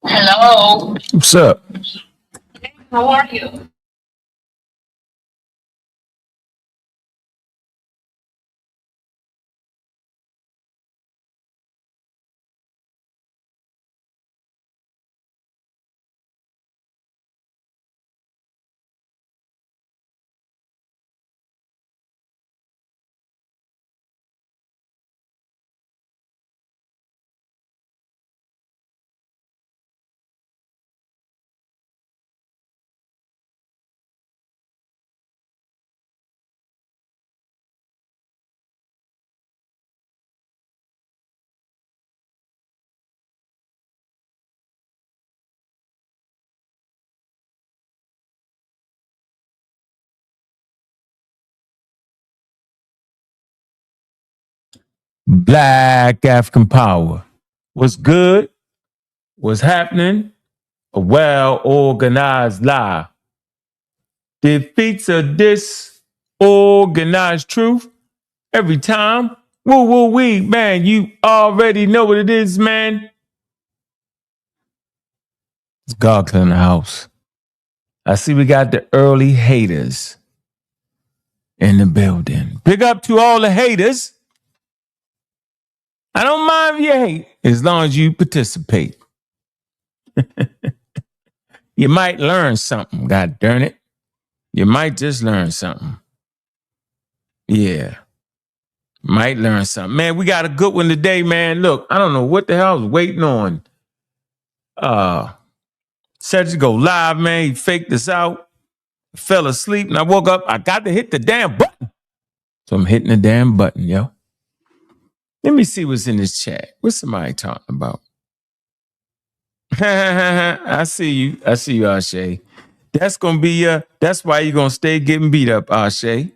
Hello. What's up? How are you? Black African power. What's good? What's happening? A well-organized lie defeats a disorganized truth every time. Woo-woo-wee, man, you already know what it is, man. It's God in the house. I see we got the early haters in the building. Big up to all the haters. I don't mind if you hate, as long as you participate. You might learn something, god darn it. You might just learn something. Yeah. Might learn something. Man, we got a good one today, man. Look, I don't know what the hell I was waiting on. Said to go live, man. He faked us out. Fell asleep, and I woke up. I got to hit the damn button. So I'm hitting the damn button, yo. Let me see what's in this chat. What's somebody talking about? I see you. I see you, Ashe. That's gonna be that's why you're gonna stay getting beat up, Ashe.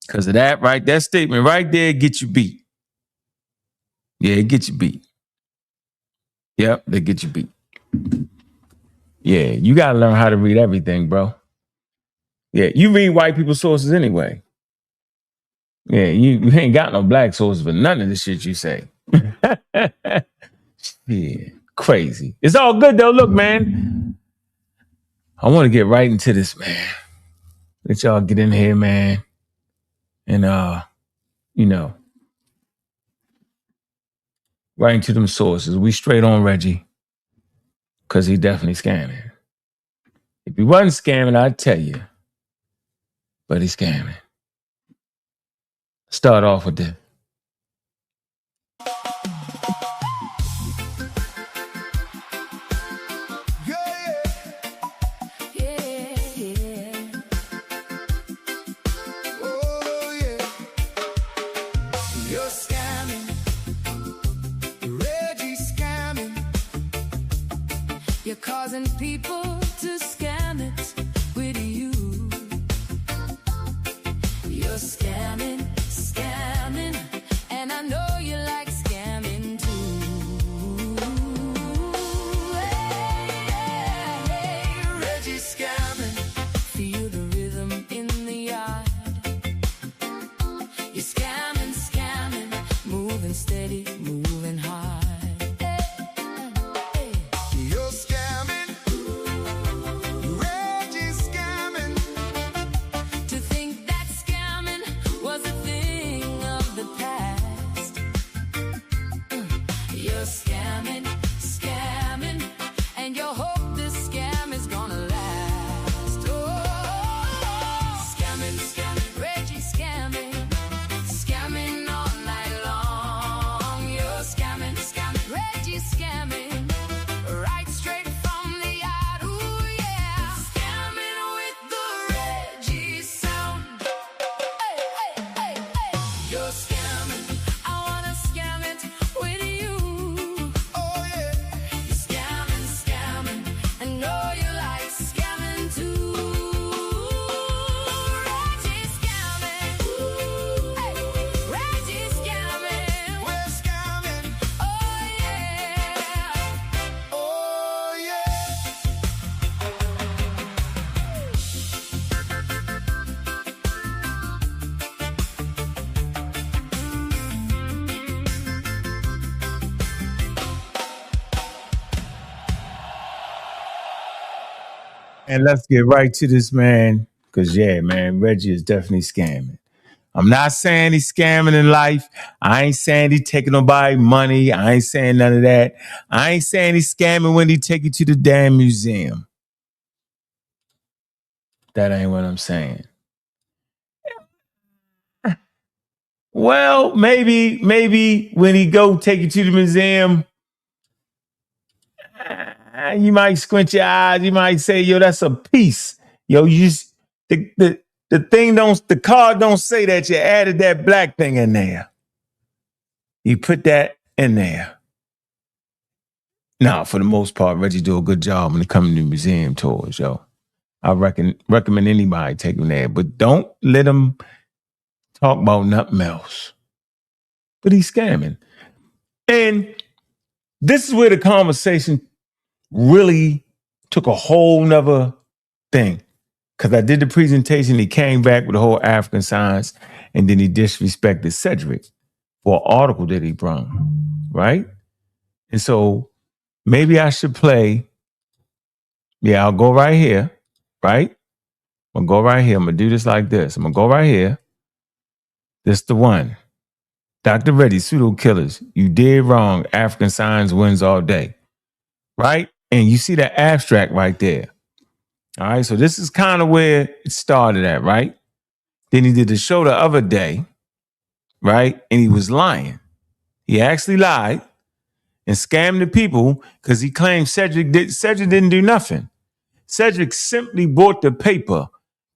Because of that, right? That statement right there get you beat. Yeah, it get you beat. Yep, they get you beat. Yeah, you gotta learn how to read everything, bro. Yeah, you read white people's sources anyway. Yeah, you ain't got no black sources for none of the shit you say. Yeah, crazy. It's all good though. Look, man, I want to get right into this, man. Let y'all get in here, man. And you know, right into them sources. We straight on Reggie. Cause he definitely scamming. If he wasn't scamming, I'd tell you. But he's scamming. Start off with this. You're causing people to scam it with you. You're scamming, and I know you like scamming too. Hey, Reggie scamming. Feel the rhythm in the yard. You're scamming, moving steady, moving hard. Reggie scamming all night long. You're And let's get right to this, man. Because, yeah, man, Reggie is definitely scamming. I'm not saying he's scamming in life. I ain't saying he's taking nobody money. I ain't saying none of that. I ain't saying he's scamming when he take you to the damn museum. That ain't what I'm saying. Well, maybe when he go take you to the museum, you might squint your eyes. You might say, yo, that's a piece. Yo, you just, the thing don't, the card don't say that you added that black thing in there. You put that in there. Now, for the most part, Reggie do a good job when it comes to museum tours, yo. I recommend anybody take him there, but don't let him talk about nothing else. But he's scamming. And this is where the conversation really took a whole nother thing. Because I did the presentation, he came back with the whole African science, and then he disrespected Cedric for an article that he brought, right? And so maybe I should play. Yeah, I'll go right here, right? I'm going to go right here. I'm going to do this like this. I'm going to go right here. This the one. Dr. Reddy, pseudo killers. You did wrong. African science wins all day. Right? And you see that abstract right there. All right. So this is kind of where it started at, right? Then he did the show the other day, right? And he was lying. He actually lied and scammed the people because he claimed Cedric didn't do nothing. Cedric simply bought the paper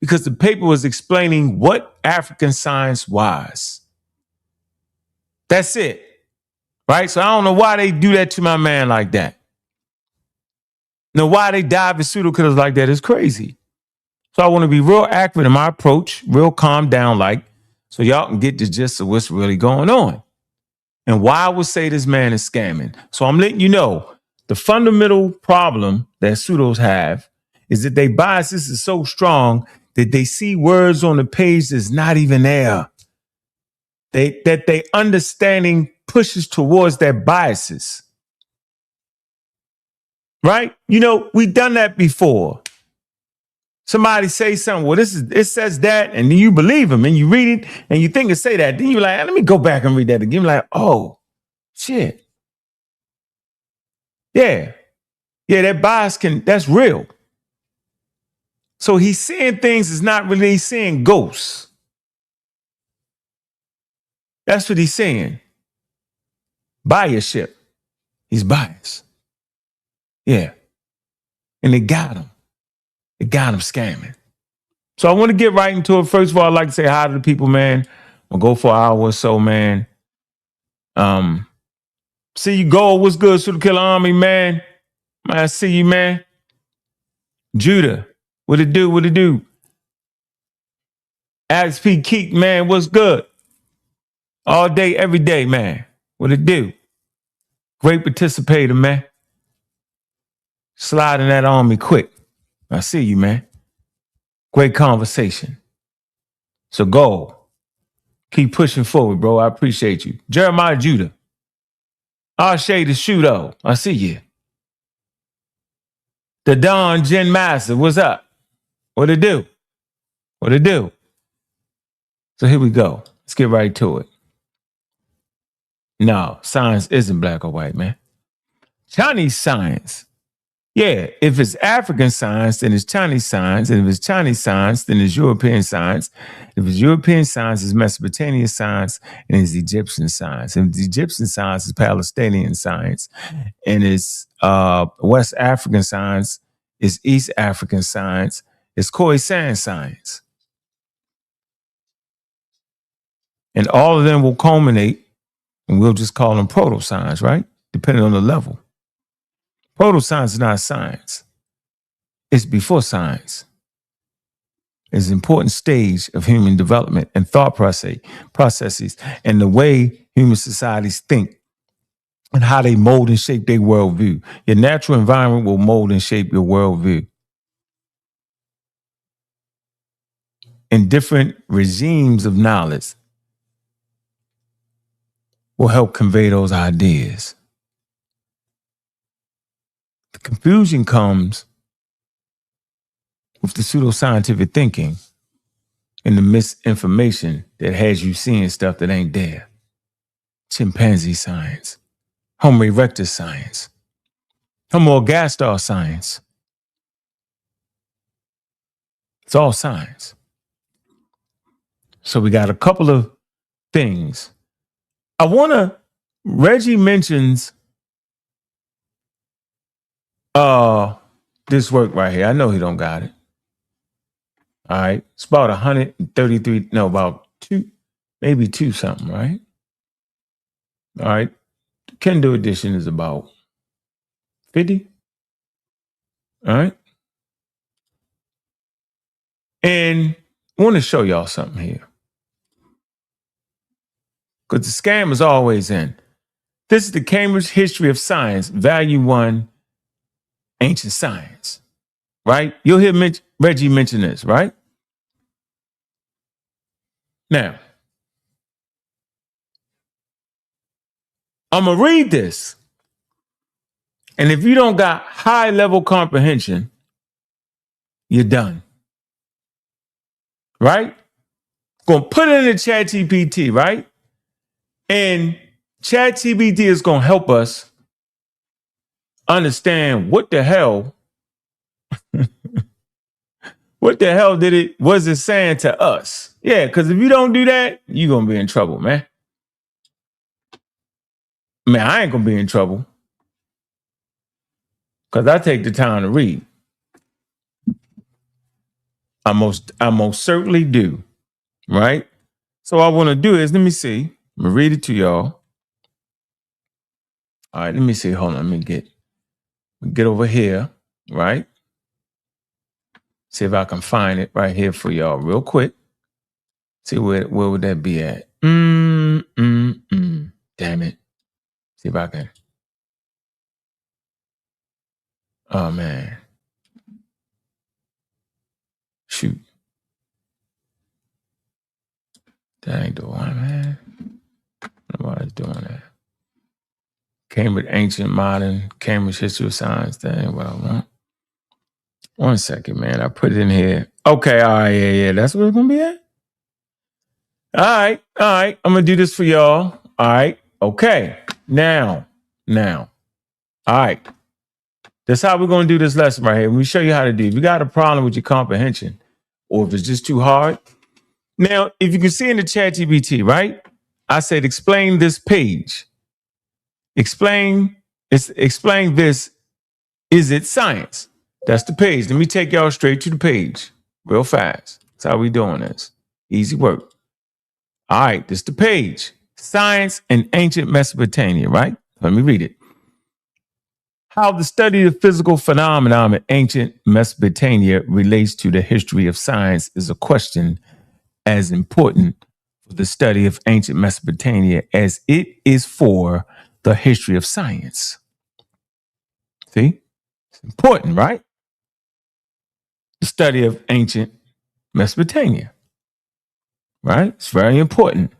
because the paper was explaining what African science was. That's it. Right? So I don't know why they do that to my man like that. Now, why they dive at pseudo killers like that is crazy. So I want to be real accurate in my approach, real calm down like, so y'all can get the gist of what's really going on. And why I would say this man is scamming. So I'm letting you know, the fundamental problem that pseudos have is that their biases is so strong that they see words on the page that's not even there. That they understanding pushes towards their biases. Right? You know, we've done that before. Somebody say something, well, it says that, and then you believe them and you read it and you think it say that. Then you're like, let me go back and read that again. You're like, oh, shit. Yeah. Yeah, that bias that's real. So he's seeing things is not really, he's seeing ghosts. That's what he's saying. Biasship. He's biased. Yeah. And they got him. They got him scamming. So I want to get right into it. First of all, I'd like to say hi to the people, man. We'll go for an hour or so, man. See you, Gold. What's good, Pseudo Killer Army, man? Man, I see you, man. Judah, what it do? What it do? Alex P. Keek, man, what's good? All day, every day, man. What it do? Great participator, man. Sliding that on me quick. I see you, man. Great conversation. So go. Keep pushing forward, bro. I appreciate you. Jeremiah Judah. I'll shade the Shudo. I see you. The Don Gen Master. What's up? What it do? What it do? So here we go. Let's get right to it. No, science isn't black or white, man. Chinese science. Yeah, if it's African science, then it's Chinese science. And if it's Chinese science, then it's European science. If it's European science, it's Mesopotamian science, and it's Egyptian science. And if it's Egyptian science, it's Palestinian science. And it's West African science, it's East African science, it's Khoisan science. And all of them will culminate, and we'll just call them proto-science, right? Depending on the level. Proto-science is not science. It's before science. It's an important stage of human development and thought processes and the way human societies think and how they mold and shape their worldview. Your natural environment will mold and shape your worldview. And different regimes of knowledge will help convey those ideas. The confusion comes with the pseudoscientific thinking and the misinformation that has you seeing stuff that ain't there. Chimpanzee science, Homo erectus science, Homo ergaster science. It's all science. So we got a couple of things. Reggie mentions this work right here. I know he don't got it. All right. It's about 133, no, about maybe two something, right? All right. Kindle edition is about 50. All right. And I want to show y'all something here. Because the scam is always in. This is the Cambridge History of Science, Value 1, Ancient Science. Right? You'll hear Reggie mention this, right? Now, I'm going to read this. And if you don't got high level comprehension, you're done. Right? Going to put it in the ChatGPT, right? And ChatGPT is going to help us understand what the hell was it saying to us? Yeah, because if you don't do that, you're going to be in trouble, man. Man, I ain't going to be in trouble. Because I take the time to read. I most certainly do. Right? So what I want to do is, let me see. I'm going to read it to y'all. All right, let me see. Hold on. Let me get over here. Right? See if I can find it right here for y'all real quick. See where would that be at? Damn it. See if I can. Oh, man. Shoot. That ain't the one, man. Nobody's doing that. Cambridge Ancient Modern, Cambridge History of Science. That ain't what I want. 1 second, man. I put it in here. Okay, all right, yeah. That's where it's going to be at? All right. I'm going to do this for y'all. All right. Okay. Now. All right. That's how we're going to do this lesson right here. Let me show you how to do it. If you got a problem with your comprehension, or if it's just too hard. Now, if you can see in the ChatGPT, right? I said, explain this page. Explain this. Is it science? That's the page. Let me take y'all straight to the page real fast. That's how we doing this. Easy work. All right, this is the page. Science in Ancient Mesopotamia, right? Let me read it. How the study of physical phenomena in ancient Mesopotamia relates to the history of science is a question as important for the study of ancient Mesopotamia as it is for the history of science. See? It's important, right? The study of ancient Mesopotamia, right? It's very important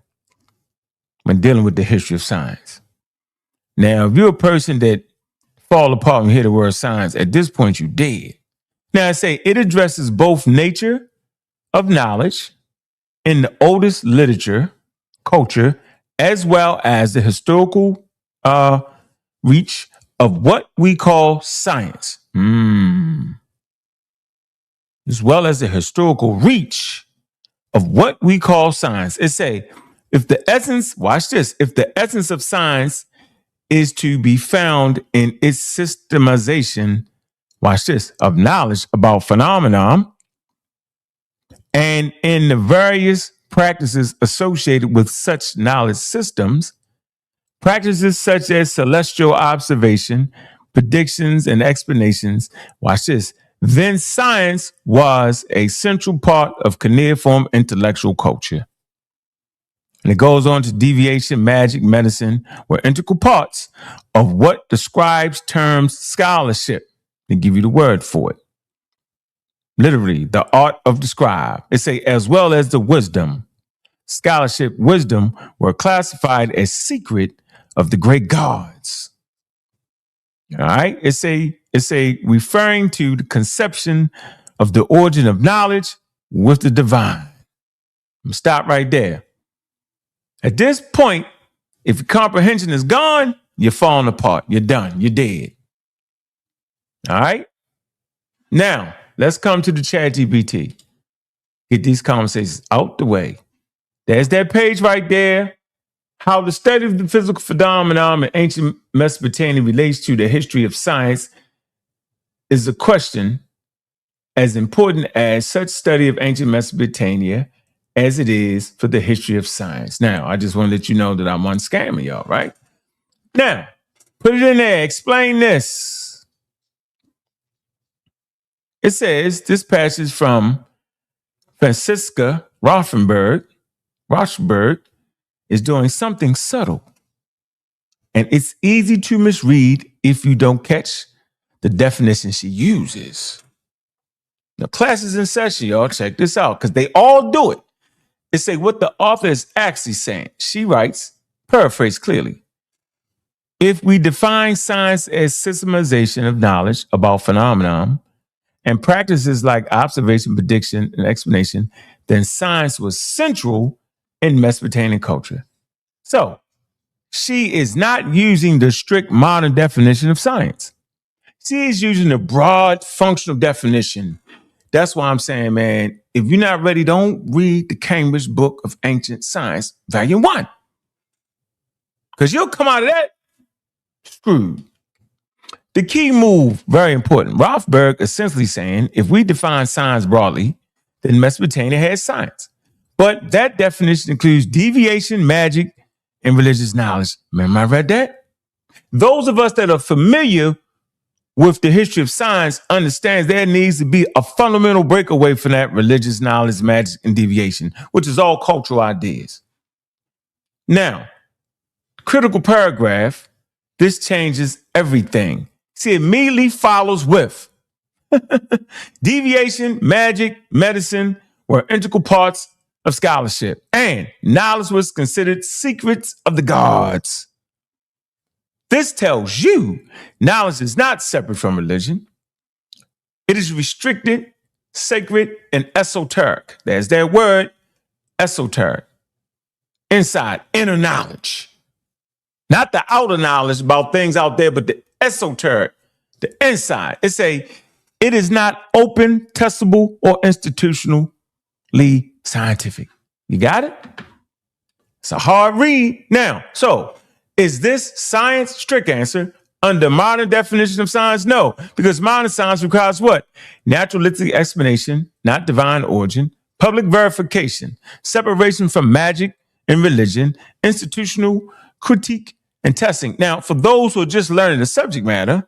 when dealing with the history of science. Now, if you're a person that fall apart and hear the word science, at this point, you dead. Now, I say it addresses both nature of knowledge in the oldest literature, culture, as well as the historical reach of what we call science. As well as the historical reach of what we call science. It say, if the essence of science is to be found in its systemization, watch this, of knowledge about phenomenon and in the various practices associated with such knowledge systems, practices such as celestial observation, predictions, and explanations, watch this, then science was a central part of cuneiform intellectual culture. And it goes on to deviation, magic, medicine were integral parts of what the scribes terms scholarship. They give you the word for it. Literally, the art of the scribe. It say, as well as the wisdom. Scholarship, wisdom were classified as secret of the great gods. All right. It's a referring to the conception of the origin of knowledge with the divine. Stop right there. At this point, if your comprehension is gone, you're falling apart. You're done. You're dead. All right? Now, let's come to the ChatGPT. Get these conversations out the way. There's that page right there. How the study of the physical phenomenon in ancient Mesopotamia relates to the history of science is a question as important as such study of ancient Mesopotamia as it is for the history of science. Now, I just want to let you know that I'm unscamming y'all, right? Now, put it in there. Explain this. It says, this passage from Franziska Rothenberg is doing something subtle. And it's easy to misread if you don't catch the definition she uses. Now, class is in session, y'all. Check this out, because they all do it. They say what the author is actually saying. She writes, paraphrase clearly, if we define science as systematization of knowledge about phenomenon and practices like observation, prediction, and explanation, then science was central in Mesopotamian culture. So, she is not using the strict modern definition of science. She is using the broad functional definition. That's why I'm saying, man, if you're not ready, don't read the Cambridge Book of Ancient Science, Volume 1. Because you'll come out of that screwed. The key move, very important. Rothberg essentially saying, if we define science broadly, then Mesopotamia has science. But that definition includes deviation, magic, and religious knowledge. Remember I read that? Those of us that are familiar with the history of science understands there needs to be a fundamental breakaway from that religious knowledge, magic, and deviation, which is all cultural ideas. Now, critical paragraph, this changes everything. See, it immediately follows with deviation, magic, medicine were integral parts of scholarship, and knowledge was considered secrets of the gods. This tells you knowledge is not separate from religion. It is restricted, sacred, and esoteric. There's that word, esoteric. Inside, inner knowledge. Not the outer knowledge about things out there, but the esoteric, the inside. It is not open, testable, or institutionally scientific. You got it? It's a hard read. Now, so is this science? Strict answer. Under modern definition of science, no. Because modern science requires what? Naturalistic explanation, not divine origin, public verification, separation from magic and religion, institutional critique, and testing. Now, for those who are just learning the subject matter,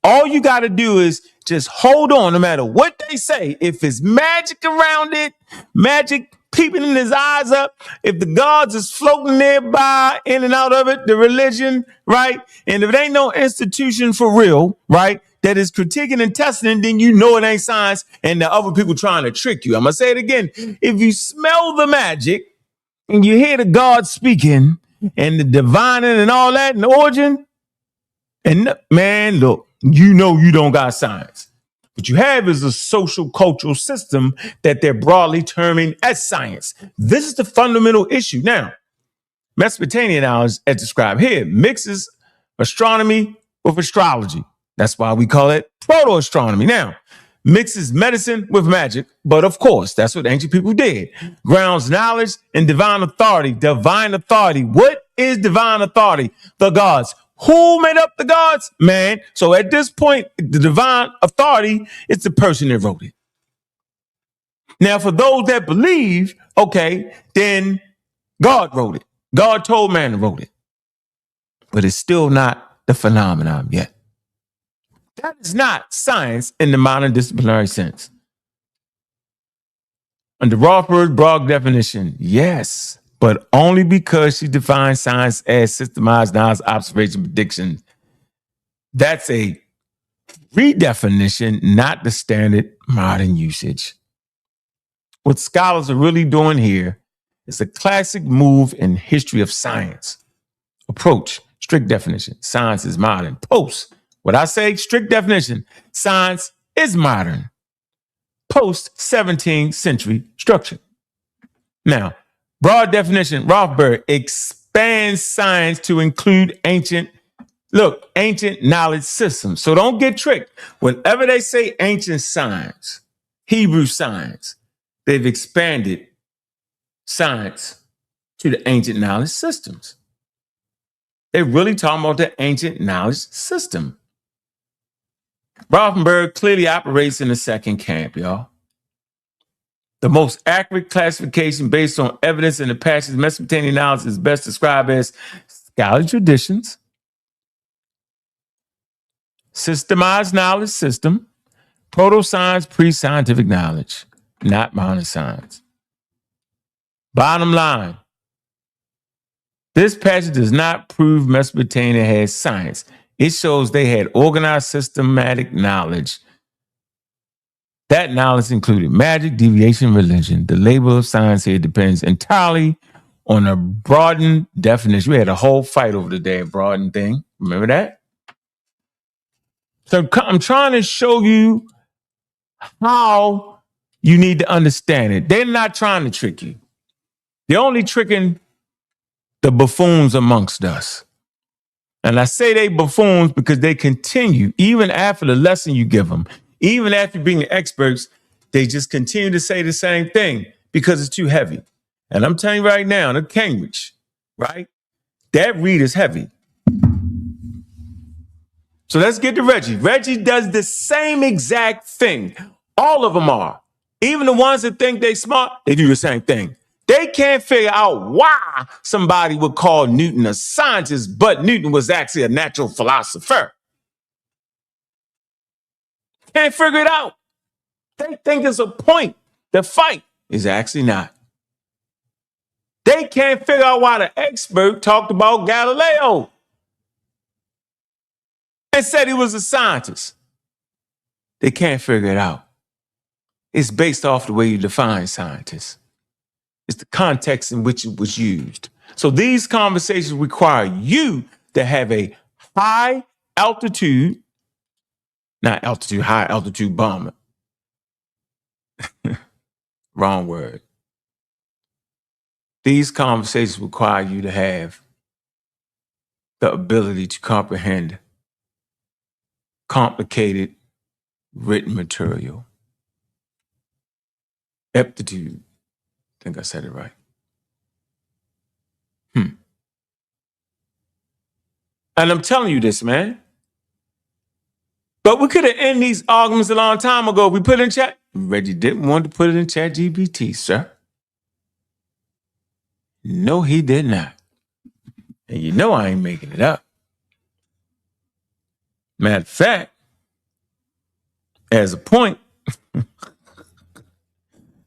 all you got to do is just hold on no matter what they say. If it's magic around it, magic peeping in his eyes up, if the gods is floating nearby, in and out of it, the religion, right? And if it ain't no institution for real, right, that is critiquing and testing, then you know it ain't science and the other people trying to trick you. I'm going to say it again. If you smell the magic and you hear the gods speaking and the divining and all that and the origin, and man, look, you know you don't got science. What you have is a social cultural system that they're broadly terming as science. This is the fundamental issue. Now, Mesopotamian knowledge, as described here, mixes astronomy with astrology. That's why we call it proto-astronomy. Now, mixes medicine with magic, but of course, that's what ancient people did. Grounds knowledge and divine authority. Divine authority. What is divine authority? The gods. Who made up the gods? Man. So at this point, the divine authority is the person that wrote it. Now, for those that believe, okay, then God wrote it. God told man to wrote it. But it's still not the phenomenon yet. That is not science in the modern disciplinary sense. Under Rothbard's broad definition, yes, but only because she defines science as systemized knowledge, observation, prediction. That's a redefinition, not the standard modern usage. What scholars are really doing here is a classic move in history of science. Approach, strict definition. Science is modern. Post, what I say, strict definition. Science is modern. post-17th century structure. Now, broad definition, Rothbard expands science to include ancient knowledge systems. So don't get tricked. Whenever they say ancient science, Hebrew science, they've expanded science to the ancient knowledge systems. They're really talking about the ancient knowledge system. Rothenberg clearly operates in the second camp, y'all. The most accurate classification based on evidence in the passage of Mesopotamian knowledge is best described as scholarly traditions, systemized knowledge system, proto-science, pre-scientific knowledge, not modern science. Bottom line, this passage does not prove Mesopotamia had science. It shows they had organized, systematic knowledge. That knowledge included magic, deviation, religion. The label of science here depends entirely on a broadened definition. We had a whole fight over the damn broadened thing. Remember that? So I'm trying to show you how you need to understand it. They're not trying to trick you. They're only tricking the buffoons amongst us. And I say they buffoons because they continue, even after the lesson you give them, even after being experts, they just continue to say the same thing because it's too heavy. And I'm telling you right now, the Cambridge, right? That read is heavy. So let's get to Reggie. Reggie does the same exact thing. All of them are. Even the ones that think they smart, they do the same thing. They can't figure out why somebody would call Newton a scientist, but Newton was actually a natural philosopher. Can't figure it out. They think it's a point. The fight is actually not. They can't figure out why the expert talked about Galileo and said he was a scientist. They can't figure it out. It's based off the way you define scientists. It's the context in which it was used. So these conversations require you to have a high altitude bomber. Wrong word. These conversations require you to have the ability to comprehend complicated written material. Aptitude. I think I said it right. And I'm telling you this, man. But we could have ended these arguments a long time ago. We put it in chat. Reggie didn't want to put it in ChatGPT, sir. No, he did not. And you know I ain't making it up. Matter of fact, as a point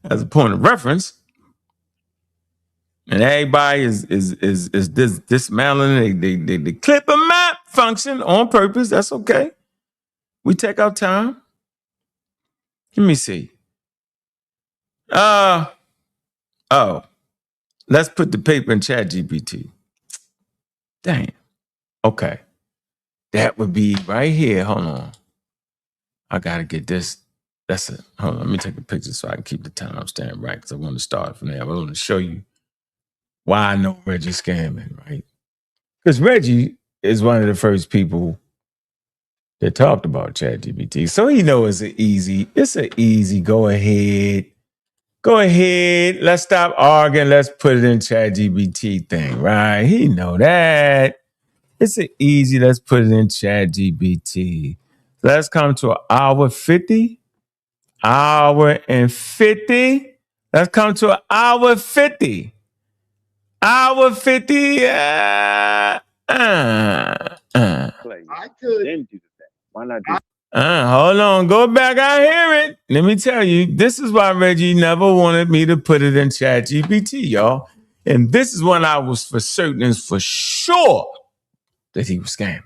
of reference, and everybody is dismantling they clip a map function on purpose. That's okay. We take our time. Let me see. Let's put the paper in ChatGPT. Damn. Okay. That would be right here. Hold on. I gotta get this. That's it. Hold on. Let me take a picture so I can keep the timestamp right, because I want to start from there. I want to show you why I know Reggie's scamming, right? Because Reggie is one of the first people that talked about ChatGPT. So he knows it's an easy go ahead. Let's stop arguing. Let's put it in ChatGPT thing, right? He know that. It's an easy, let's put it in ChatGPT. Let's come to an hour 50. Hour and 50. Let's come to an hour 50. Hour 50. I could. Then do that. Why not do Hold on. Go back. I hear it. Let me tell you, this is why Reggie never wanted me to put it in ChatGPT, y'all. And this is when I was for certain and for sure that he was scamming.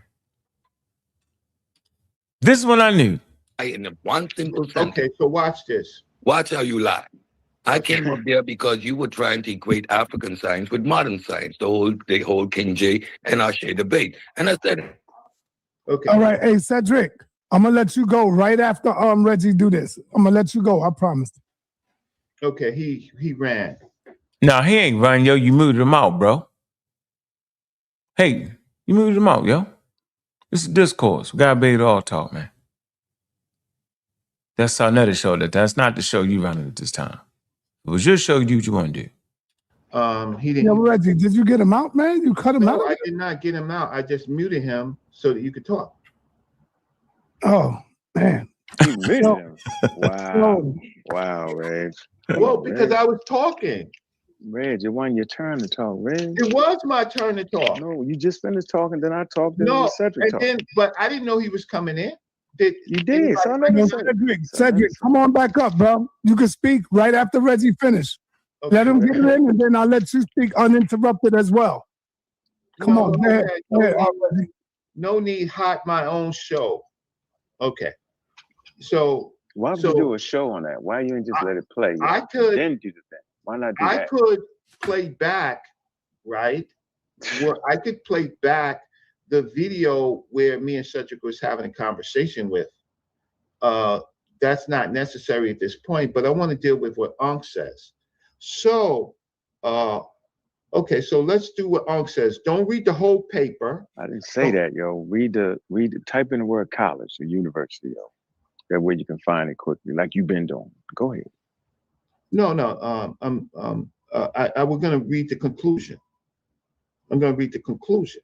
This is when I knew. In one simple sentence. Okay, so watch this. Watch how you lie. I came up there because you were trying to equate African science with modern science, the whole King J and Ashe debate. And I said, Okay. All right, hey Cedric. I'm gonna let you go right after Reggie do this. I'm gonna let you go. I promise. Okay, he ran. No, he ain't run, yo. You muted him out, bro. Hey, you muted him out, yo. This is discourse. We gotta be able to all talk, man. That's another show. That's not the show you running at this time. It was your show. You do what you want to do. He Yeah, didn't. Reggie, did you get him out, man? You cut him out? No, I did not get him out. I just muted him so that you could talk. Oh, man. You muted him. Wow. No. Wow, Reg. Well, because I was talking. Reg, it wasn't your turn to talk, Reg. It was my turn to talk. No, you just finished talking, then I talked, then No, Cedric and talked. then, but I didn't know he was coming in. You did. So I never said it. Cedric, come on back up, bro. You can speak right after Reggie finish. Okay. Let him get it in, and then I'll let you speak uninterrupted as well. Come on, man. No need hot my own show. Okay. So why would you do a show on that? Why you didn't just let it play? I could then do the thing. Why not do that? I could play back, right? Where I could play back the video where me and Cedric was having a conversation with. That's not necessary at this point, but I want to deal with what Ankh says. So, okay, so let's do what Ankh says. Don't read the whole paper. I didn't say that, yo. Type in the word college or university, yo. That way you can find it quickly, like you've been doing. Go ahead. No, we're gonna read the conclusion. I'm gonna read the conclusion,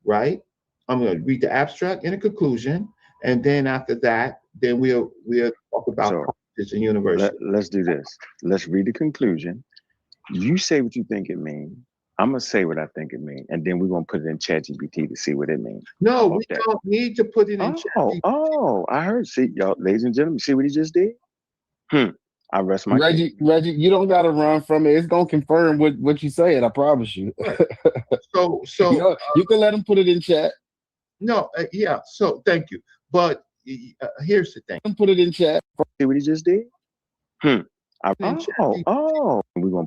right? I'm gonna read the abstract and the conclusion, and then after that, then we'll talk about colleges and university. Let's do this. Let's read the conclusion. You say what you think it means. I'm gonna say what I think it means, and then we're gonna put it in ChatGPT to see what it means. No, we don't need to put it in ChatGPT. Oh, I heard. See, y'all, ladies and gentlemen, see what he just did? I rest my case. Reggie, you don't gotta run from it. It's gonna confirm what you said. I promise you. So you can let him put it in chat. No, yeah. So thank you, but here's the thing. Put it in chat. See what he just did? We're gonna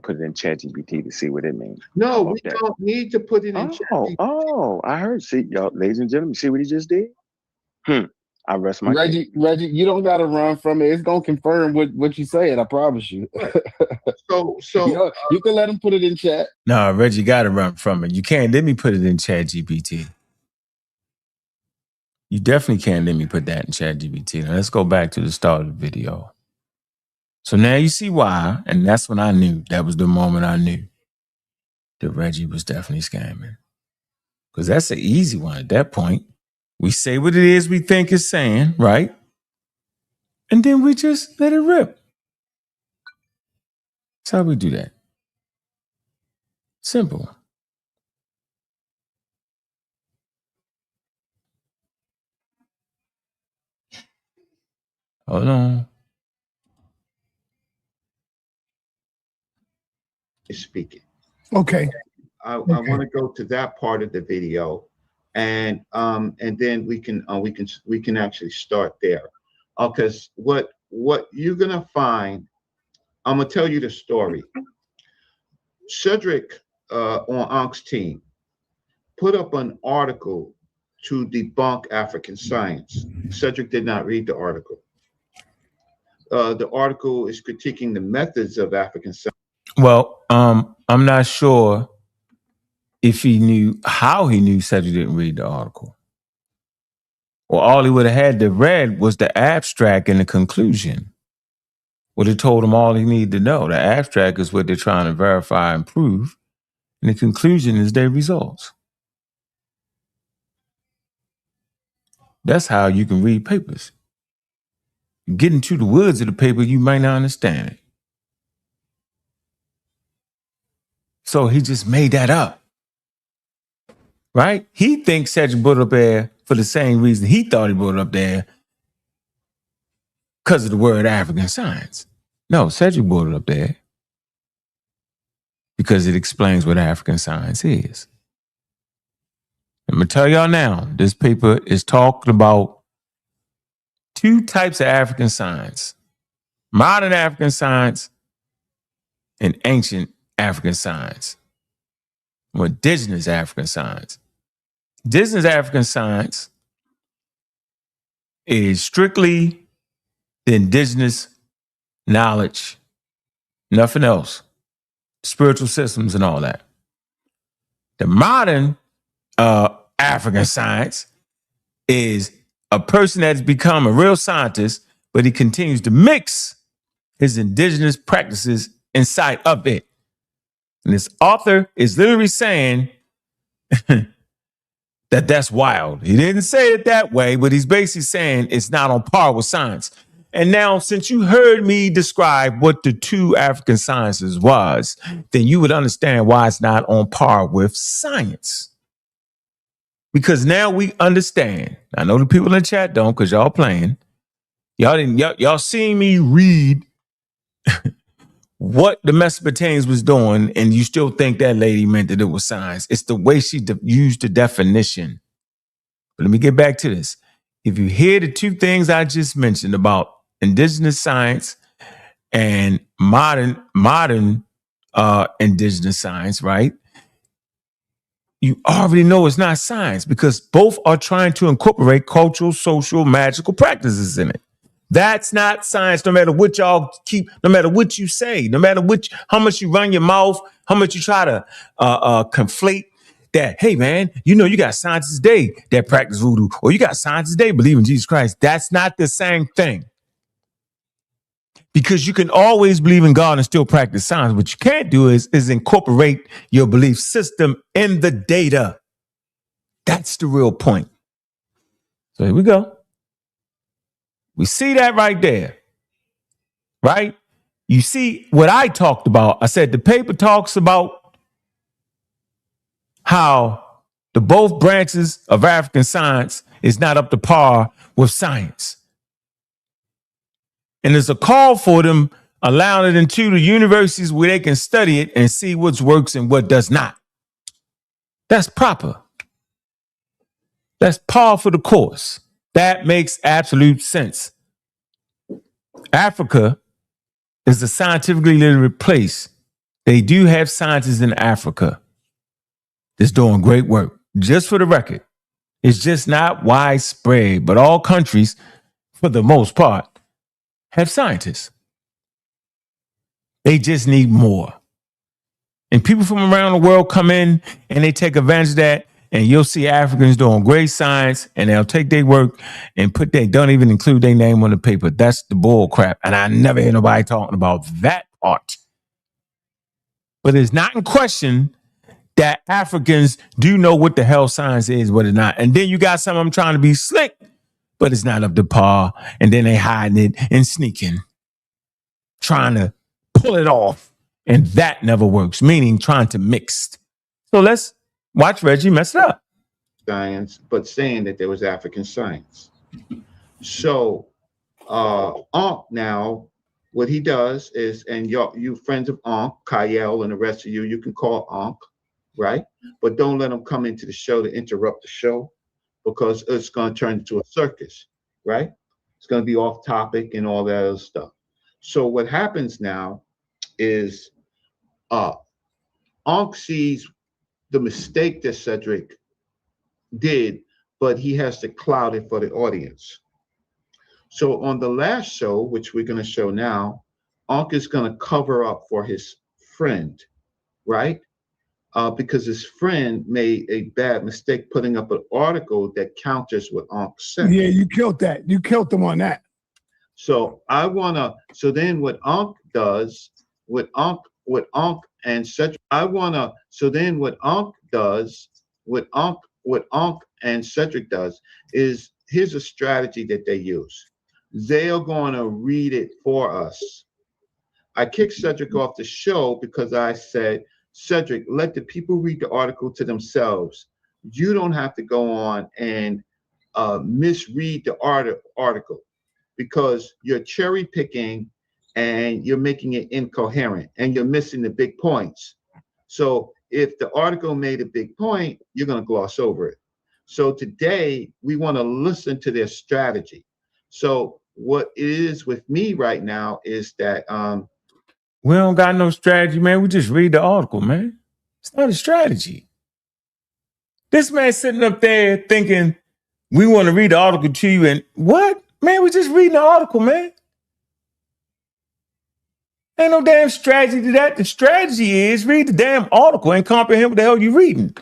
put it in ChatGPT to see what it means. No, we don't need to put it in ChatGPT. I heard. See, y'all, ladies and gentlemen, see what he just did? I rest my case. Reggie, you don't gotta run from it. It's gonna confirm what you said. I promise you. So you can let him put it in chat. No, Reggie got to run from it. You can't let me put it in ChatGPT. You definitely can't let me put that in ChatGPT. Now let's go back to the start of the video. So now you see why, and that's when I knew. That was the moment I knew that Reggie was definitely scamming. Because that's an easy one at that point. We say what it is we think it's saying, right? And then we just let it rip. That's how we do that. Simple. Hold on. Speaking. Okay. I want to go to that part of the video, and then we can actually start there, because what you're gonna find, I'm gonna tell you the story. Cedric on Ankh's team put up an article to debunk African science. Cedric did not read the article. The article is critiquing the methods of African science. Well, I'm not sure if he knew how he knew Cedric didn't read the article. Or all he would have had to read was the abstract and the conclusion. Would have told him all he needed to know. The abstract is what they're trying to verify and prove. And the conclusion is their results. That's how you can read papers. You get into the woods of the paper, you might not understand it. So he just made that up. Right? He thinks Cedric put it up there for the same reason he thought he put it up there, because of the word African science. No, Cedric brought it up there because it explains what African science is. I'm going to tell y'all now, this paper is talking about two types of African science: modern African science and ancient African science, or indigenous African science. Indigenous African science is strictly the indigenous knowledge, nothing else. Spiritual systems and all that. The modern African science is a person that's become a real scientist, but he continues to mix his indigenous practices inside of it. And this author is literally saying that that's wild. He didn't say it that way, but he's basically saying it's not on par with science. And now, since you heard me describe what the two African sciences was, then you would understand why it's not on par with science. Because now we understand. I know the people in the chat don't, because y'all playing. Y'all seen me read what the Mesopotamians was doing, and you still think that lady meant that it was science. It's the way she used the definition. But let me get back to this. If you hear the two things I just mentioned about indigenous science and modern indigenous science, right? You already know it's not science, because both are trying to incorporate cultural, social, magical practices in it. That's not science, no matter what y'all keep, no matter what you say, no matter how much you run your mouth, how much you try to conflate that, hey man, you know you got scientists today that practice voodoo, or you got scientists today believe in Jesus Christ. That's not the same thing. Because you can always believe in God and still practice science. What you can't do is incorporate your belief system in the data. That's the real point. So here we go. We see that right there, right? You see what I talked about. I said the paper talks about how the both branches of African science is not up to par with science. And there's a call for them allowing it into the universities where they can study it and see what works and what does not. That's proper. That's par for the course. That makes absolute sense. Africa is a scientifically literate place. They do have scientists in Africa that's doing great work. Just for the record, it's just not widespread, but all countries, for the most part, have scientists. They just need more. And people from around the world come in and they take advantage of that. And you'll see Africans doing great science, and they'll take their work and don't even include their name on the paper. That's the bull crap. And I never hear nobody talking about that part. But it's not in question that Africans do know what the hell science is, what it's not. And then you got some of them trying to be slick, but it's not up to par. And then they hiding it and sneaking, trying to pull it off. And that never works, meaning trying to mix. So let's watch Reggie mess it up. Science, but saying that there was African science. So Ankh now, what he does is, and you friends of Ankh, Kyle and the rest of you can call Ankh, right? But don't let them come into the show to interrupt the show, because it's going to turn into a circus, right? It's going to be off topic and all that other stuff. So what happens now is Ankh sees the mistake that Cedric did, but he has to cloud it for the audience. So on the last show, which we're going to show now, Ankh is going to cover up for his friend, right? Because his friend made a bad mistake putting up an article that counters what Ankh said. Yeah, you killed that. You killed them on that. So then what Ankh does, what Ankh and Cedric, what Ankh and Cedric does is, here's a strategy that they use. They are going to read it for us. I kicked Cedric off the show because I said, Cedric, let the people read the article to themselves. You don't have to go on and misread the article, because you're cherry picking and you're making it incoherent and you're missing the big points. So if the article made a big point, you're going to gloss over it. So today we want to listen to their strategy. So what it is with me right now is that we don't got no strategy, man. We just read the article, man. It's not a strategy. This man sitting up there thinking we want to read the article to you, and what? Man, we just reading the article, man. Ain't no damn strategy to that. The strategy is read the damn article and comprehend what the hell you reading.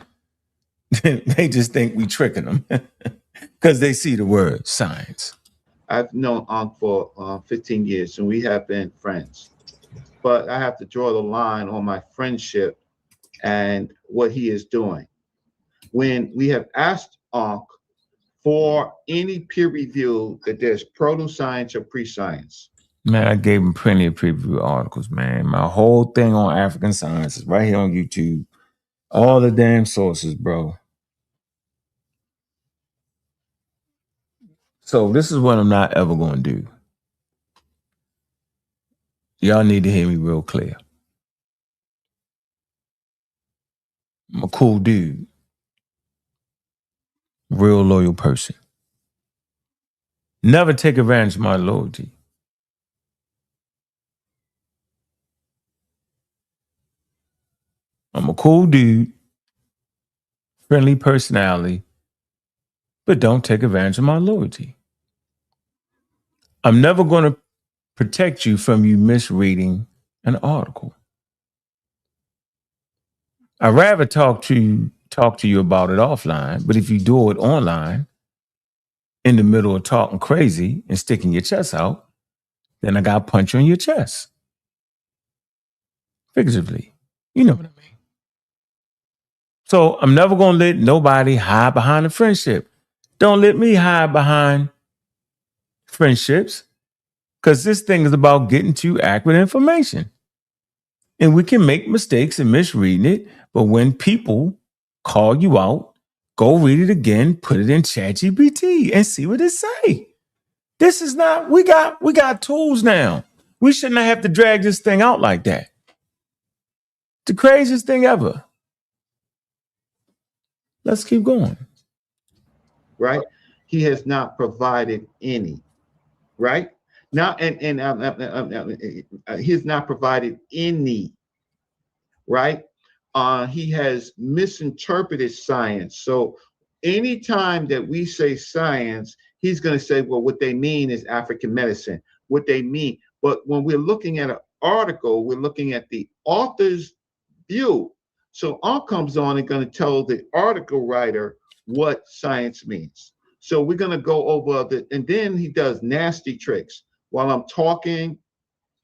They just think we tricking them because they see the word science. I've known Ankh for 15 years, and we have been friends. But I have to draw the line on my friendship and what he is doing. When we have asked Ankh for any peer review that there's proto-science or pre-science. Man, I gave him plenty of preview articles, man. My whole thing on African science is right here on YouTube. All the damn sources, bro. So this is what I'm not ever going to do. Y'all need to hear me real clear. I'm a cool dude. Real loyal person. Never take advantage of my loyalty. I'm a cool dude. Friendly personality. But don't take advantage of my loyalty. I'm never going to protect you from you misreading an article. I'd rather talk to you about it offline, but if you do it online, in the middle of talking crazy and sticking your chest out, then I got to punch you in your chest. Figuratively. You know what I mean. So I'm never going to let nobody hide behind a friendship. Don't let me hide behind friendships, because this thing is about getting to accurate information. And we can make mistakes and misreading it, but when people call you out, go read it again, put it in ChatGPT and see what it say. This is not, we got tools now. We shouldn't have to drag this thing out like that. The craziest thing ever. Let's keep going. Right? He has not provided any. Right? Now, he has not provided any. Right? He has misinterpreted science. So anytime that we say science, he's going to say, well, what they mean is African medicine, what they mean. But when we're looking at an article, we're looking at the author's view. So Ankh comes on and going to tell the article writer what science means. So we're going to go over and then he does nasty tricks. While I'm talking,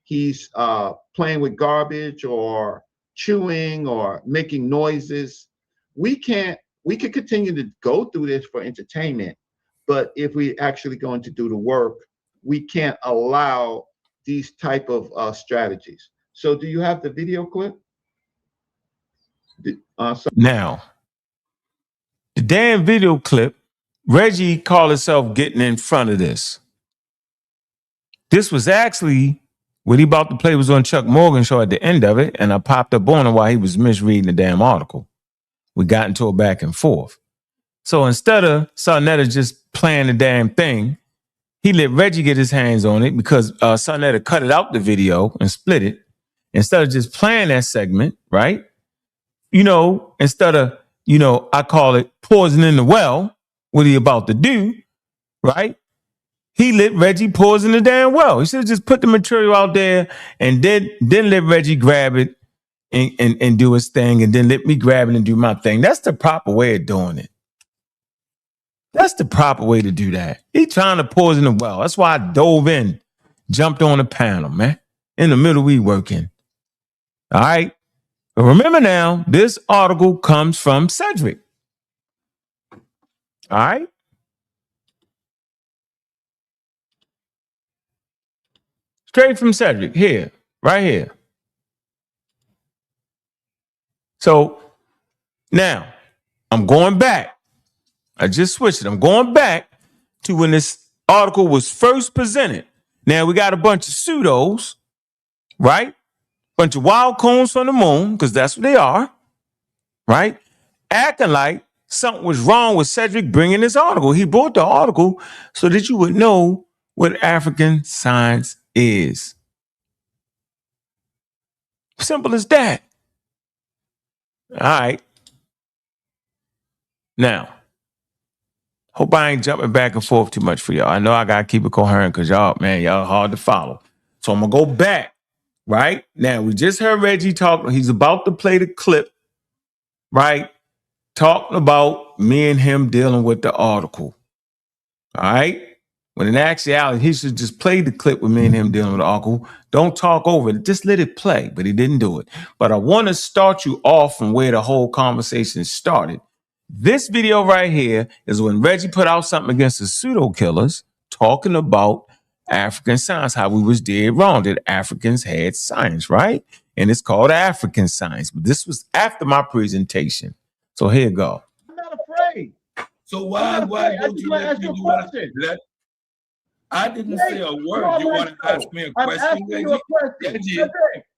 he's playing with garbage or chewing or making noises. We can continue to go through this for entertainment, but if we actually going to do the work, we can't allow these type of strategies. So do you have the video clip? Now, the damn video clip, Reggie called himself getting in front of this. This was actually what he about to play was on Chuck Morgan's show at the end of it, and I popped up on him while he was misreading the damn article. We got into a back and forth. So instead of Sarnetta just playing the damn thing, he let Reggie get his hands on it because Sarnetta cut it out the video and split it. Instead of just playing that segment, right? You know, instead of, you know, I call it poisoning the well, what he about to do, right? He let Reggie poison the damn well. He should have just put the material out there and then let Reggie grab it and do his thing, and then let me grab it and do my thing. That's the proper way of doing it. That's the proper way to do that. He trying to poison the well. That's why I dove in, jumped on the panel, man. In the middle, we working. All right. But remember now, this article comes from Cedric. All right. Straight from Cedric, here, right here. So now I'm going back. I just switched it. I'm going back to when this article was first presented. Now we got a bunch of pseudos, right? Bunch of wild coons from the moon, because that's what they are, right? Acting like something was wrong with Cedric bringing this article. He brought the article so that you would know what African science is. Simple as that. All right. Now, Hope I ain't jumping back and forth too much for y'all. I know I gotta keep it coherent because y'all hard to follow. So I'm gonna go back. Right now, we just heard Reggie talk. He's about to play the clip. Right, talking about me and him dealing with the article. All right. When in actuality, he should just play the clip with me and him dealing with the article. Don't talk over it. Just let it play. But he didn't do it. But I want to start you off from where the whole conversation started. This video right here is when Reggie put out something against the pseudo killers, talking about African science, how we was dead wrong, that Africans had science, right? And it's called African science. But this was after my presentation. So here you go. I'm not afraid. So why don't you let me do what I didn't say a word. You want to ask me a question, Reggie?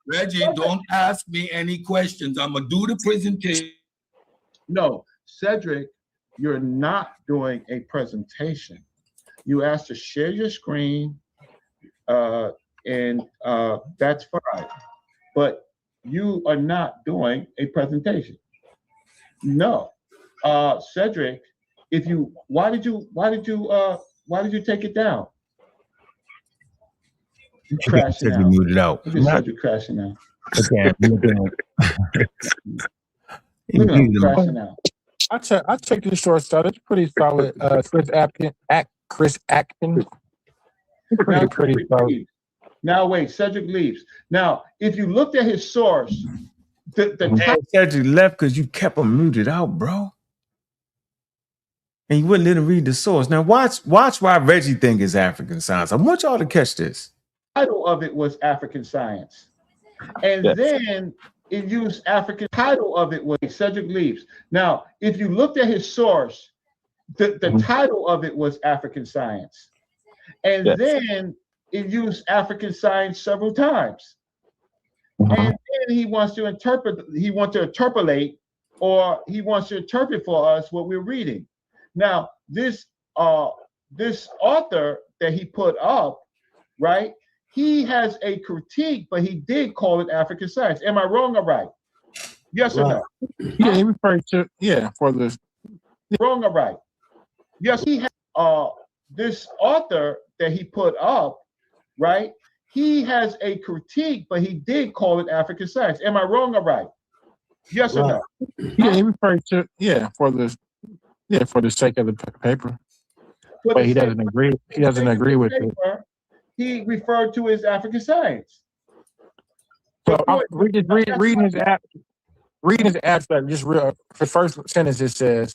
Reggie, don't ask me any questions. I'm gonna do the presentation. No, Cedric, you're not doing a presentation. You asked to share your screen, and that's fine. But you are not doing a presentation. No, Cedric, why did you take it down? You crashing out. Muted out. Look at Cedric crashing out. Okay. Look at him crashing out. I checked the short stuff. It's pretty solid. Chris Atkin. Pretty solid. Now wait, Cedric leaves. Now, if you looked at his source, Cedric left because you kept him muted out, bro. And you wouldn't let him read the source. Now watch why Reggie think is African science. I want y'all to catch this. The title of it was African Science. And then it used African. Title of it was Cedric leaves. Now, if you looked at his source, the title of it was African Science. And then it used African Science several times. And then he wants to interpolate, or he wants to interpret for us what we're reading. Now, this author that he put up, right? He has a critique, but he did call it African science. Am I wrong or right? Yes or no? Yeah, he referred to for this. Wrong or right? Yes, he has this author that he put up, right? He has a critique, but he did call it African science. Am I wrong or right? Yes or no? Yeah, he referred to for the sake of the paper. But he doesn't agree. He doesn't agree with it. He referred to as African science. So I'm reading his abstract. Just real. The first sentence it says,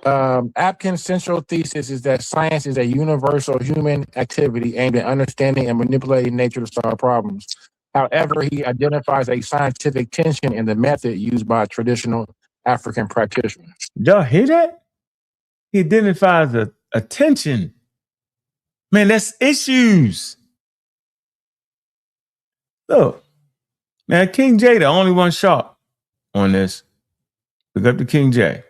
Apkin's central thesis is that science is a universal human activity aimed at understanding and manipulating nature to solve problems. However, he identifies a scientific tension in the method used by traditional African practitioners. Y'all hear that? He identifies a tension. Man, that's issues. Look, man, King J, the only one sharp on this. Pick up the King J.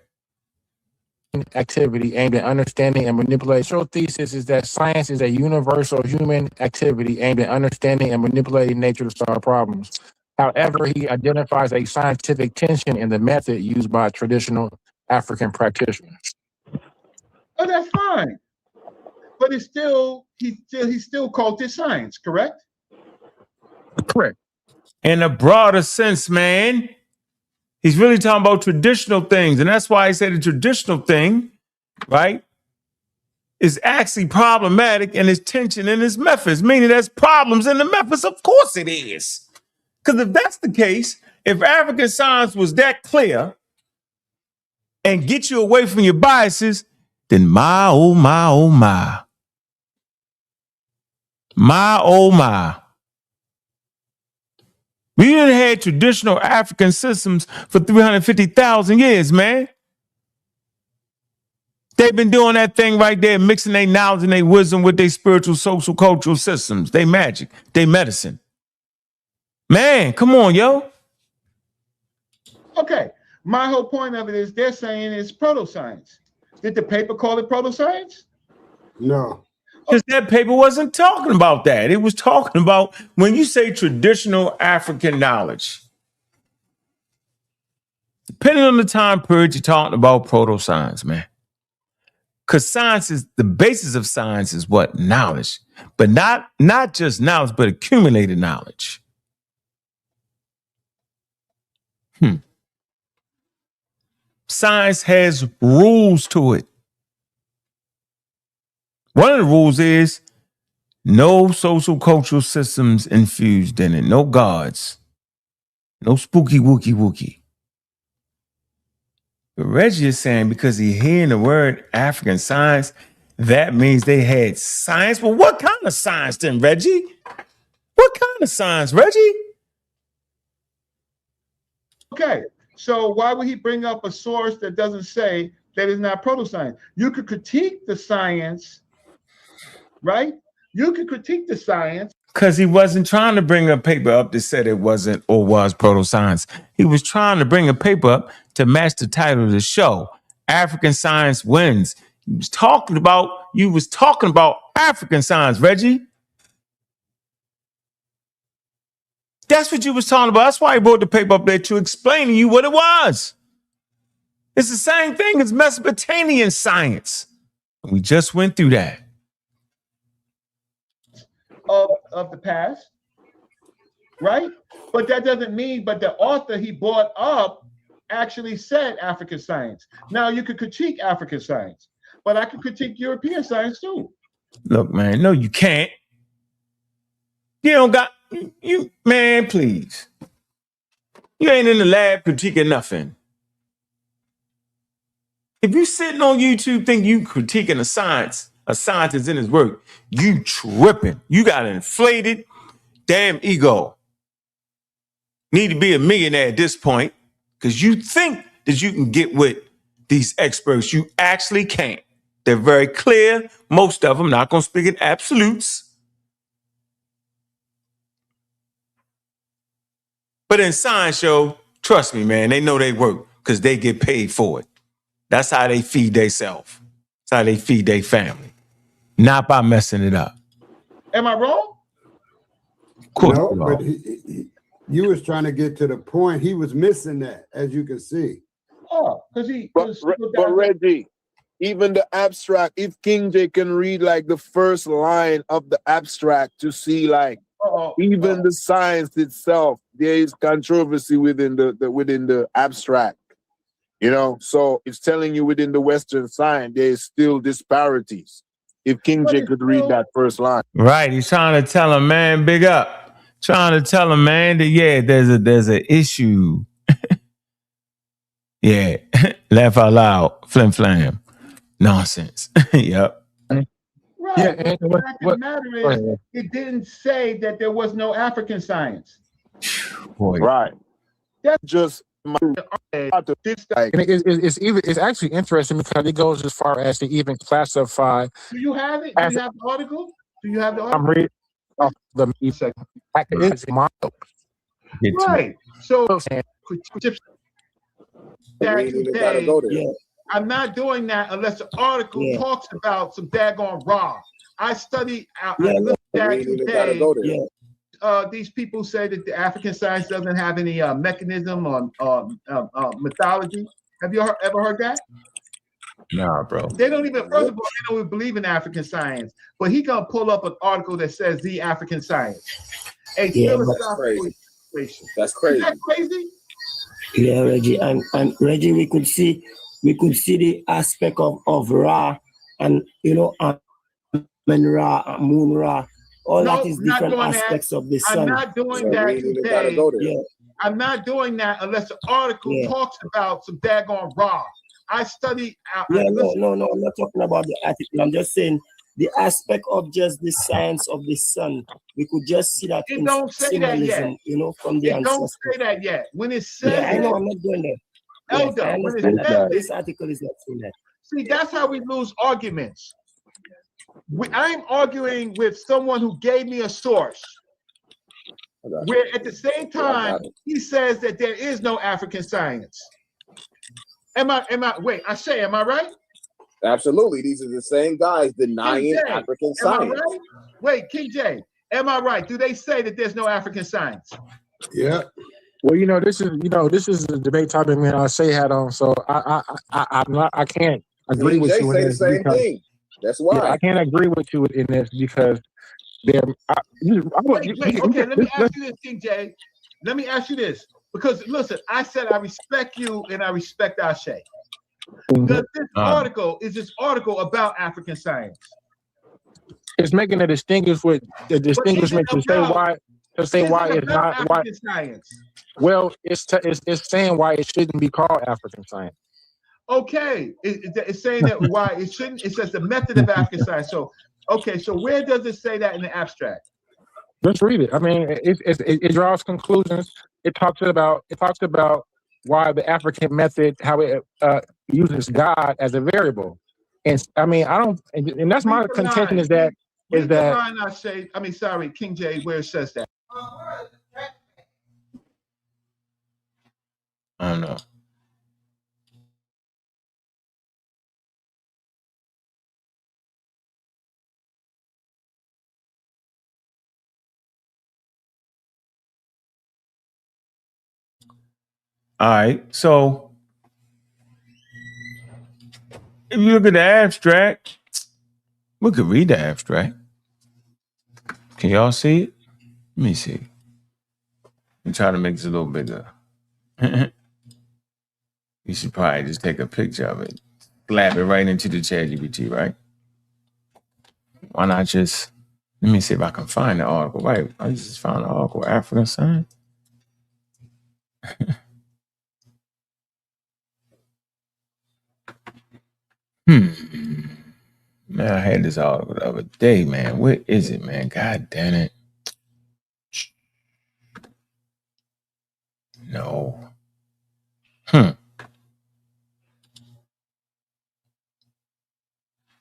Activity aimed at understanding and manipulating. Central thesis is that science is a universal human activity aimed at understanding and manipulating nature to solve problems. However, he identifies a scientific tension in the method used by traditional African practitioners. Oh, that's fine. But he still called it science, correct? Correct. In a broader sense, man, he's really talking about traditional things. And that's why I say the traditional thing, right, is actually problematic and is tension in his methods, meaning there's problems in the methods. Of course it is. Because if that's the case, if African science was that clear and get you away from your biases, then my, oh, my, oh, my. My, oh, my. We done had traditional African systems for 350,000 years, man. They've been doing that thing right there, mixing their knowledge and their wisdom with their spiritual, social, cultural systems, their magic, their medicine. Man, come on, yo. Okay. My whole point of it is they're saying it's proto-science. Did the paper call it proto-science? No. Because that paper wasn't talking about that. It was talking about when you say traditional African knowledge. Depending on the time period, you're talking about proto-science, man. Because science is the basis of science is what? Knowledge. But not just knowledge, but accumulated knowledge. Science has rules to it. One of the rules is no social cultural systems infused in it. No gods. No spooky wookie wookie. But Reggie is saying because he's hearing the word African science, that means they had science. Well, what kind of science then, Reggie? What kind of science, Reggie? Okay, so why would he bring up a source that doesn't say that it's not proto-science? You could critique the science, right? You could critique the science. Because he wasn't trying to bring a paper up that said it wasn't or was proto-science. He was trying to bring a paper up to match the title of the show, African Science Wins. You was talking about African science, Reggie. That's what you was talking about. That's why he brought the paper up there to explain to you what it was. It's the same thing as Mesopotamian science. We just went through that. Of the past, right? But that doesn't mean, but the author he brought up actually said African science. Now you could critique African science, but I could critique European science too. Look, man, no, you can't. You don't got, you man, please. You ain't in the lab critiquing nothing. If you sitting on YouTube think you critiquing a scientist in his work, you tripping. You got an inflated damn ego. Need to be a millionaire at this point because you think that you can get with these experts. You actually can't. They're very clear. Most of them, not going to speak in absolutes. But in science show, trust me, man, they know they work because they get paid for it. That's how they feed themselves. That's how they feed their family. Not by messing it up. Am I wrong? Of course No, you are. but you was trying to get to the point. He was missing that, as you can see. Oh, because he. But Reggie, even the abstract, if King J can read like the first line of the abstract to see like even the science itself, there is controversy within the abstract. You know, so it's telling you within the Western science there is still disparities. If King J could read that first line, right? He's trying to tell him, man, big up. Trying to tell him, man, that yeah, there's an issue. Yeah, laugh out loud, flim flam, nonsense. Yep. Right. Yeah, But the fact of the matter is, it didn't say that there was no African science. Boy. Right. That's just it's actually interesting because it goes as far as to even classify. Do you have it? Do you have the article? Do you have the article? I'm reading off the model. Right. So I'm not doing that unless the article talks about some daggone raw. I study today. These people say that the African science doesn't have any mechanism or mythology. Have you ever heard that? Nah, bro. They don't even, first of all, they don't even believe in African science. But he gonna pull up an article that says the African science. That's crazy. That's crazy. Is that crazy? Yeah, Reggie, and Reggie, we could see the aspect of Ra, and Ra, Moon Ra. All that is different aspects of the sun. I'm not doing that today. I'm not doing that unless the article talks about some daggone raw. I study. No, I'm not talking about the article. I'm just saying the aspect of just the science of the sun. We could just see that it in don't say symbolism, that yet. From the it ancestors. Don't say that yet. When it says, yeah, I know. I'm not doing that. Elder, I when understand it that. says This article is not saying that. See, that's how we lose arguments. I'm arguing with someone who gave me a source, where at the same time he says that there is no African science. Am I right? Absolutely. These are the same guys denying African science. Right? Wait, King J, am I right? Do they say that there's no African science? Yeah. Well, this is the debate topic me and Shay had on, so I can't agree with They you in say the this same because thing. That's yeah, I why. can't agree with you in this because there. Wait. Okay, let me ask you this, King J. Let me ask you this. Because listen, I said I respect you and I respect Ashe. Does this article, is this article about African science? It's making a distinguishment to say why it's not why. African science? Well, it's saying why it shouldn't be called African science. Okay, it's saying that why it shouldn't. It says the method of African science. So, okay, so where does it say that in the abstract? Just read it. I mean, it draws conclusions. It talks about why the African method, how it uses God as a variable. And I mean, I don't, and that's my contention is that Read the line I say. I mean, sorry, King J, where it says that. I don't know. All right, so if you look at the abstract, we could read the abstract. Can y'all see it? Let me see. I'm trying to make this a little bigger. You should probably just take a picture of it, slap it right into the ChatGPT, right? Why not just, let me see if I can find the article. Right, I just found the article, African science. Man, I had this article the other day, man. Where is it, man? God damn it. No. Let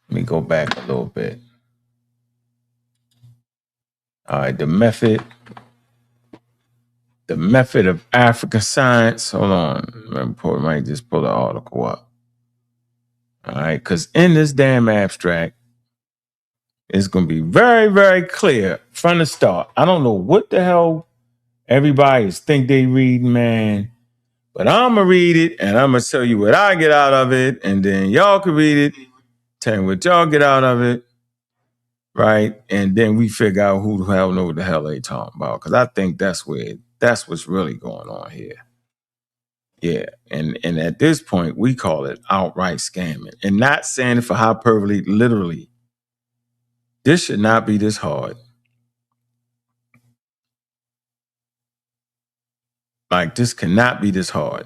me go back a little bit. All right, the method of African science. Hold on. I might just pull the article up. All right, because in this damn abstract, it's going to be very, very clear from the start. I don't know what the hell everybody think they reading, man. But I'm going to read it, and I'm going to tell you what I get out of it, and then y'all can read it, tell me what y'all get out of it, right? And then we figure out who the hell know what the hell they talking about, because I think that's what's really going on here. Yeah, and at this point, we call it outright scamming. And not saying it for hyperbole, literally. This should not be this hard. Like, this cannot be this hard.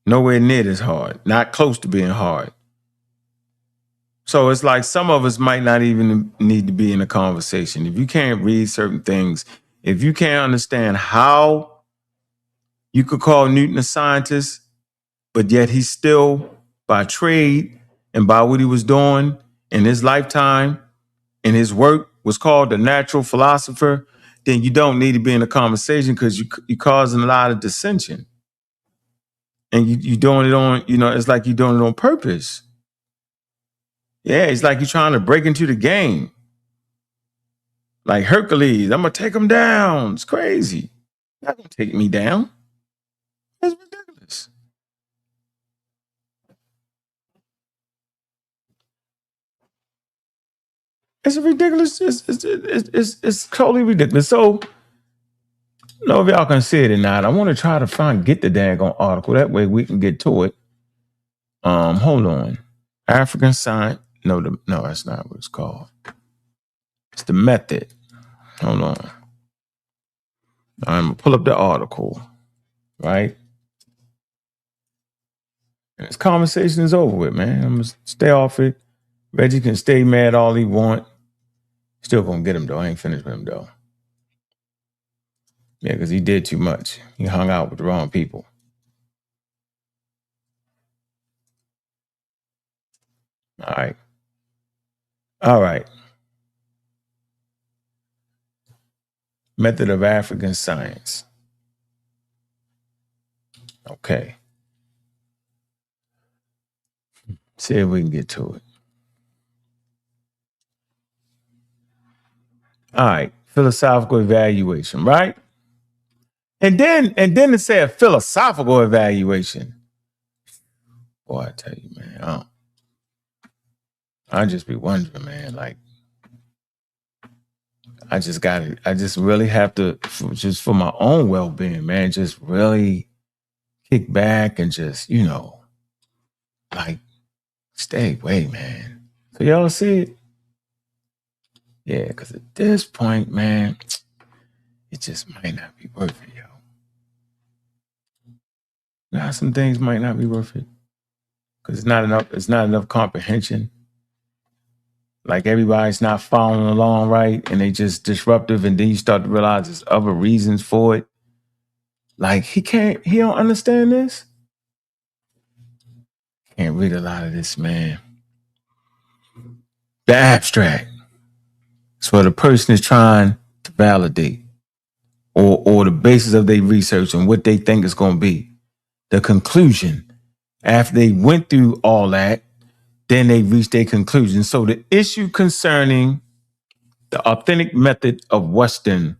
Nowhere near this hard. Not close to being hard. So it's like some of us might not even need to be in a conversation. If you can't read certain things, if you can't understand how you could call Newton a scientist, but yet he's still, by trade and by what he was doing in his lifetime, and his work was called the natural philosopher, then you don't need to be in a conversation because you're causing a lot of dissension. And you're doing it on, it's like you're doing it on purpose. Yeah, it's like you're trying to break into the game. Like Hercules, I'm going to take him down. It's crazy. You're not going to take me down. That's ridiculous. It's ridiculous. It's totally ridiculous. So, I don't know if y'all can see it or not. I want to try to get the daggone article. That way we can get to it. Hold on. African science. No, that's not what it's called. It's the method. Hold on. I'm gonna pull up the article, right? And this conversation is over with, man. I'm gonna stay off it. Reggie can stay mad all he want. Still gonna get him though. I ain't finished with him though. Yeah, because he did too much. He hung out with the wrong people. All right. Method of African science. Okay. See if we can get to it. All right. Philosophical evaluation, right? And then to say a philosophical evaluation. Boy, I tell you, man, I just be wondering, man, like, I just really have to, just for my own well-being, man, just really kick back and just, like, stay away, man. So y'all see it? Yeah, because at this point, man, it just might not be worth it, yo. Now, some things might not be worth it because it's not enough comprehension. Like everybody's not following along right and they just disruptive, and then you start to realize there's other reasons for it. Like he don't understand this. Can't read a lot of this, man. The abstract. It's what a person is trying to validate or the basis of their research and what they think is going to be. The conclusion. After they went through all that, then they reached their conclusion. So the issue concerning the authentic method of Western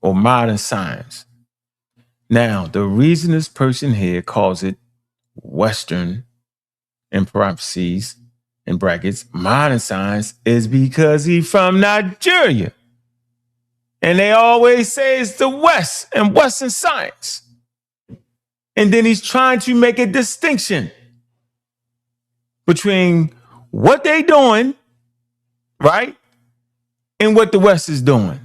or modern science. Now, the reason this person here calls it Western, in parentheses, in brackets, modern science, is because he's from Nigeria. And they always say it's the West and Western science. And then he's trying to make a distinction between what they doing, right, and what the West is doing.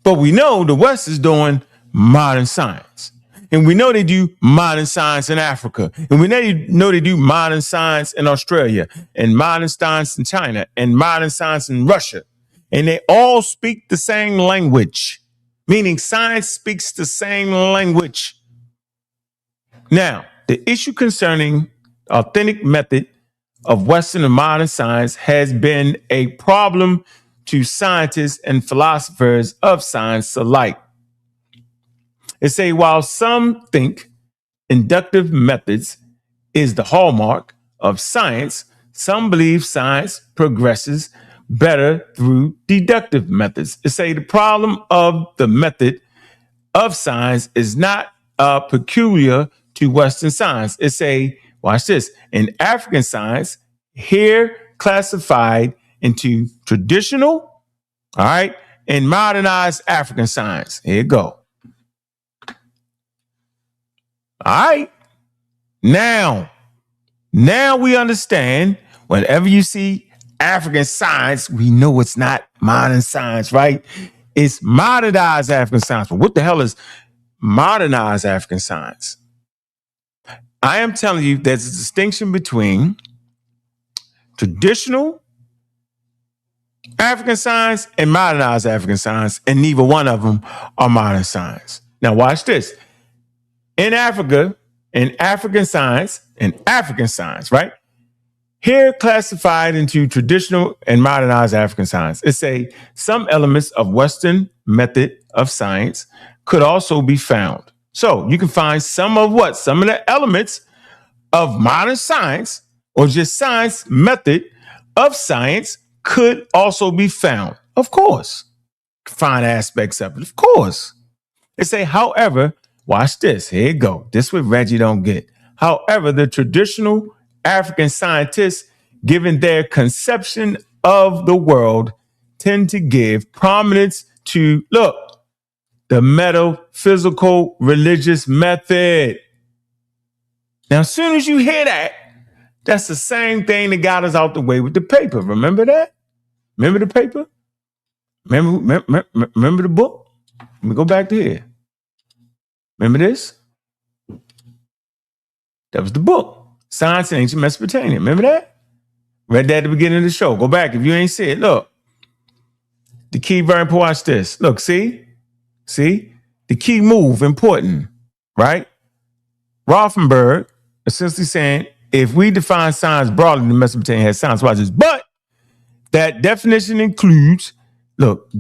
But we know the West is doing modern science. And we know they do modern science in Africa. And we know they do modern science in Australia and modern science in China and modern science in Russia. And they all speak the same language, meaning science speaks the same language. Now, the issue concerning authentic method of Western and modern science has been a problem to scientists and philosophers of science alike. They say while some think inductive methods is the hallmark of science, some believe science progresses better through deductive methods. They say the problem of the method of science is not peculiar to Western science. They say, watch this, in African science, here classified into traditional, all right, and modernized African science. Here you go. All right. Now we understand whenever you see African science, we know it's not modern science, right? It's modernized African science. But what the hell is modernized African science? I am telling you there's a distinction between traditional African science and modernized African science, and neither one of them are modern science. Now watch this. In Africa, in African science, right? Here classified into traditional and modernized African science. It say some elements of Western method of science could also be found. So you can find some of the elements of modern science or just science method of science could also be found. Of course. Find aspects of it. Of course. They say, however, watch this. Here you go. This what Reggie don't get. However, the traditional African scientists, given their conception of the world, tend to give prominence to, the metaphysical religious method. Now, as soon as you hear that, that's the same thing that got us out the way with the paper. Remember that? Remember the paper? Remember the book? Let me go back to here. Remember this? That was the book, Science in Ancient Mesopotamia. Remember that? Read that at the beginning of the show. Go back if you ain't see it. Look, the key very important. Watch this. Look, see? The key move, important, right? Rothenberg essentially saying, if we define science broadly, the Mesopotamia has science. Watch this. But that definition includes,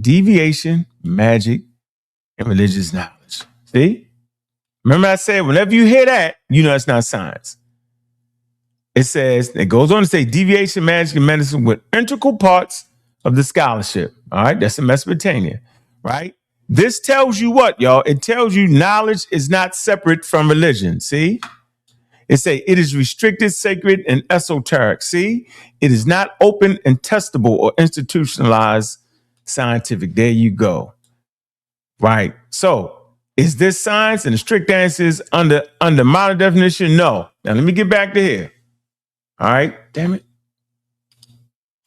deviation, magic, and religious knowledge. See? Remember I said, whenever you hear that, you know it's not science. It goes on to say deviation, magic, and medicine were integral parts of the scholarship. All right, that's in Mesopotamia, right? This tells you what, y'all? It tells you knowledge is not separate from religion. See? It say it is restricted, sacred, and esoteric. See, it is not open and testable or institutionalized scientific. There you go. Right. So is this science? And the strict answer is under modern definition, no. Now let me get back to here. All right. Damn it.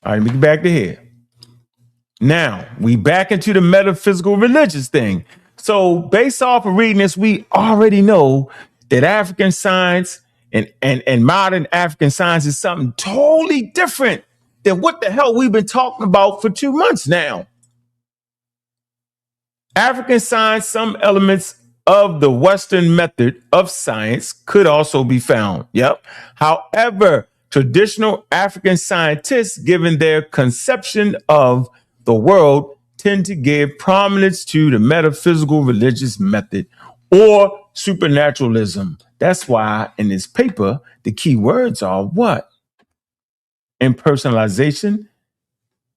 All right, let me get back to here. Now we back into the metaphysical religious thing. So based off of reading this, we already know that African science and modern African science is something totally different than what the hell we've been talking about for 2 months now. African science, some elements of the Western method of science could also be found. Yep. However, traditional African scientists, given their conception of the world, tend to give prominence to the metaphysical religious method or supernaturalism. That's why in this paper, the key words are what? Impersonalization,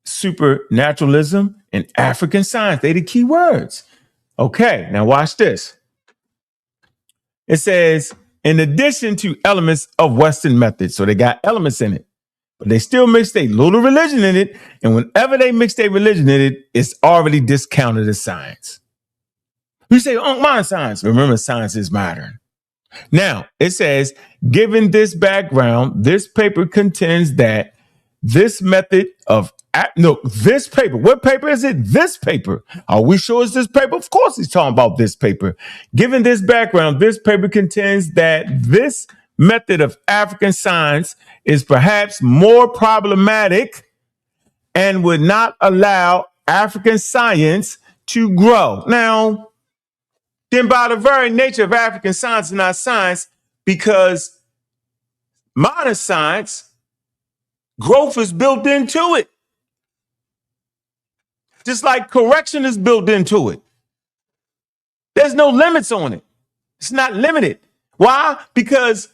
supernaturalism, and African science. They the key words. Okay, now watch this. It says, in addition to elements of Western methods, so they got elements in it, but they still mix their little religion in it. And whenever they mix their religion in it, it's already discounted as science. You say, oh, modern science. Remember, science is modern. Now, it says, given this background, this paper contends that this method of, this paper, what paper is it? This paper. Are we sure it's this paper? Of course he's talking about this paper. Given this background, this paper contends that this method of African science is perhaps more problematic and would not allow African science to grow. Now, then by the very nature of African science is not science, because modern science, growth is built into it. Just like correction is built into it. There's no limits on it. It's not limited. Why? Because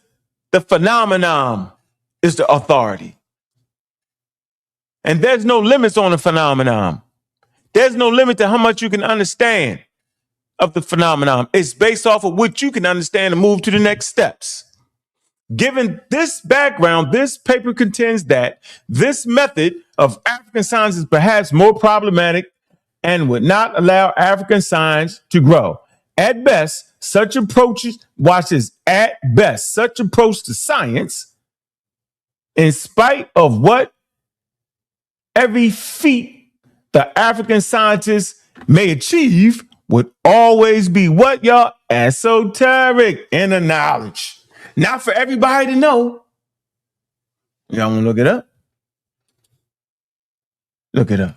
the phenomenon is the authority. And there's no limits on the phenomenon. There's no limit to how much you can understand of the phenomenon. It's based off of what you can understand and move to the next steps. Given this background, this paper contends that this method of African science is perhaps more problematic and would not allow African science to grow. At best, such approaches, watch this, at best, such approach to science, in spite of what every feat the African scientists may achieve, would always be what, y'all? Esoteric, inner knowledge. Not for everybody to know. Y'all want to look it up? Look it up.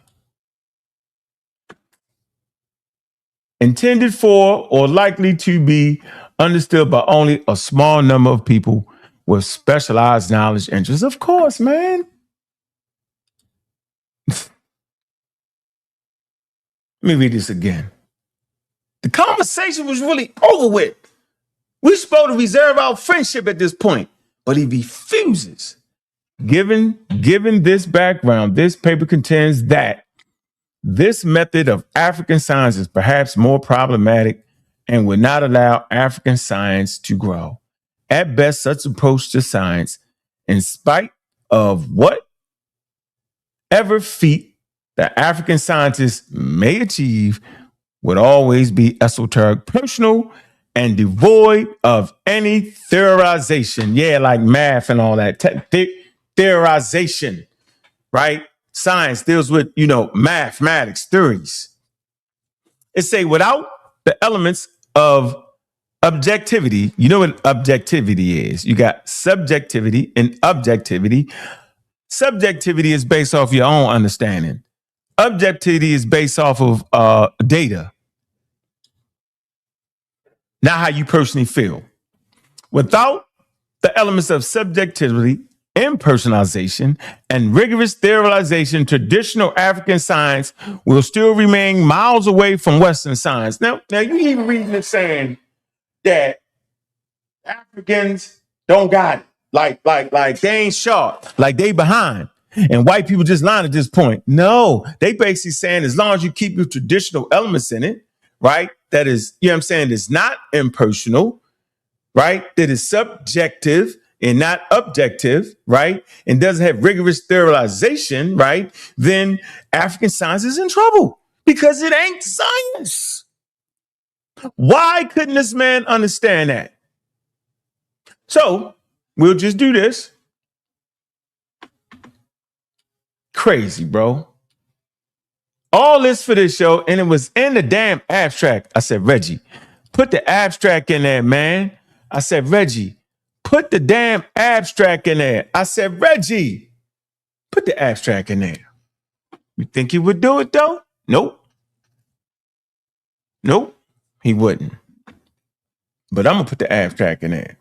Intended for or likely to be understood by only a small number of people with specialized knowledge interests. Of course, man. Let me read this again. The conversation was really over with. We're supposed to reserve our friendship at this point, but he refuses. Given this background, this paper contends that this method of African science is perhaps more problematic and would not allow African science to grow. At best, such approach to science, in spite of whatever feat the African scientists may achieve, would always be esoteric, personal, and devoid of any theorization. Yeah, like math and all that. Theorization, right? Science deals with, mathematics, theories. It say without the elements of objectivity. You know what objectivity is? You got subjectivity and objectivity. Subjectivity is based off your own understanding. Objectivity is based off of data, not how you personally feel. Without the elements of subjectivity, impersonalization, and rigorous theorization, traditional African science will still remain miles away from Western science. Now you even reading it saying that Africans don't got it. Like they ain't sharp, like they behind. And white people just lying at this point. No, they basically saying as long as you keep your traditional elements in it, right? That is, it's not impersonal, right? That is subjective and not objective, right? And doesn't have rigorous sterilization, right? Then African science is in trouble because it ain't science. Why couldn't this man understand that? So we'll just do this. Crazy, bro. All this for this show, and it was in the damn abstract. I said, Reggie, put the abstract in there, man. I said, Reggie, put the damn abstract in there. I said, Reggie, put the abstract in there. You think he would do it, though? Nope. Nope, he wouldn't. But I'm going to put the abstract in there.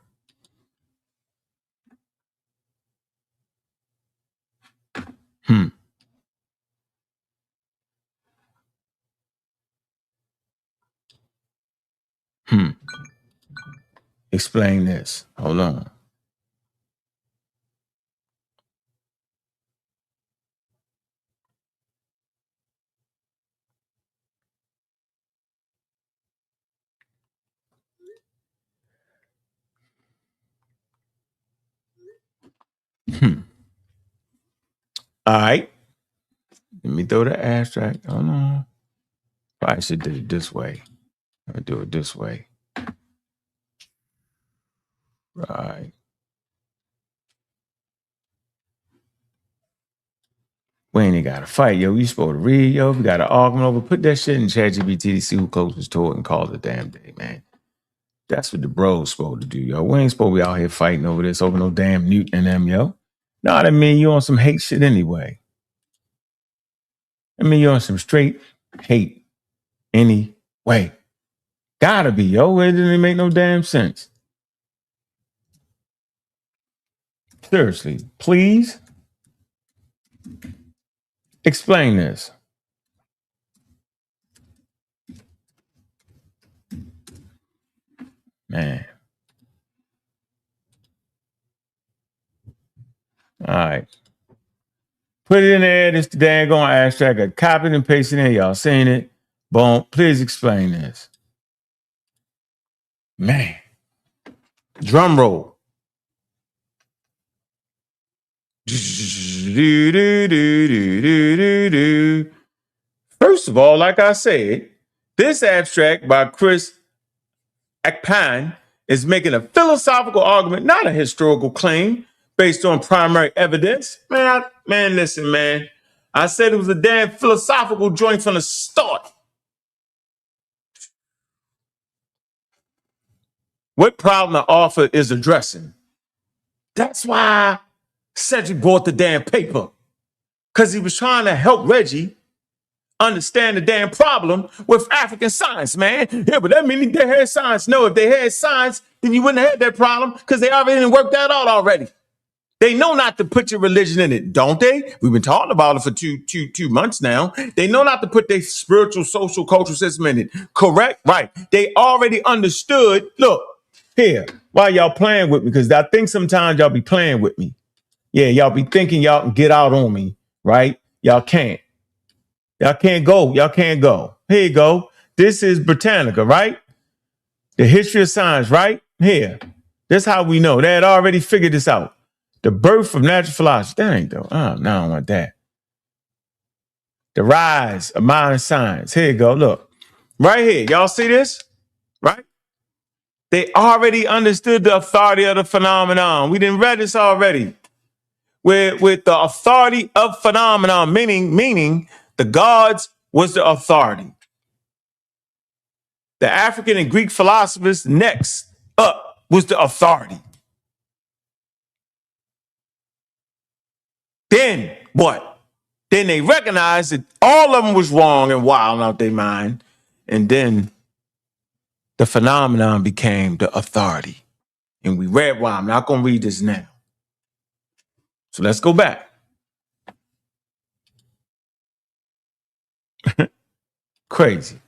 Explain this. Hold on. All right. Let me throw the abstract. Hold on. Probably should do it this way. I'm going to do it this way. Right. We ain't got to fight, yo. We supposed to read, yo. We got to argument over. Put that shit in ChatGPT to see who closest to it and call it a damn day, man. That's what the bros supposed to do, yo. We ain't supposed to be out here fighting over this, over no damn Newton and them, yo. No, that mean you on some hate shit anyway. I mean you on some straight hate anyway. Gotta be, yo. It didn't make no damn sense. Seriously, please explain this. Man. All right. Put it in there. This the dang on abstract. I copied and pasted in. Y'all seen it. Boom. Please explain this. Man. Drum roll. First of all, like I said, this abstract by Chris Akpan is making a philosophical argument, not a historical claim based on primary evidence. Man, listen, man. I said it was a damn philosophical joint from the start. What problem the author is addressing? That's why Cedric bought the damn paper. Because he was trying to help Reggie understand the damn problem with African science, man. Yeah, but that means they had science. No, if they had science, then you wouldn't have had that problem because they already worked that out already. They know not to put your religion in it, don't they? We've been talking about it for two months now. They know not to put their spiritual, social, cultural system in it. Correct? Right. They already understood. Look, here, why y'all playing with me? Because I think sometimes y'all be playing with me. Yeah, y'all be thinking y'all can get out on me, right? Y'all can't. Y'all can't go. Y'all can't go. Here you go. This is Britannica, right? The history of science, right? Here. This how we know. They had already figured this out. The birth of natural philosophy. That ain't though. Oh, no, I don't want that. The rise of modern science. Here you go. Look. Right here. Y'all see this? Right? They already understood the authority of the phenomenon. We didn't read this already. With the authority of phenomenon, meaning the gods was the authority. The African and Greek philosophers next up was the authority. Then what? Then they recognized that all of them was wrong and wild out their mind. And then the phenomenon became the authority. And we read why. I'm not going to read this now. So let's go back. Crazy.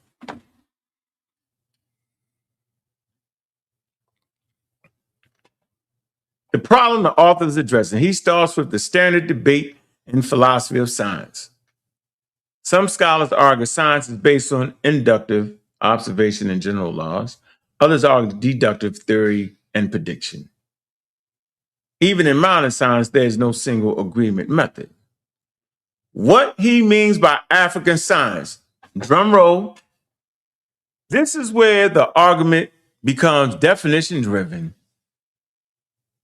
The problem the author is addressing, he starts with the standard debate in philosophy of science. Some scholars argue science is based on inductive observation and general laws. Others argue deductive theory and prediction. Even in modern science, there's no single agreement method. What he means by African science, drum roll, this is where the argument becomes definition driven.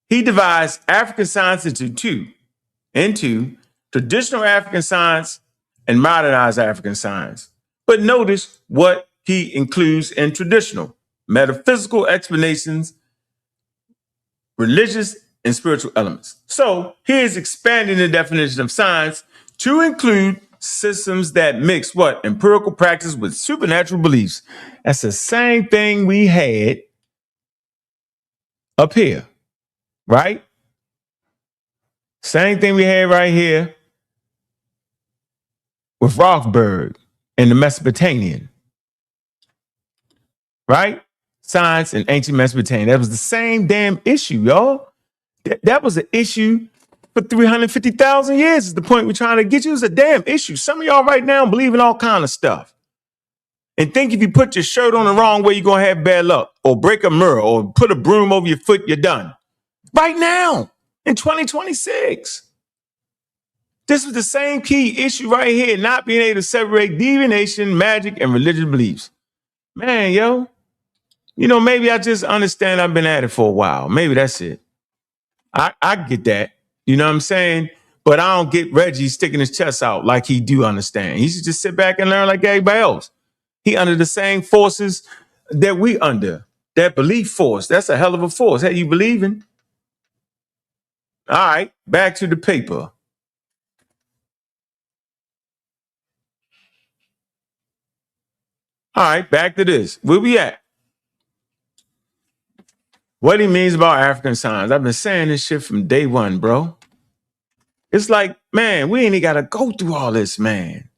He divides African science into traditional African science and modernized African science. But notice what he includes in traditional: metaphysical explanations, religious and spiritual elements. So he is expanding the definition of science to include systems that mix what? Empirical practice with supernatural beliefs. That's the same thing we had up here, right? Same thing we had right here with Rothberg and the Mesopotamian, right? Science in ancient Mesopotamia. That was the same damn issue, y'all. That was an issue for 350,000 years is the point we're trying to get you. It's a damn issue. Some of y'all right now believe in all kind of stuff and think if you put your shirt on the wrong way, you're going to have bad luck or break a mirror or put a broom over your foot, you're done. Right now in 2026. This was the same key issue right here, not being able to separate divination, magic, and religious beliefs. Man, yo, maybe I just understand I've been at it for a while. Maybe that's it. I get that. You know what I'm saying? But I don't get Reggie sticking his chest out like he do understand. He should just sit back and learn like everybody else. He under the same forces that we under. That belief force. That's a hell of a force. Hey, you believing? All right, back to the paper. All right, back to this. Where we at? What he means about African science. I've been saying this shit from day one, bro. It's like, man, we ain't even got to go through all this, man.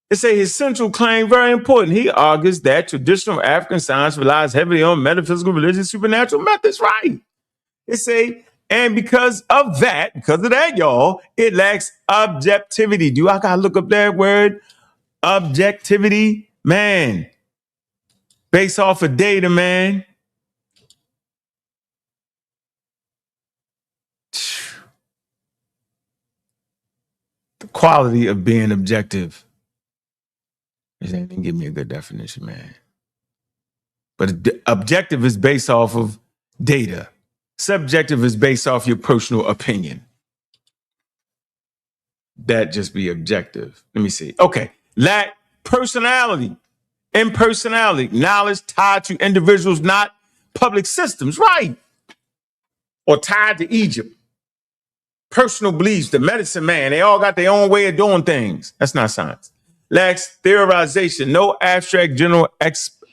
They say his central claim, very important. He argues that traditional African science relies heavily on metaphysical, religious, supernatural methods, right? They say, and because of that, y'all, it lacks objectivity. Do I got to look up that word? Objectivity? Man, based off of data, man. The quality of being objective. They didn't give me a good definition, man. But objective is based off of data. Subjective is based off your personal opinion. That just be objective. Let me see. Okay. Lack personality, impersonality, knowledge tied to individuals, not public systems, right? Or tied to Egypt. Personal beliefs, the medicine man, they all got their own way of doing things. That's not science. Lacks theorization, no abstract general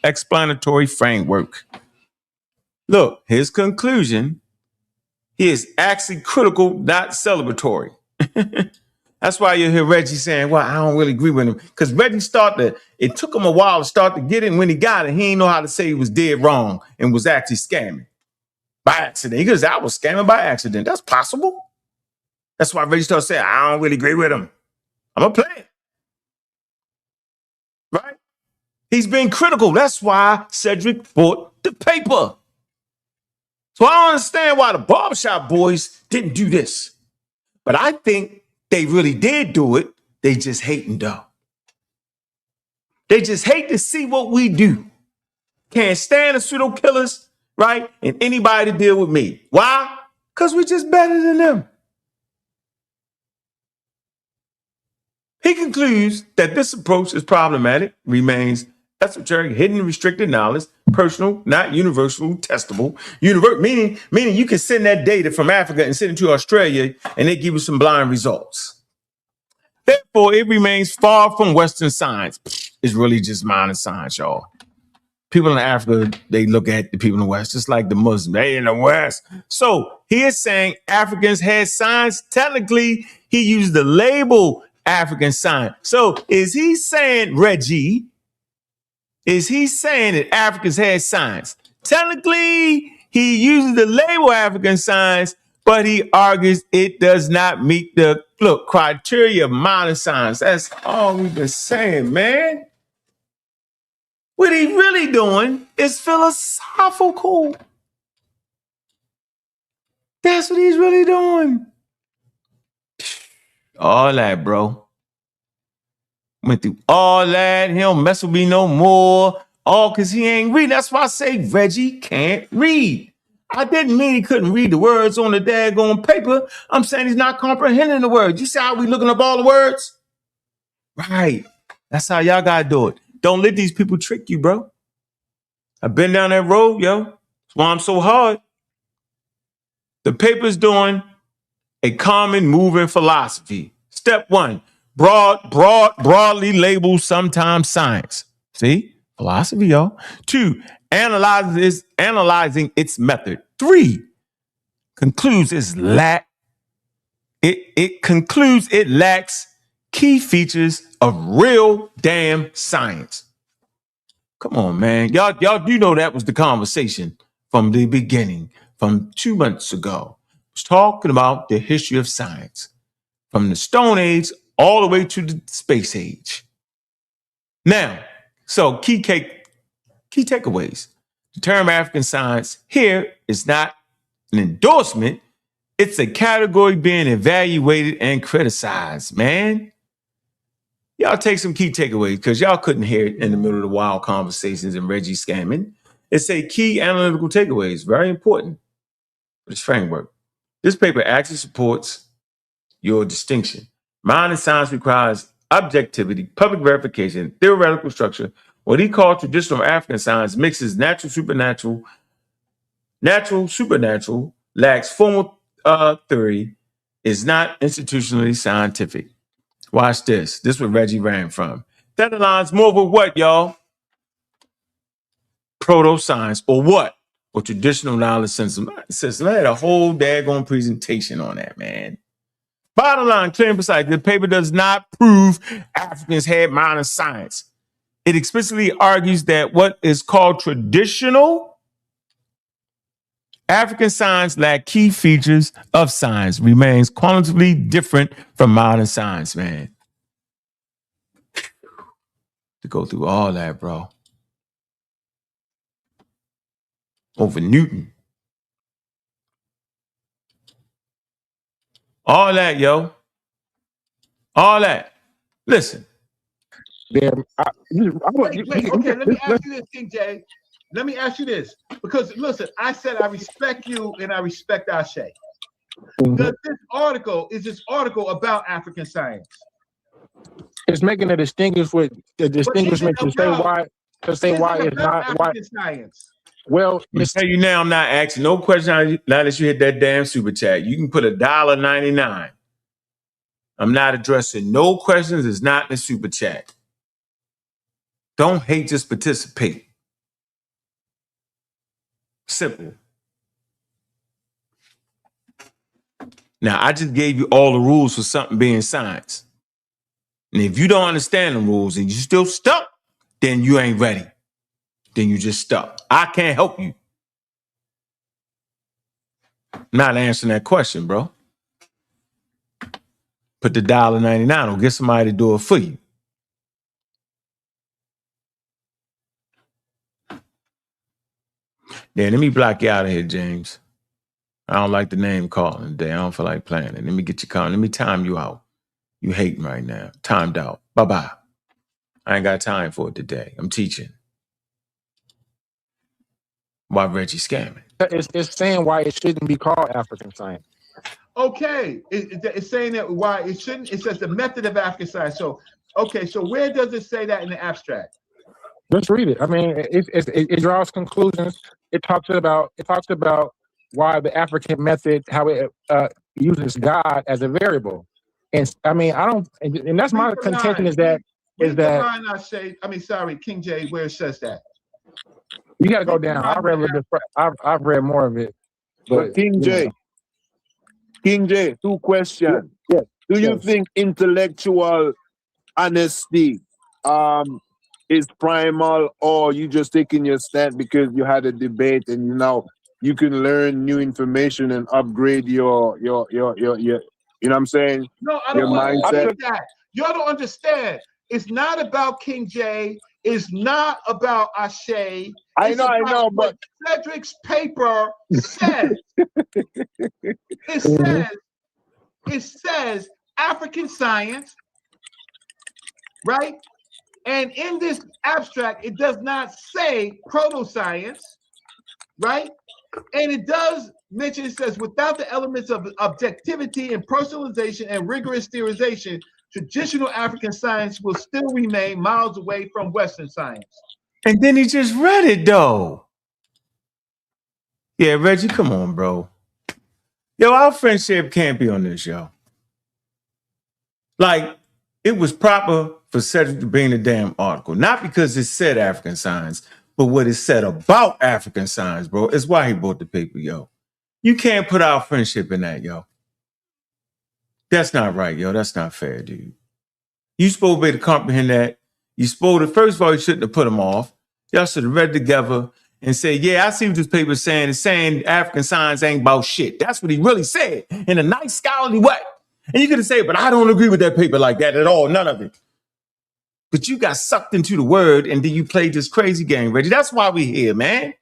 explanatory framework. Look, his conclusion, he is actually critical, not celebratory. That's why you hear Reggie saying, well, I don't really agree with him. Because Reggie it took him a while to start to get it. And when he got it, he didn't know how to say he was dead wrong and was actually scamming by accident. He goes, I was scamming by accident. That's possible. That's why Reggie started saying, I don't really agree with him. I'm going to play it. Right? He's being critical. That's why Cedric bought the paper. So I don't understand why the barbershop boys didn't do this. But I think they really did do it. They just hating though. They just hate to see what we do. Can't stand the pseudo killers, right? And anybody to deal with me. Why? Because we're just better than them. He concludes that this approach is problematic, remains esoteric, hidden, restricted knowledge, personal, not universal, testable. Meaning you can send that data from Africa and send it to Australia and they give you some blind results. Therefore, it remains far from Western science. It's really just modern science, y'all. People in Africa, they look at the people in the West, just like the Muslims. They in the West. So he is saying Africans had science. Technically, he used the label African science. So is he saying, Reggie, that Africans had science? Technically, he uses the label African science, but he argues it does not meet the criteria of modern science. That's all we've been saying, man. What he really doing is philosophical. That's what he's really doing. All that, bro. Went through all that. He don't mess with me no more. All because he ain't reading. That's why I say Reggie can't read. I didn't mean he couldn't read the words on the daggone paper. I'm saying he's not comprehending the words. You see how we looking up all the words? Right. That's how y'all gotta do it. Don't let these people trick you, bro. I've been down that road, yo. That's why I'm so hard. The paper's doing a common moving philosophy. Step 1, broadly labeled sometimes science. See? Philosophy, y'all. 2, analyzing its method. 3, concludes it concludes it lacks key features of real damn science. Come on, man. Y'all do know that was the conversation from the beginning, from 2 months ago. I was talking about the history of science from the Stone Age all the way to the space age. Now, so key takeaways. The term African science here is not an endorsement. It's a category being evaluated and criticized, man. Y'all take some key takeaways because y'all couldn't hear it in the middle of the wild conversations and Reggie scamming. It's a key analytical takeaways, very important for this framework. This paper actually supports your distinction. Modern science requires objectivity, public verification, theoretical structure. What he called traditional African science mixes natural, supernatural, lacks formal theory, is not institutionally scientific. Watch this. This is what Reggie ran from. That aligns more with what, y'all? Proto-science or what? Or traditional knowledge system. I had a whole daggone presentation on that, man. Bottom line, clear and precise, the paper does not prove Africans had modern science. It explicitly argues that what is called traditional African science lack key features of science, remains qualitatively different from modern science, man. To go through all that, bro. Over Newton. All that, yo. All that. Listen. Wait, okay, let me ask you this, King J. Let me ask you this. Because, listen, I said I respect you and I respect Ashe. Is this article about African science? It's making a distinguishment to say why it's not African science. Well, I'm tell you now, I'm not asking no question now that you hit that damn super chat. You can put $1.99. I'm not addressing no questions. It's not in the super chat. Don't hate, just participate. Simple. Now, I just gave you all the rules for something being science. And if you don't understand the rules and you still stuck, then you ain't ready. Then you just stuck. I can't help you. I'm not answering that question, bro. Put the $1.99 or get somebody to do it for you. Yeah, let me block you out of here, James. I don't like the name calling today. I don't feel like playing it. Let me get you calling. Let me time you out. You hating right now. Timed out. Bye-bye. I ain't got time for it today. I'm teaching. Why Reggie scamming? It's saying why it shouldn't be called African science. Okay, it's saying that why it shouldn't. It says the method of African science. So, okay, so where does it say that in the abstract? Just read it. I mean, it draws conclusions. It talks about why the African method, how it uses God as a variable. And I mean, and that's my contention is that King J, where it says that. You got to go down. I've read more of it. But King J, 2 questions. Yes. Do you think intellectual honesty is primal, or you just taking your stand because you had a debate and now you can learn new information and upgrade your you know what I'm saying? No, I don't want to that. Y'all don't understand. It's not about King J. is not about Ashe. I It's know, about but what Cedric's paper says. It says African science, right? And in this abstract, it does not say proto-science, right? And it does mention, it says, without the elements of objectivity and personalization and rigorous theorization, traditional African science will still remain miles away from Western science. And then he just read it, though. Yeah, Reggie, come on, bro. Yo, our friendship can't be on this, yo. Like, it was proper for Cedric to bring the damn article, not because it said African science, but what it said about African science, bro. It's why he bought the paper, yo. You can't put our friendship in that, yo. That's not right, yo. That's not fair, dude. You supposed to be able to comprehend that. You supposed to, first of all, you shouldn't have put him off. Y'all should have read together and say, yeah, I see what this paper is saying. It's saying African science ain't about shit. That's what he really said in a nice scholarly way. And you could have said, but I don't agree with that paper like that at all. None of it. But you got sucked into the word and then you played this crazy game, Reggie. That's why we here, man.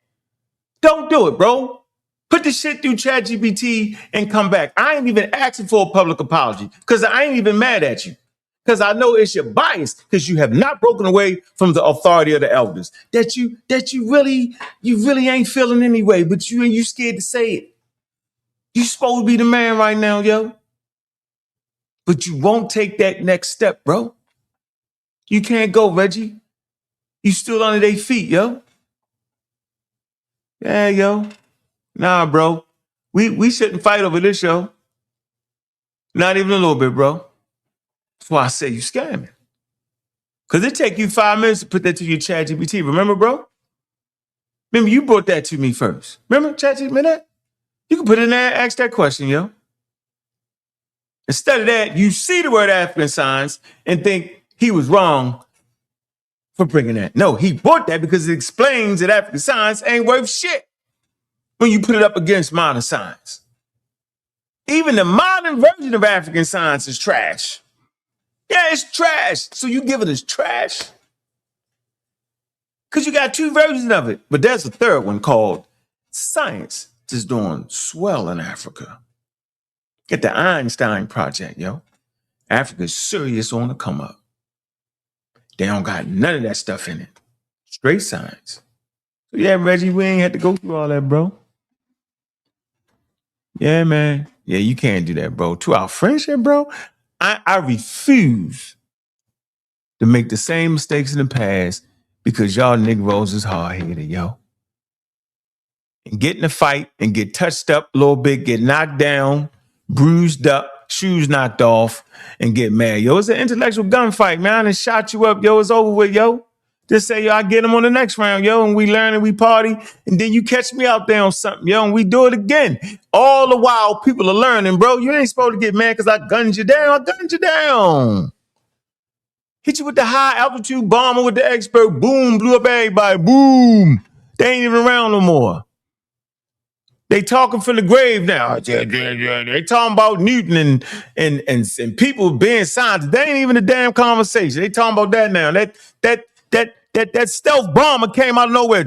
Don't do it, bro. Put the shit through ChatGPT and come back. I ain't even asking for a public apology because I ain't even mad at you. Because I know it's your bias because you have not broken away from the authority of the elders that you really ain't feeling anyway, but you scared to say it. You supposed to be the man right now, yo. But you won't take that next step, bro. You can't go, Reggie. You still under their feet, yo. Yeah, yo. Nah, bro. We shouldn't fight over this, yo. Not even a little bit, bro. That's why I say you scamming. Because it take you 5 minutes to put that to your ChatGPT. Remember, bro? Remember, you brought that to me first. Remember, ChatGPT? You can put it in there and ask that question, yo. Instead of that, you see the word African science and think he was wrong for bringing that. No, he brought that because it explains that African science ain't worth shit when you put it up against modern science. Even the modern version of African science is trash. Yeah, it's trash. So you give it as trash? Because you got 2 versions of it. But there's a third one called Science is Doing Swell in Africa. Get the Einstein Project, yo. Africa's serious on the come up. They don't got none of that stuff in it. Straight science. So yeah, Reggie, we ain't had to go through all that, bro. Yeah, man. Yeah, you can't do that, bro. To our friendship, bro, I refuse to make the same mistakes in the past because y'all Negroes is hard-headed, yo. And get in a fight and get touched up a little bit, get knocked down, bruised up, shoes knocked off, and get mad. Yo, it's an intellectual gunfight, man. I done shot you up, yo. It's over with, yo. Just say, yo, I get him on the next round, yo, and we learn and we party, and then you catch me out there on something, yo, and we do it again. All the while, people are learning, bro. You ain't supposed to get mad because I gunned you down. I gunned you down. Hit you with the high altitude bomber with the expert. Boom, blew up everybody. Boom. They ain't even around no more. They talking from the grave now. They talking about Newton and people being scientists. They ain't even a damn conversation. They talking about that now. That stealth bomber came out of nowhere.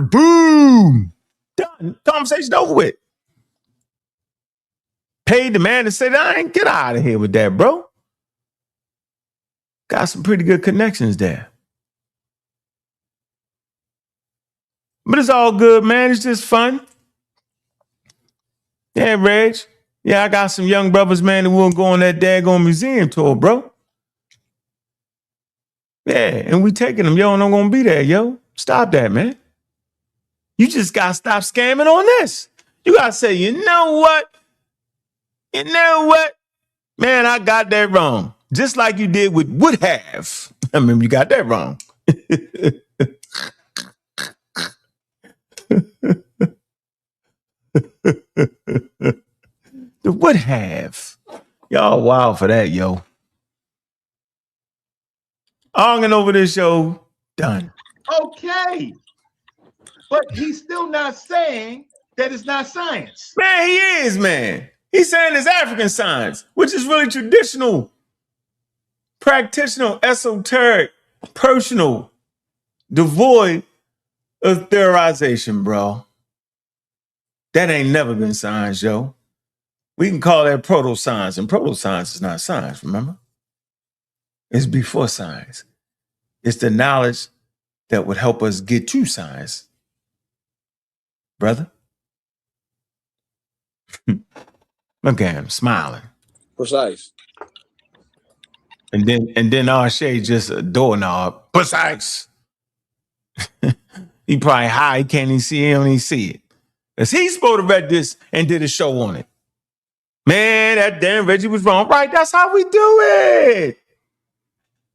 Boom. Done. Conversation over with. Paid the man to say that. I ain't get out of here with that, bro. Got some pretty good connections there. But it's all good, man. It's just fun. Yeah, Reg. Yeah, I got some young brothers, man, that won't go on that daggone museum tour, bro. Yeah, and we taking them, yo, and I'm gonna be there, yo. Stop that, man. You just gotta stop scamming on this. You gotta say, you know what? You know what? Man, I got that wrong. Just like you did with would have. I mean, you got that wrong. The would have. Y'all wild for that, yo. Arguing over this show, done. Okay. But he's still not saying that it's not science. Man, he is, man. He's saying it's African science, which is really traditional, practitioner, esoteric, personal, devoid of theorization, bro. That ain't never been science, yo. We can call that proto-science, and proto-science is not science, remember? It's before science. It's the knowledge that would help us get to science, brother. Look at him smiling. Precise. And then Shay just a doorknob. Precise. He probably high. He can't even see it. He don't even see it. Because he's supposed to read this and did a show on it. Man, that damn Reggie was wrong. Right, that's how we do it.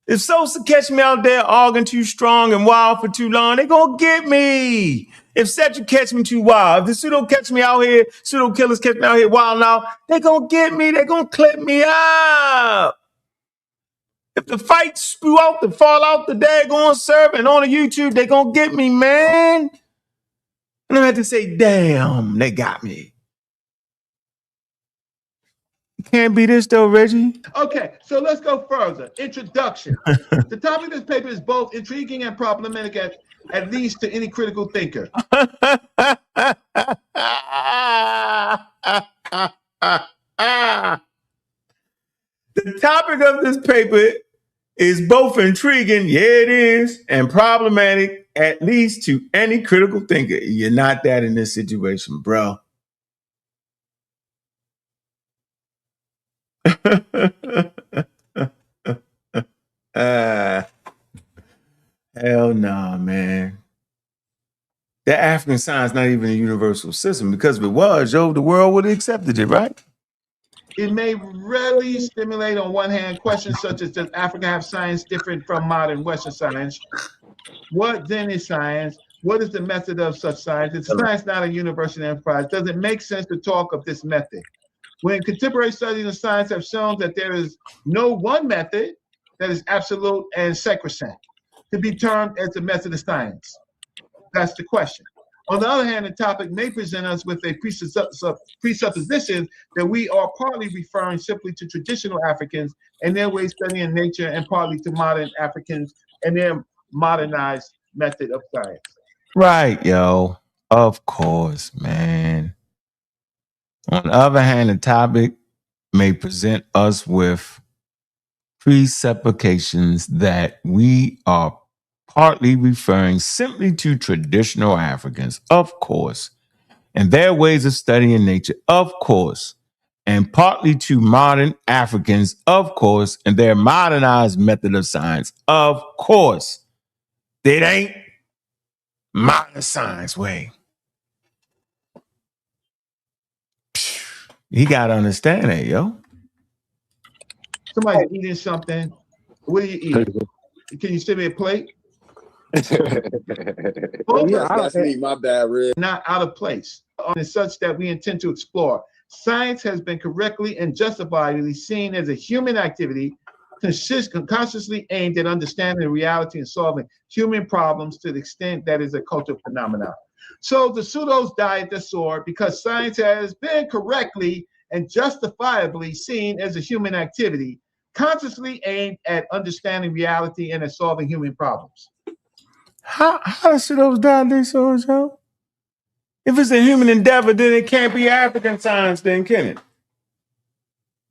If Sosa catch me out there arguing too strong and wild for too long, they gonna get me. If Cedric catch me too wild, if the pseudo catch me out here, pseudo killers catch me out here wild now, they gonna get me. They gonna clip me up. If the fight spew out, the fall out, the daggone serve and on the YouTube, they gonna get me, man. And I had to say, damn, they got me. Can't be this though, Reggie. Okay, so let's go further. Introduction. The topic of this paper is both intriguing and problematic, at least to any critical thinker. The topic of this paper is both intriguing, yeah it is, and problematic, at least to any critical thinker. You're not that in this situation, bro. Hell no, man. The African science not even a universal system, because if it was, yo, the world would have accepted it, right? It may really stimulate, on one hand, questions such as, does Africa have science different from modern Western science? What then is science? What is the method of such science? Is science not a universal enterprise? Does it make sense to talk of this method? When contemporary studies of science have shown that there is no one method that is absolute and sacrosanct to be termed as the method of science. That's the question. On the other hand, the topic may present us with a presupposition that we are partly referring simply to traditional Africans and their way of studying nature, and partly to modern Africans and their modernized method of science. Right, yo. Of course, man. On the other hand, the topic may present us with presuppositions that we are partly referring simply to traditional Africans, of course, and their ways of studying nature, of course, and partly to modern Africans, of course, and their modernized method of science, of course. It ain't modern science way. You got to understand that, yo. Somebody's eating something. What are you eating? Can you send me a plate? That's me, my bad, Red. Not out of place, and such that we intend to explore. Science has been correctly and justifiably seen as a human activity consciously aimed at understanding the reality and solving human problems to the extent that is a cultural phenomenon. So the pseudos died the sword because science has been correctly and justifiably seen as a human activity consciously aimed at understanding reality and at solving human problems. How does pseudos die their swords, yo? If it's a human endeavor, then it can't be African science, then, can it?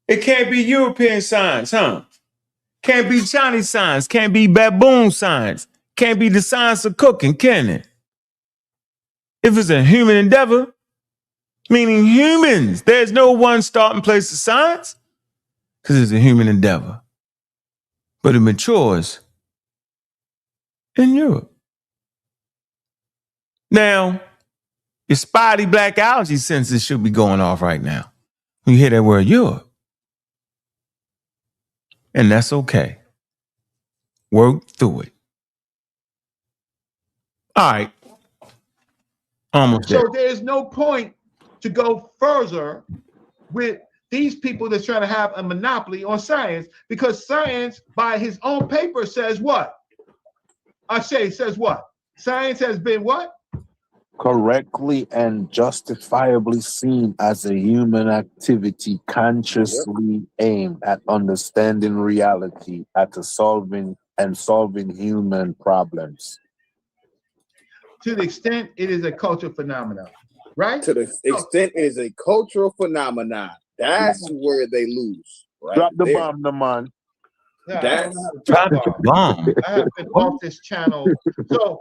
It can't be European science, huh? Can't be Chinese science. Can't be baboon science. Can't be the science of cooking, can it? If it's a human endeavor, meaning humans, there's no one starting place of science, because it's a human endeavor. But it matures in Europe. Now, your spotty black algae senses should be going off right now when you hear that word Europe. And that's okay. Work through it. All right. Almost there. So there's no point to go further with these people that's trying to have a monopoly on science, because science, by his own paper, says what? Ashay says what? Science has been what? Correctly and justifiably seen as a human activity consciously aimed at understanding reality, at solving and solving human problems. To the extent it is a cultural phenomenon, right? To the extent it is a cultural phenomenon, that's where they lose. Right. Drop the there. bomb, the man. Yeah, That's drop the bomb. I have been off this channel. So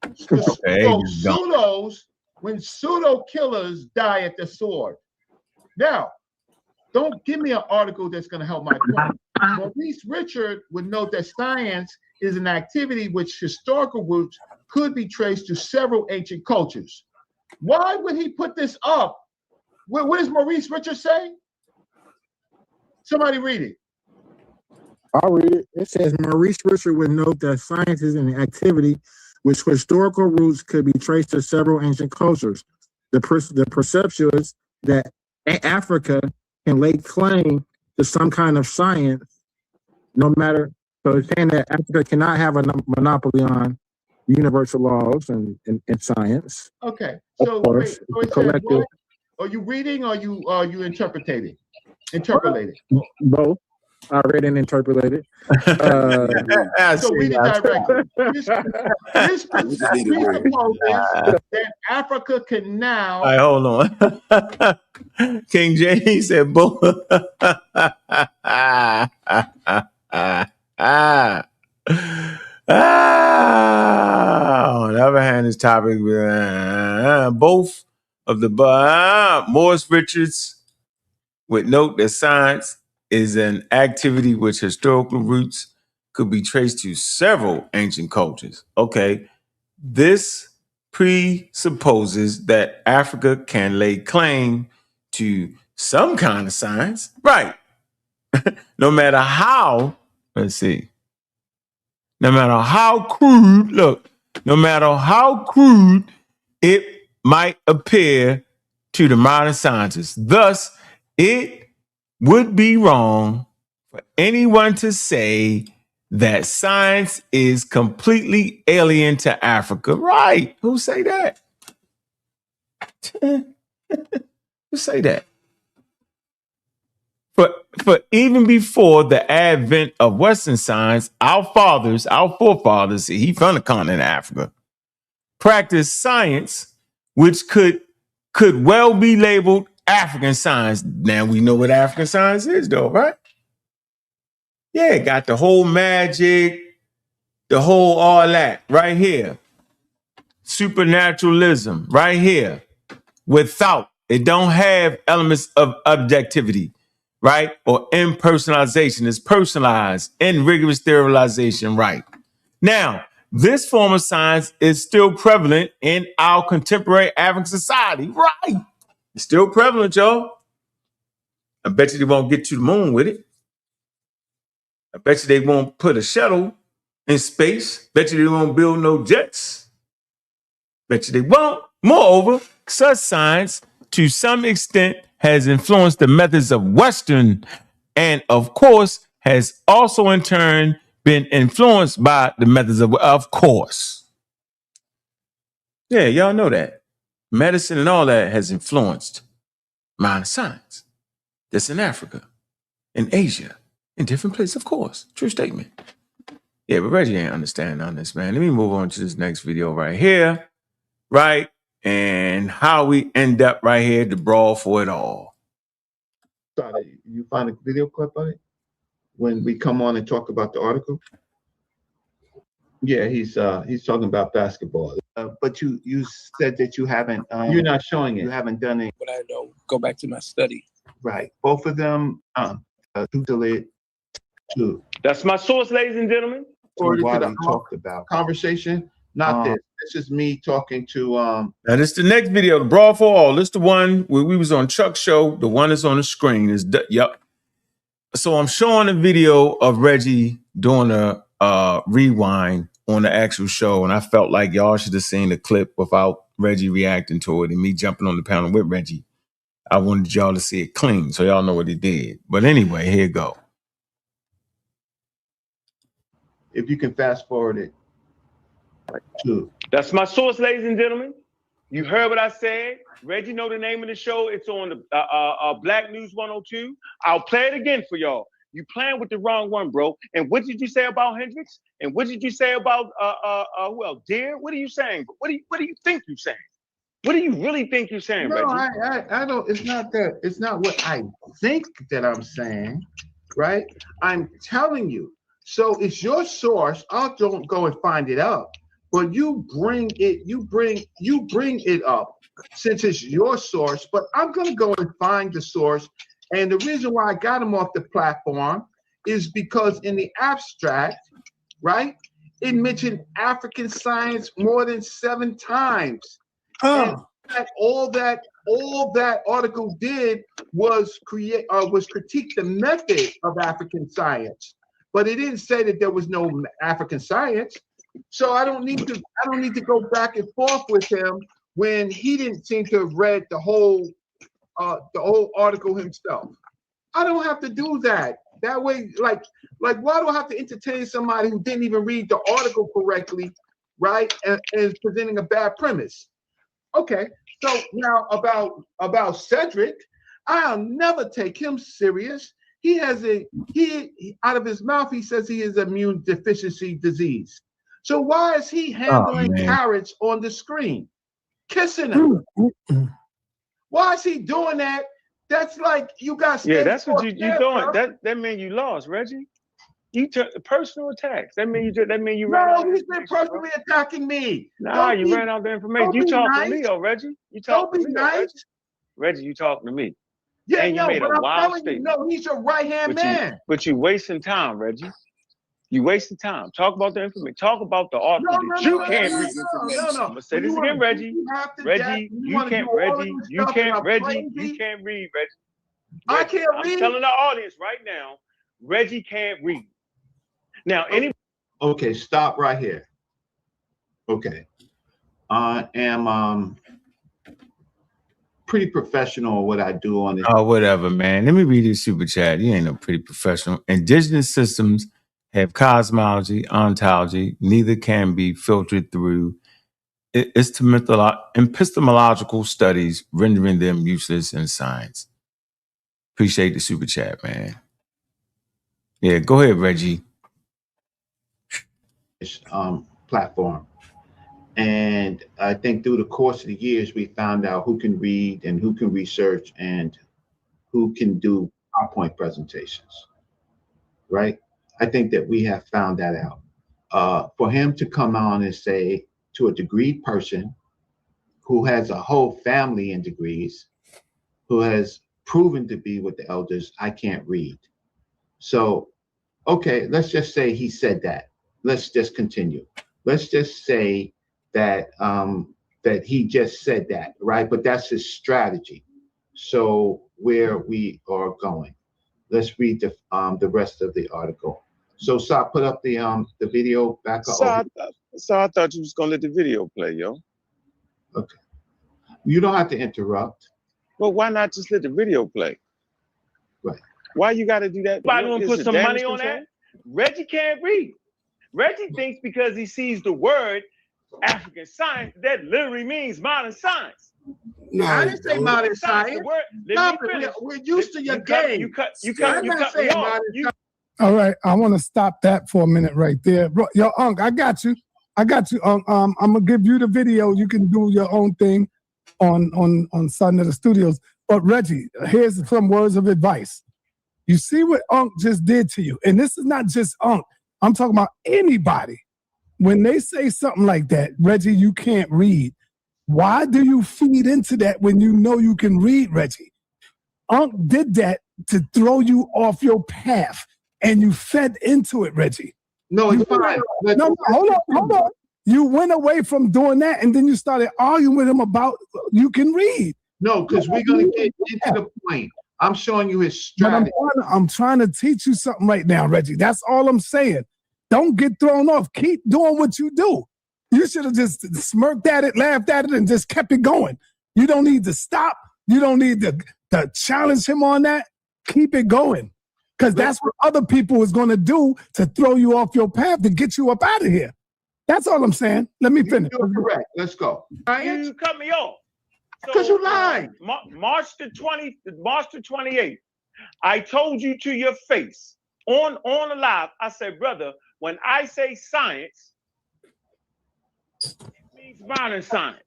pseudos, when pseudo killers die at the sword. Now, don't give me an article that's going to help my point. Maurice Richard would note that science is an activity which historical roots could be traced to several ancient cultures. Why would he put this up? What does Maurice Richard say? Somebody read it. I'll read it. It says Maurice Richard would note that science is an activity which historical roots could be traced to several ancient cultures. The perception is that Africa can lay claim to some kind of science, no matter. So it's saying that Africa cannot have a monopoly on universal laws and science. Okay. Of So course, wait, so it's it says collective. what? Are you reading or are you interpreting? Interpolating. Both. I read and interpolated. So read it directly. This presupposes that Africa can now. All right, hold on. King James said both. On the other hand, this topic, both of the Morris Richards would note that science is an activity which historical roots could be traced to several ancient cultures. Okay, this presupposes that Africa can lay claim to some kind of science, right? No matter how, let's see, no matter how crude, no matter how crude it might appear to the modern scientists. Thus, it would be wrong for anyone to say that science is completely alien to Africa. Right. Who say that? Who say that? For even before the advent of Western science, our forefathers, he from the continent of Africa, practiced science which could well be labeled African science. Now we know what African science is, though, right? Yeah, it got the whole magic, the whole all that right here. Supernaturalism right here. Without, it don't have elements of objectivity, right? Or impersonalization. It's personalized and rigorous sterilization, right? Now, this form of science is still prevalent in our contemporary African society, right? It's still prevalent, y'all. I bet you they won't get to the moon with it. I bet you they won't put a shuttle in space. Bet you they won't build no jets. Bet you they won't. Moreover, such science, to some extent, has influenced the methods of Western and, of course, has also in turn been influenced by the methods of course. Yeah, y'all know that. Medicine and all that has influenced modern science. That's in Africa, in Asia, in different places, of course. True statement. Yeah, but Reggie ain't understanding on this, man. Let me move on to this next video right here, right? And how we end up right here, the brawl for it all. Sorry, you find a video clip of it when we come on and talk about the article? Yeah, he's talking about basketball. But you said that you haven't. You're not showing it. You haven't done it. But I don't go back to my study. Right. Both of them. Delete. Two. That's my source, ladies and gentlemen. What we talked about conversation. Not this. This is me talking to. Now this is the next video, the brawl for all. This is the one where we was on Chuck's show. The one that's on the screen is yep. So I'm showing a video of Reggie doing a rewind on the actual show, and I felt like y'all should have seen the clip without Reggie reacting to it and me jumping on the panel with Reggie. I wanted y'all to see it clean, so y'all know what he did. But anyway, here you go. If you can fast forward it. Two. That's my source, ladies and gentlemen. You heard what I said. Reggie know the name of the show. It's on the Black News 102. I'll play it again for y'all. You playing with the wrong one, bro. And what did you say about Hendrix? And what did you say about who else? Deere? What are you saying? What do you think you're saying? What do you really think you're saying, No, Reggie? I don't. It's not that. It's not what I think that I'm saying, right? I'm telling you. So it's your source. I don't go and find it up, but you bring it. You bring it up since it's your source. But I'm gonna go and find the source. And the reason why I got him off the platform is because in the abstract, right, it mentioned African science more than 7 times. And all that article did was critique the method of African science, but it didn't say that there was no African science. So I don't need to go back and forth with him when he didn't seem to have read the whole article himself. I don't have to do that. That way, like why do I have to entertain somebody who didn't even read the article correctly, right? And is presenting a bad premise. Okay, so now about Cedric, I'll never take him serious. He has out of his mouth he says he is immune deficiency disease. So why is he handling carrots on the screen, kissing them? Why is he doing that? That's like you got. Yeah, that's what you doing. That mean you lost, Reggie. You took personal attacks. That mean you ran out. No, he's been personally attacking me. Nah, you ran out the information. You talking to me, though, Reggie. You talking to me, nice. Reggie, you talking to me. Yeah, and you made a wild statement. No, he's your right-hand man. But you wasting time, Reggie. You wasting time. Talk about the information. Talk about the article that you can't read. No. I'm gonna say this again, Reggie. Reggie, you can't read, Reggie. I can't read. I'm telling the audience right now, Reggie can't read. Now, Okay, stop right here. Okay. I am pretty professional at what I do on this. Oh, whatever, man. Let me read this super chat. You ain't no pretty professional. Indigenous systems have cosmology, ontology. Neither can be filtered through epistemological studies, rendering them useless in science. Appreciate the super chat, man. Yeah, go ahead, Reggie. Platform. And I think through the course of the years, we found out who can read and who can research and who can do PowerPoint presentations, right? I think that we have found that out. For him to come on and say to a degreed person who has a whole family in degrees, who has proven to be with the elders, I can't read. So, okay, let's just say he said that. Let's just continue. Let's just say that that he just said that, right? But that's his strategy. So where we are going, let's read the rest of the article. So, Sa, put up the video back up. So I thought you was gonna let the video play, yo. Okay. You don't have to interrupt. Well, why not just let the video play? Right. Why you got to do that? Somebody want to put some money on that? Reggie can't read. Reggie thinks because he sees the word African science, that literally means modern science. No, I didn't say modern science. We're used to your game. You cut me off. All right, I want to stop that for a minute right there. Bro, yo, Unc, I got you, Unc. I'm gonna give you the video. You can do your own thing on Sun of the Studios. But Reggie, here's some words of advice. You see what Unc just did to you, and this is not just Unc. I'm talking about anybody. When they say something like that, Reggie, you can't read. Why do you feed into that when you know you can read, Reggie? Unc did that to throw you off your path, and you fed into it, Reggie. No, it's fine. No, hold on. You went away from doing that, and then you started arguing with him about you can read. No, because we're going to get into the point. I'm showing you his strategy. I'm trying to teach you something right now, Reggie. That's all I'm saying. Don't get thrown off. Keep doing what you do. You should have just smirked at it, laughed at it, and just kept it going. You don't need to stop. You don't need to challenge him on that. Keep it going. Because that's what other people is going to do to throw you off your path to get you up out of here. That's all I'm saying. Let me finish. You're correct. Let's go. You cut me off. Because you lied. March the 28th, I told you to your face on the live, I said, brother, when I say science, it means modern science.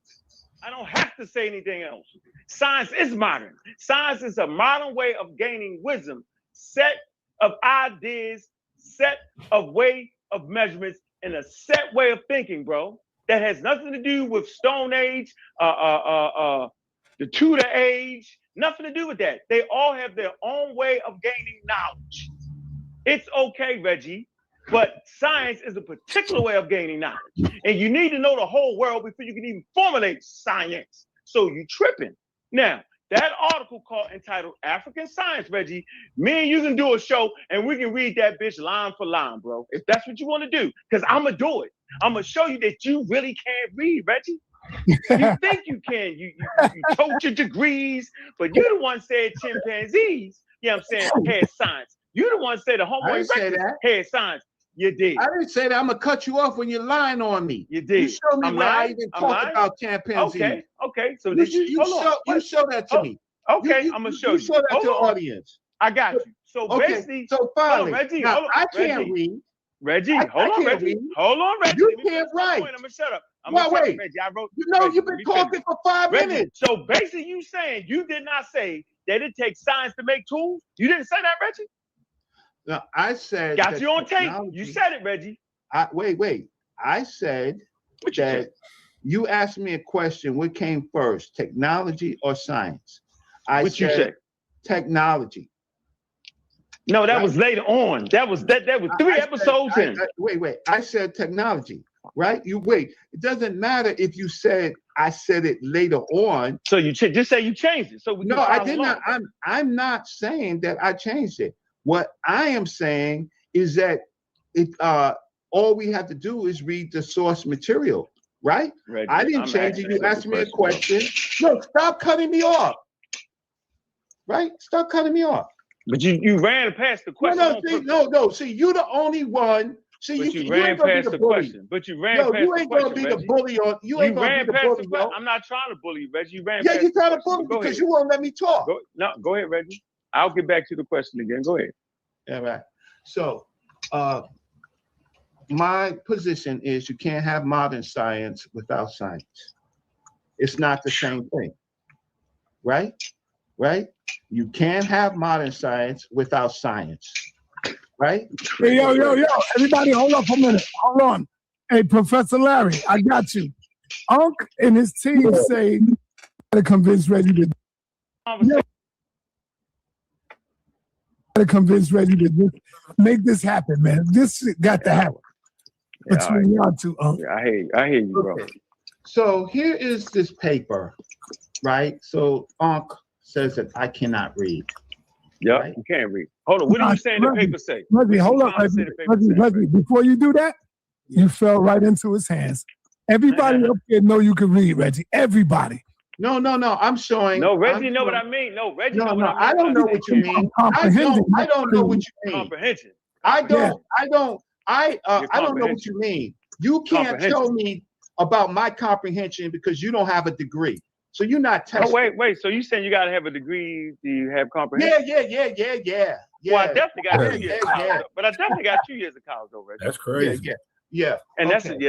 I don't have to say anything else. Science is modern. Science is a modern way of gaining wisdom, set of ideas, set of way of measurements, and a set way of thinking, bro. That has nothing to do with Stone Age, the Tudor Age, nothing to do with that. They all have their own way of gaining knowledge. It's okay, Reggie, but science is a particular way of gaining knowledge. And you need to know the whole world before you can even formulate science. So you tripping. Now, that article entitled African Science, Reggie, me and you can do a show and we can read that bitch line for line, bro. If that's what you want to do, because I'm going to do it. I'm going to show you that you really can't read, Reggie. You think you can. You told your degrees, but you the one said chimpanzees, you know what I'm saying, had science. You the one said the Homo erectus had science. You did. I didn't say that. I'm gonna cut you off when you're lying on me. You did. You show me where I even talked about chimpanzees. Okay. So you show that to me. Okay, I'm gonna show you. Show that to the audience. I got you. So basically, so finally, Reggie, now, I can't read. Reggie, hold on, Reggie. You can't write. I'm gonna shut up. Wait. Reggie, I wrote. You know, you've been talking for 5 minutes. So basically, you saying you did not say that it takes science to make tools? You didn't say that, Reggie? No, I said. Got you on tape. You said it, Reggie. Wait. I said that you asked me a question. What came first, technology or science? What you said? Technology. No, that was later on. That was 3 episodes in. Wait. I said technology, right? It doesn't matter if you said I said it later on. So you just say you changed it. So we no, I did not. I'm not saying that I changed it. What I am saying is that all we have to do is read the source material, right? Reggie, I didn't change it. You asked me a question. No, stop cutting me off. Right? Stop cutting me off. But you ran past the question. No. See, you're the only one. See, you ran past the question. But you ran past the question. You ain't gonna be the bully on. You ain't gonna be the bully. I'm not trying to bully you, Reggie. You ran past. Yeah, you're trying to bully because you won't let me talk. Go ahead, Reggie. I'll get back to the question again. Go ahead. Yeah, right. So, my position is you can't have modern science without science. It's not the same thing, right? Right? You can't have modern science without science, right? Hey, yo. Everybody, hold up a minute. Hold on. Hey, Professor Larry, I got you. Ankh and his team say to convince Reggie to just make this happen, man. This got to happen. Between y'all two, Ankh. Yeah, I hear you, bro. Okay. So here is this paper, right? So Ankh says that I cannot read. Yeah, right? You can't read. Hold on. What are you saying the paper say? Reggie, hold up, Reggie. Before you do that, you fell right into his hands. Everybody up here know you can read, Reggie. Everybody. No. I'm showing. No, Reggie know what I mean. No, Reggie know what I mean. I don't know what you mean. I don't know what you mean. Comprehension. I don't know what you mean. You can't tell me about my comprehension because you don't have a degree. So you're not testing. Oh, wait. So you saying you got to have a degree to have comprehension? Yeah. Well, I definitely got 2 years of college. But I definitely got 2 years of college though, Reggie. That's crazy. Yeah. And that's nonsense.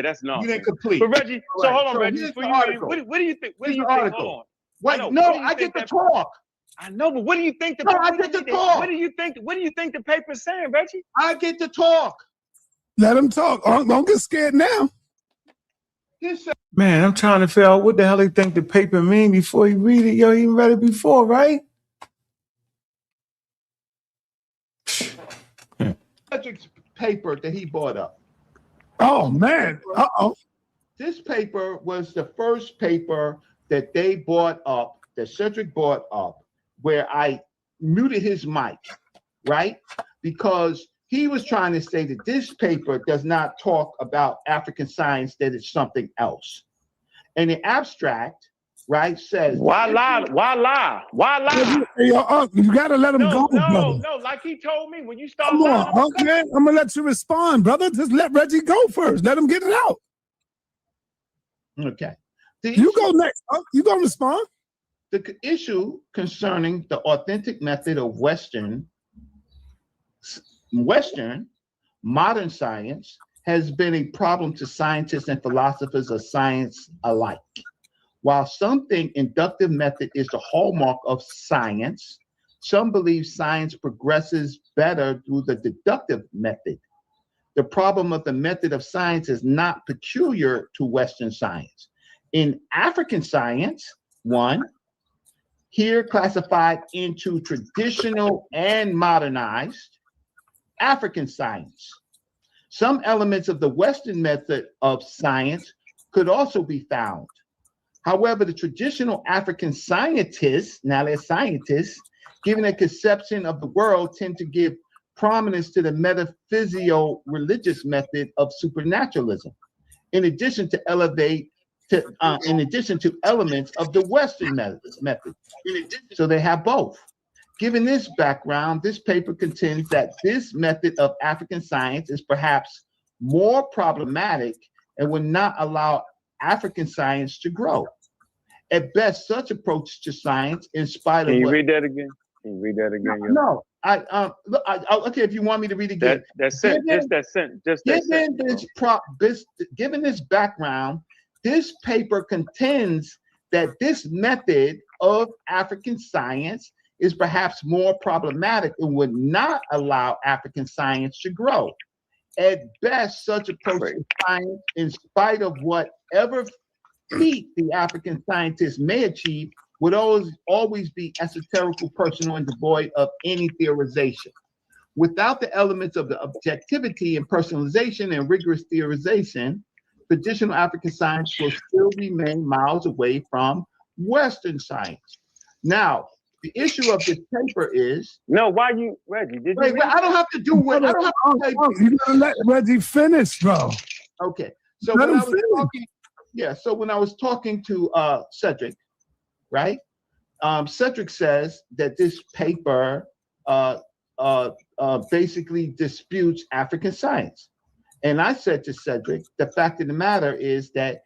You didn't complete. But Reggie, so hold on, Reggie. Here's the What do you think? Hold on. I get to talk. I know, but what do you think the I get to talk. What do you think the paper's saying, Reggie? I get to talk. Let him talk. Don't get scared now. Man, I'm trying to figure out what the hell he think the paper mean before he read it. Yo, he read it before, right? Paper that he bought up. Oh man. This paper was the first paper that they bought up, that Cedric bought up, where I muted his mic, right? Because he was trying to say that this paper does not talk about African science, that it's something else. And the abstract, right, says... Why lie? Hey, yo, you got to let him go, brother. No, like he told me when you start... Come on, man. I'm going to let you respond, brother. Just let Reggie go first. Let him get it out. Okay. You go next. You going to respond? The issue concerning the authentic method of Western Western modern science has been a problem to scientists and philosophers of science alike. While some think inductive method is the hallmark of science, some believe science progresses better through the deductive method. The problem of the method of science is not peculiar to Western science. In African science, one, here classified into traditional and modernized African science. Some elements of the Western method of science could also be found. However, the traditional African scientists, now they're scientists, given a conception of the world, tend to give prominence to the metaphysical religious method of supernaturalism, in addition to elements of the Western method. So they have both. Given this background, this paper contends that this method of African science is perhaps more problematic and will not allow African science to grow. At best, such approach to science, in spite of Can you read that again? Can you read that again? No, okay, if you want me to read again. Given this background, this paper contends that this method of African science is perhaps more problematic and would not allow African science to grow. At best, such approach to science, in spite of whatever feat the African scientists may achieve, would always be esoterical, personal, and devoid of any theorization. Without the elements of the objectivity and personalization and rigorous theorization, traditional African science will still remain miles away from Western science. Now, the issue of this paper is Reggie? Did wait, I don't have to do what I don't have to say. You gotta let Reggie finish, bro. Okay. So when I was talking to Cedric, right? Cedric says that this paper basically disputes African science. And I said to Cedric, the fact of the matter is that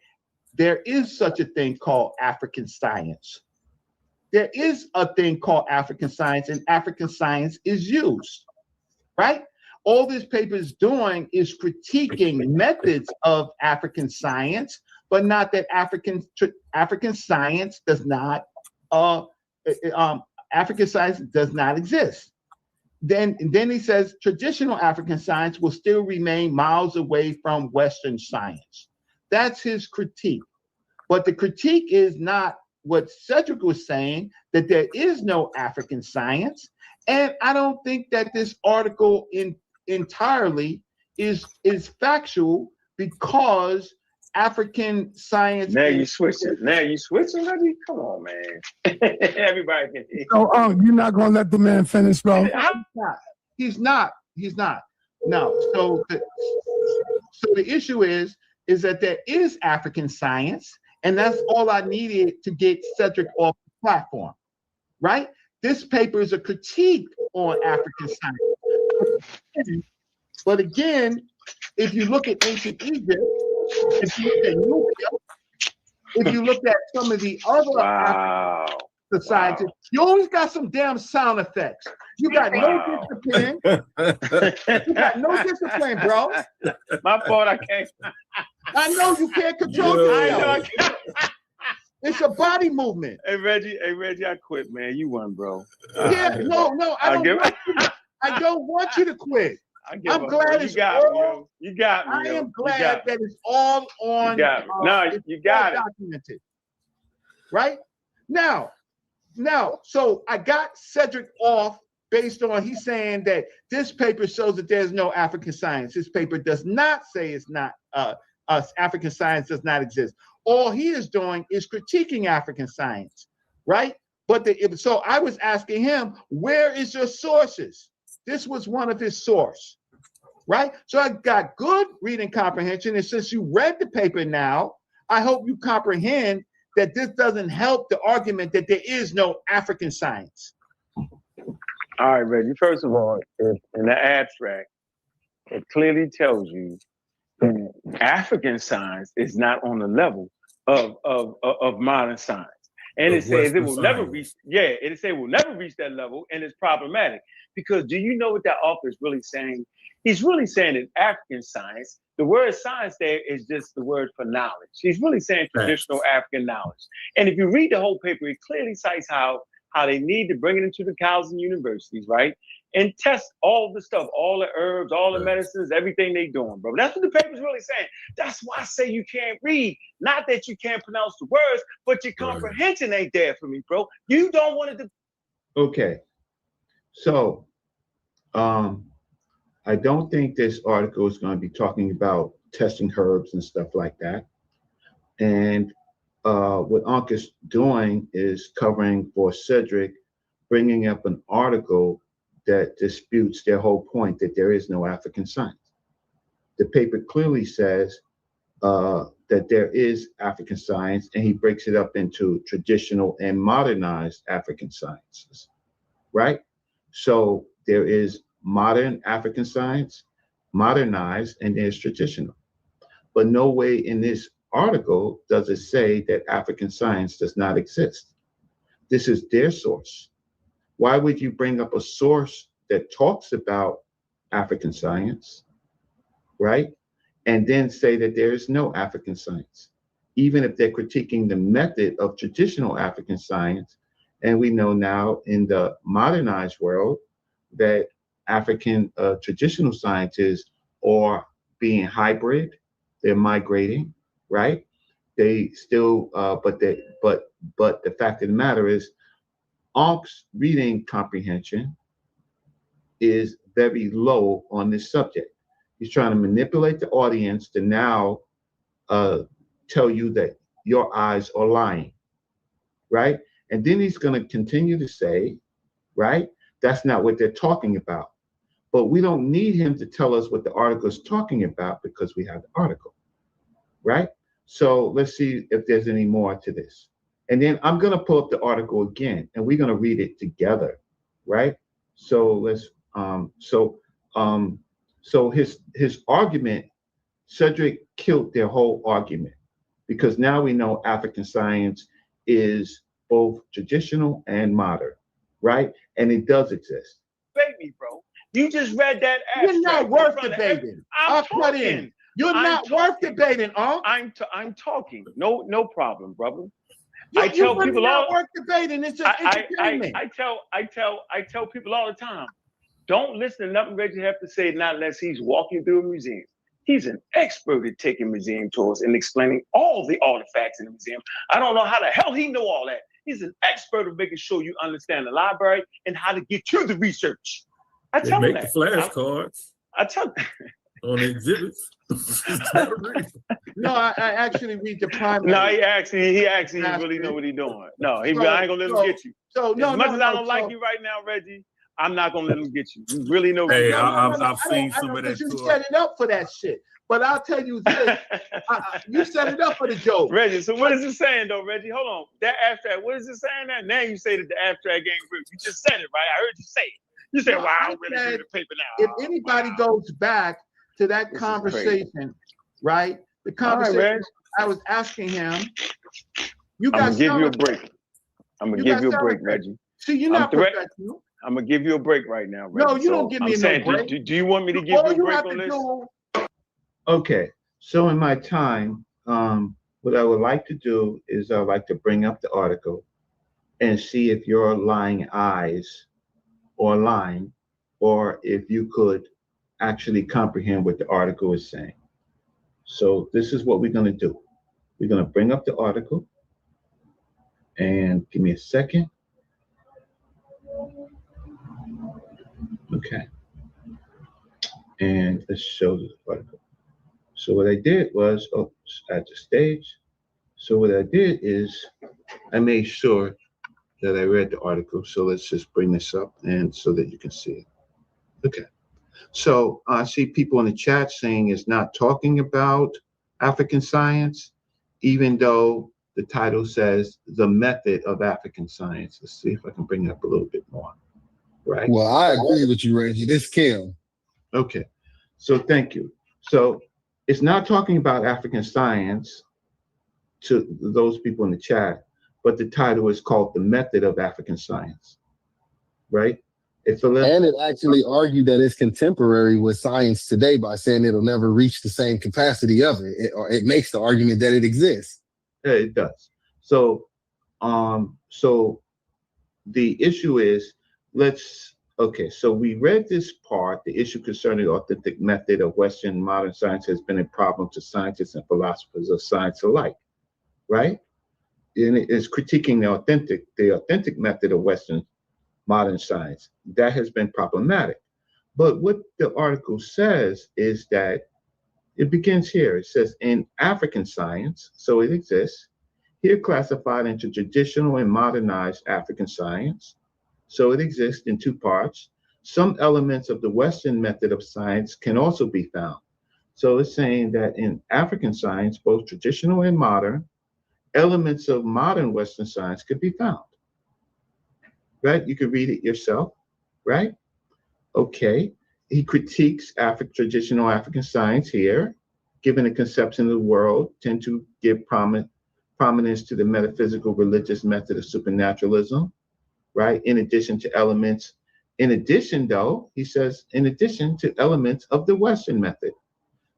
there is such a thing called African science. There is a thing called African science, and African science is used, right? All this paper is doing is critiquing methods of African science, but not that African science does not African science does not exist. Then he says traditional African science will still remain miles away from Western science. That's his critique. But the critique is not what Cedric was saying, that there is no African science. And I don't think that this article entirely is factual, because African science. Now you switching, Reggie? Come on, man. Everybody can hear. So, you're not gonna let the man finish, bro? He's not. No. So the issue is that there is African science, and that's all I needed to get Cedric off the platform, right? This paper is a critique on African science. But again, if you look at ancient Egypt, if you look at Nubia, if you look at some of the other African societies, you always got some damn sound effects. You got no discipline. You got no discipline, bro. My fault, I can't. I know you can't control yourself. It's a body movement. Hey Reggie, I quit, man. You won, bro. Yeah, no, I don't want you to quit. I'm glad it's all. You got me. I am glad that it's all on. You got me. No, you got it. Documented. Right now, so I got Cedric off based on he's saying that this paper shows that there's no African science. This paper does not say it's not African science does not exist. All he is doing is critiquing African science, right? But so I was asking him, where is your sources? This was one of his sources, right? So I got good reading comprehension. And since you read the paper now, I hope you comprehend that this doesn't help the argument that there is no African science. All right, Reggie. First of all, in the abstract, it clearly tells you that African science is not on the level of modern science. And it says it Western will never science. reach, it says it will never reach that level, and it's problematic. Because do you know what that author is really saying? He's really saying in African science, the word science there is just the word for knowledge. He's really saying traditional African knowledge. And if you read the whole paper, it clearly cites how they need to bring it into the colleges and universities, right? And test all the stuff, all the herbs, all the medicines, everything they doing, bro. That's what the paper's really saying. That's why I say you can't read. Not that you can't pronounce the words, but your comprehension ain't there for me, bro. You don't want to. Okay. So, I don't think this article is going to be talking about testing herbs and stuff like that. And what Ankh is doing is covering for Cedric, bringing up an article that disputes their whole point that there is no African science. The paper clearly says that there is African science, and he breaks it up into traditional and modernized African sciences, right? So there is modern African science, modernized, and there's traditional. But no way in this article does it say that African science does not exist. This is their source. Why would you bring up a source that talks about African science, right? And then say that there is no African science, even if they're critiquing the method of traditional African science. And we know now in the modernized world that African traditional scientists are being hybrid, they're migrating, right? They still, but the fact of the matter is, Ankh's reading comprehension is very low on this subject. He's trying to manipulate the audience to now tell you that your eyes are lying, right? And then he's going to continue to say, right, that's not what they're talking about. But we don't need him to tell us what the article is talking about because we have the article, right? So let's see if there's any more to this. And then I'm going to pull up the article again, and we're going to read it together, right? So let's so his argument, Cedric killed their whole argument, because now we know African science is both traditional and modern, right? And it does exist. Baby, bro. You just read that abstract. You're not worth debating. I'm put talking. in. You're not worth debating, Ankh. I'm talking. No problem, brother. I tell people not worth debating. It's just entertainment. I tell people all the time, don't listen to nothing Reggie have to say, not unless he's walking through a museum. He's an expert at taking museum tours and explaining all the artifacts in the museum. I don't know how the hell he know all that. He's an expert of making sure you understand the library and how to get to the research. I tell him that. Make the flashcards. I tell on the exhibits. No, I actually read the primary. No, he actually really know what he's doing. No, I ain't gonna let him get you. So as much as I don't like you right now, Reggie, I'm not gonna let him get you. You really know. Hey, I've seen some of that. You set it up for that shit. But I'll tell you this: you set it up for the joke, Reggie. So what is it saying, though, Reggie? Hold on, that abstract. What is it saying? Now you say that the abstract ain't real. You just said it, right? I heard you say it. You said, "Well, I don't really read the paper now." If anybody goes back to that conversation, right? The conversation I was asking him. I'm gonna give you a break. I'm gonna give you a break, Reggie. See, you're not professional. I'm gonna give you a break right now, Reggie. No, you don't give me no break. Do you want me to give you a break on this? Okay, so in my time, what I would like to do is I'd like to bring up the article and see if your lying eyes are lying, or if you could actually comprehend what the article is saying. So this is what we're going to do. We're going to bring up the article, and give me a second. Okay. And let's show the article. So what I did was, at the stage. So what I did is I made sure that I read the article. So let's just bring this up and so that you can see it. Okay. So I see people in the chat saying it's not talking about African science, even though the title says the method of African science. Let's see if I can bring it up a little bit more. Right. Well, I agree with you, Reggie. This Kim. Okay. So thank you. So it's not talking about African science to those people in the chat, but the title is called The Method of African Science, right? And it actually argued that it's contemporary with science today by saying it'll never reach the same capacity of it. It makes the argument that it exists. Yeah, it does. So, so the issue is, so we read this part. The issue concerning the authentic method of Western modern science has been a problem to scientists and philosophers of science alike, right? And it is critiquing the authentic method of Western modern science. That has been problematic. But what the article says is that it begins here. It says, in African science, so it exists, here classified into traditional and modernized African science, so it exists in two parts. Some elements of the Western method of science can also be found. So it's saying that in African science, both traditional and modern, elements of modern Western science could be found. Right? You can read it yourself, right? Okay. He critiques traditional African science here, given the conception of the world, tend to give prominence to the metaphysical religious method of supernaturalism, right? In addition, though, he says, in addition to elements of the Western method.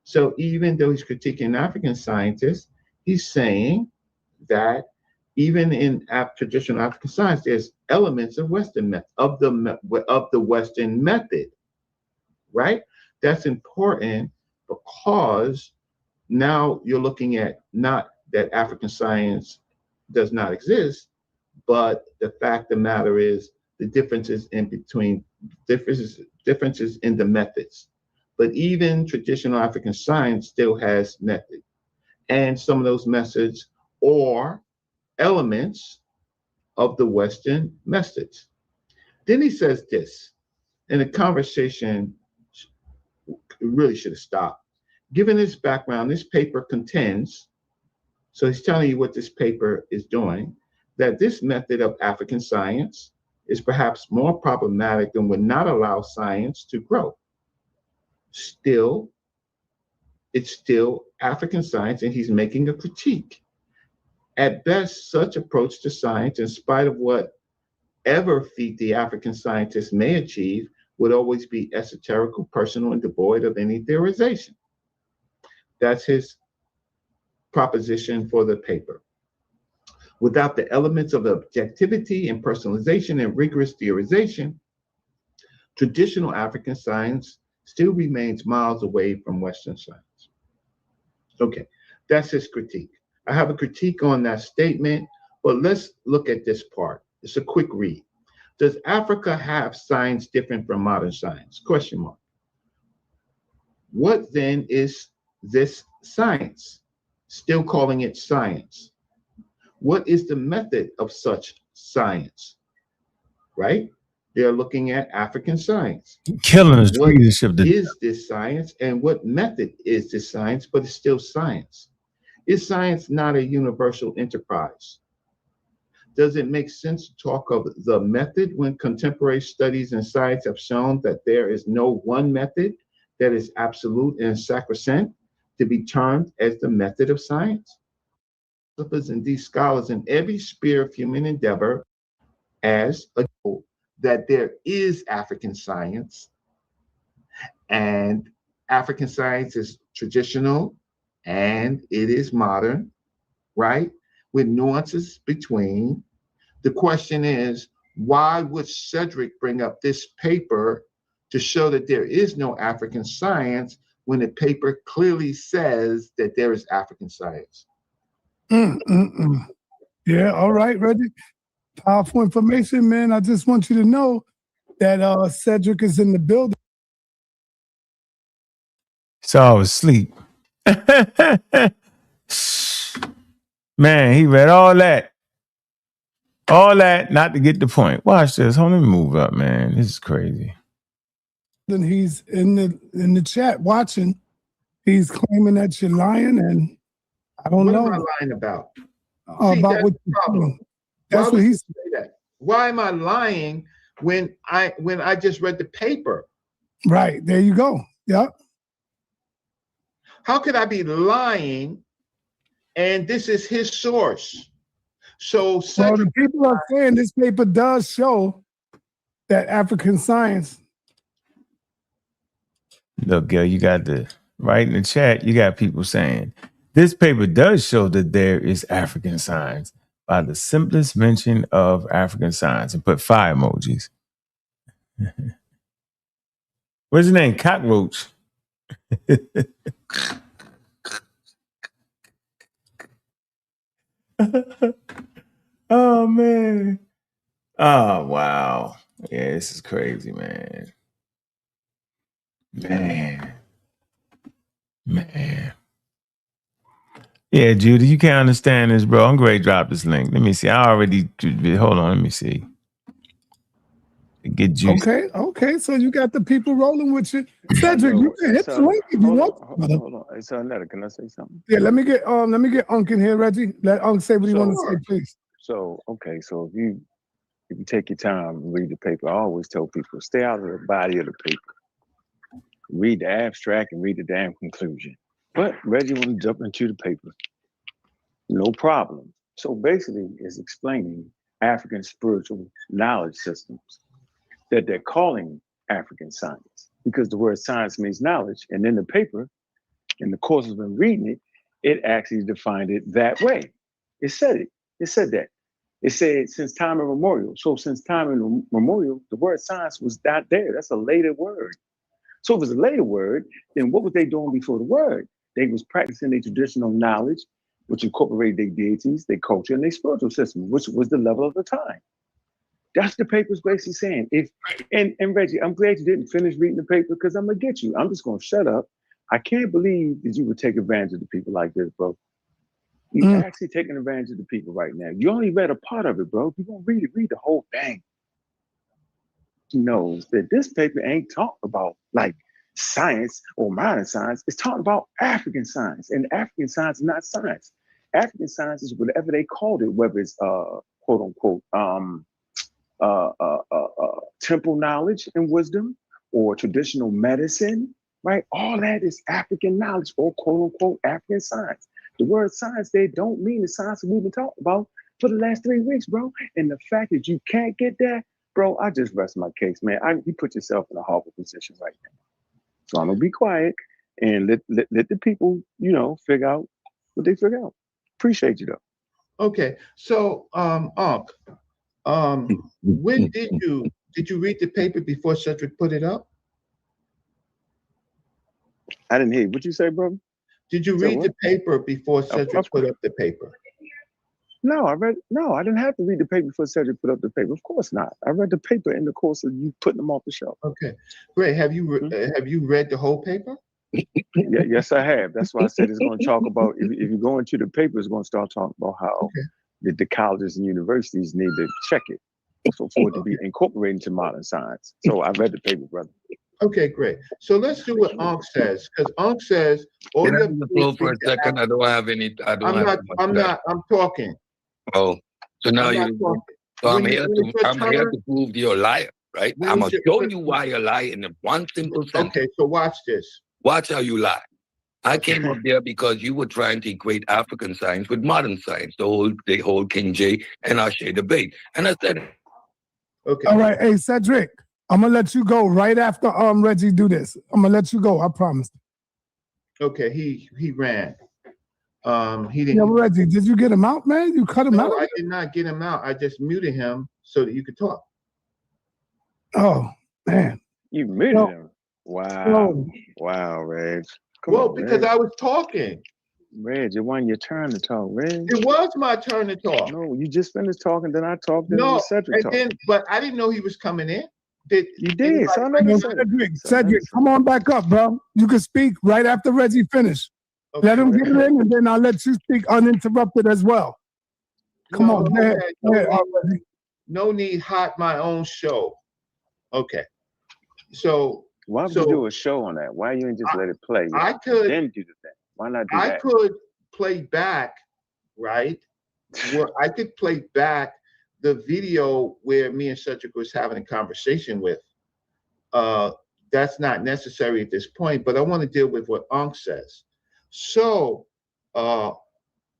So even though he's critiquing African scientists, he's saying that even in traditional African science, there's elements of Western method, of the Western method, right? That's important because now you're looking at not that African science does not exist, but the fact of the matter is the differences in the methods. But even traditional African science still has method, and some of those methods or elements of the Western methods. Then he says this, and the conversation really should have stopped. Given this background, this paper contends, so he's telling you what this paper is doing, that this method of African science is perhaps more problematic and would not allow science to grow. Still, it's still African science, and he's making a critique. At best, such approach to science, in spite of whatever feat the African scientists may achieve, would always be esoterical, personal, and devoid of any theorization. That's his proposition for the paper. Without the elements of objectivity and personalization and rigorous theorization, traditional African science still remains miles away from Western science. Okay, that's his critique. I have a critique on that statement, but let's look at this part. It's a quick read. Does Africa have science different from modern science? Question mark. What then is this science? Still calling it science. What is the method of such science? Right? They're looking at African science. Killing his leadership. What is this science, and what method is this science, but it's still science? Is science not a universal enterprise? Does it make sense to talk of the method when contemporary studies in science have shown that there is no one method that is absolute and sacrosanct to be termed as the method of science? Philosophers and these scholars in every sphere of human endeavor as a goal that there is African science, and African science is traditional and it is modern, right? With nuances between. The question is, why would Cedric bring up this paper to show that there is no African science when the paper clearly says that there is African science? Yeah, all right, Reggie. Powerful information, man. I just want you to know that Cedric is in the building. So I was asleep. Man, he read all that. All that not to get the point. Watch this. Hold on, let me move up, man. This is crazy. And he's in the chat watching. He's claiming that you're lying, and I don't know. What am I lying about? About what you're doing. That's what he's saying. Why am I lying when I just read the paper? Right. There you go. Yep. How could I be lying and this is his source? So the people are saying this paper does show that African science. Look, Gil, you got the right in the chat. You got people saying this paper does show that there is African science by the simplest mention of African science, and put fire emojis. What's his name? Cockroach. Oh man. Oh wow. Yeah, this is crazy, man. Man. Yeah, Judy, you can't understand this, bro. I'm going to drop this link. Let me see. I already hold on. Let me see. Get juicy. Okay. So you got the people rolling with you, Cedric. You can hit the link if you want. Hold on. It's another. Can I say something? Yeah, let me get Unc in here, Reggie. Let Unc say what he want to say, please. So if you take your time and read the paper, I always tell people stay out of the body of the paper. Read the abstract and read the damn conclusion. But Reggie want to jump into the paper. No problem. So basically, it's explaining African spiritual knowledge systems that they're calling African science, because the word science means knowledge. And in the paper, in the course of reading it, it actually defined it that way. It said it. It said that. It said since time immemorial. So since time immemorial, the word science was not there. That's a later word. So if it's a later word, then what was they doing before the word? They was practicing their traditional knowledge, which incorporated their deities, their culture, and their spiritual system, which was the level of the time. That's the paper's basically saying. And Reggie, I'm glad you didn't finish reading the paper, because I'm gonna get you. I'm just gonna shut up. I can't believe that you would take advantage of the people like this, bro. You're actually taking advantage of the people right now. You only read a part of it, bro. If you're gonna read the whole thing. He knows that this paper ain't talking about like science or modern science. It's talking about African science, and African science is not science. African science is whatever they called it, whether it's quote unquote temple knowledge and wisdom or traditional medicine, right? All that is African knowledge or quote unquote African science. The word science, they don't mean the science that we've been talking about for the last 3 weeks, bro. And the fact that you can't get that, bro, I just rest my case, man. You put yourself in a horrible position right now. So I'm gonna be quiet and let the people, figure out what they figure out. Appreciate you though. Okay, so Ankh, when did you read the paper before Cedric put it up? I didn't hear you. What you say, bro? Did you read the paper before Cedric put up the paper? No, I didn't have to read the paper before Cedric put up the paper. Of course not. I read the paper in the course of you putting them off the shelf. Okay, great. Have you read the whole paper? Yeah, yes, I have. That's why I said it's going to talk about, if you go into the paper, it's going to start talking about how the colleges and universities need to check it for it to be incorporated into modern science. So I read the paper, brother. Okay, great. So let's do what Ankh says, because Ankh says all Can you I have have to the do floor is for a read the second? I don't have any. I'm talking. Oh, so now I'm you. not talking. So I'm When here to prove you're a liar, right? I'm gonna show you why you're lying in one simple sentence. Okay, so watch this. Watch how you lie. I came up there because you were trying to equate African science with modern science, the whole King J and Ashe debate, and I said, okay. All right, hey Cedric, I'm gonna let you go right after Reggie do this. I'm gonna let you go. I promise. Okay, he ran. He didn't. Yeah, Reggie, did you get him out, man? You cut him out? No, I did not get him out. I just muted him so that you could talk. Oh man, you muted him. Wow, wow, Reg. Because I was talking. Reg, it wasn't your turn to talk, Reg. It was my turn to talk. No, you just finished talking, then I talked, then no, Cedric talked. But I didn't know he was coming in. You did. So Cedric, come on back up, bro. You can speak right after Reggie finish. Okay. Let him get it in, and then I'll let you speak uninterrupted as well. Come on, man. No need hot my own show. Okay. So why would you do a show on that? Why you didn't just let it play? I could then do the thing. Why not do that? I could play back, right? Well, I could play back the video where me and Cedric was having a conversation with. That's not necessary at this point, but I want to deal with what Ankh says. So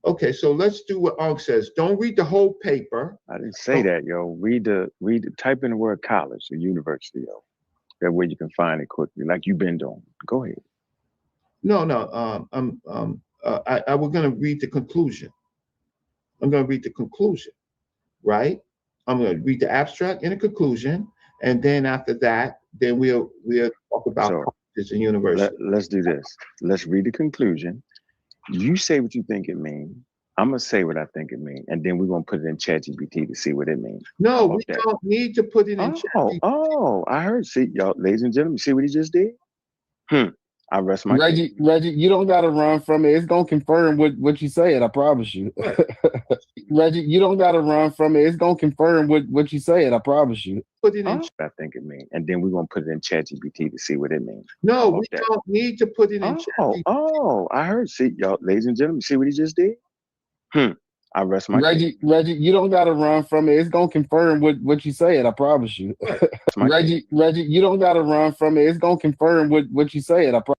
Okay, so let's do what Ankh says. Don't read the whole paper. I didn't say that, yo. Type in the word college or university, yo. That way you can find it quickly, like you've been doing. Go ahead. No, we're going to read the conclusion. I'm going to read the conclusion, right? I'm going to read the abstract and the conclusion, and then after that, then we'll talk about this in university. Let's do this. Let's read the conclusion. You say what you think it means. I'm gonna say what I think it means, and then we're gonna put it in ChatGPT to see what it means. No, we don't need to put it in ChatGPT. Oh, I heard. See, y'all, ladies and gentlemen, see what he just did? I rest my case. Reggie, you don't gotta run from it. It's gonna confirm what you said, I promise you. Reggie, you don't gotta run from it. It's gonna confirm what you said, I promise you. Put it in. I think it means, and then we're gonna put it in ChatGPT to see what it means. No, we don't need to put it in ChatGPT. Oh, I heard. See, y'all, ladies and gentlemen, see what he just did? I rest my case. Reggie, you don't gotta run from it. It's gonna confirm what you said, I promise you. Reggie, you don't gotta run from it. It's gonna confirm what you said, I promise.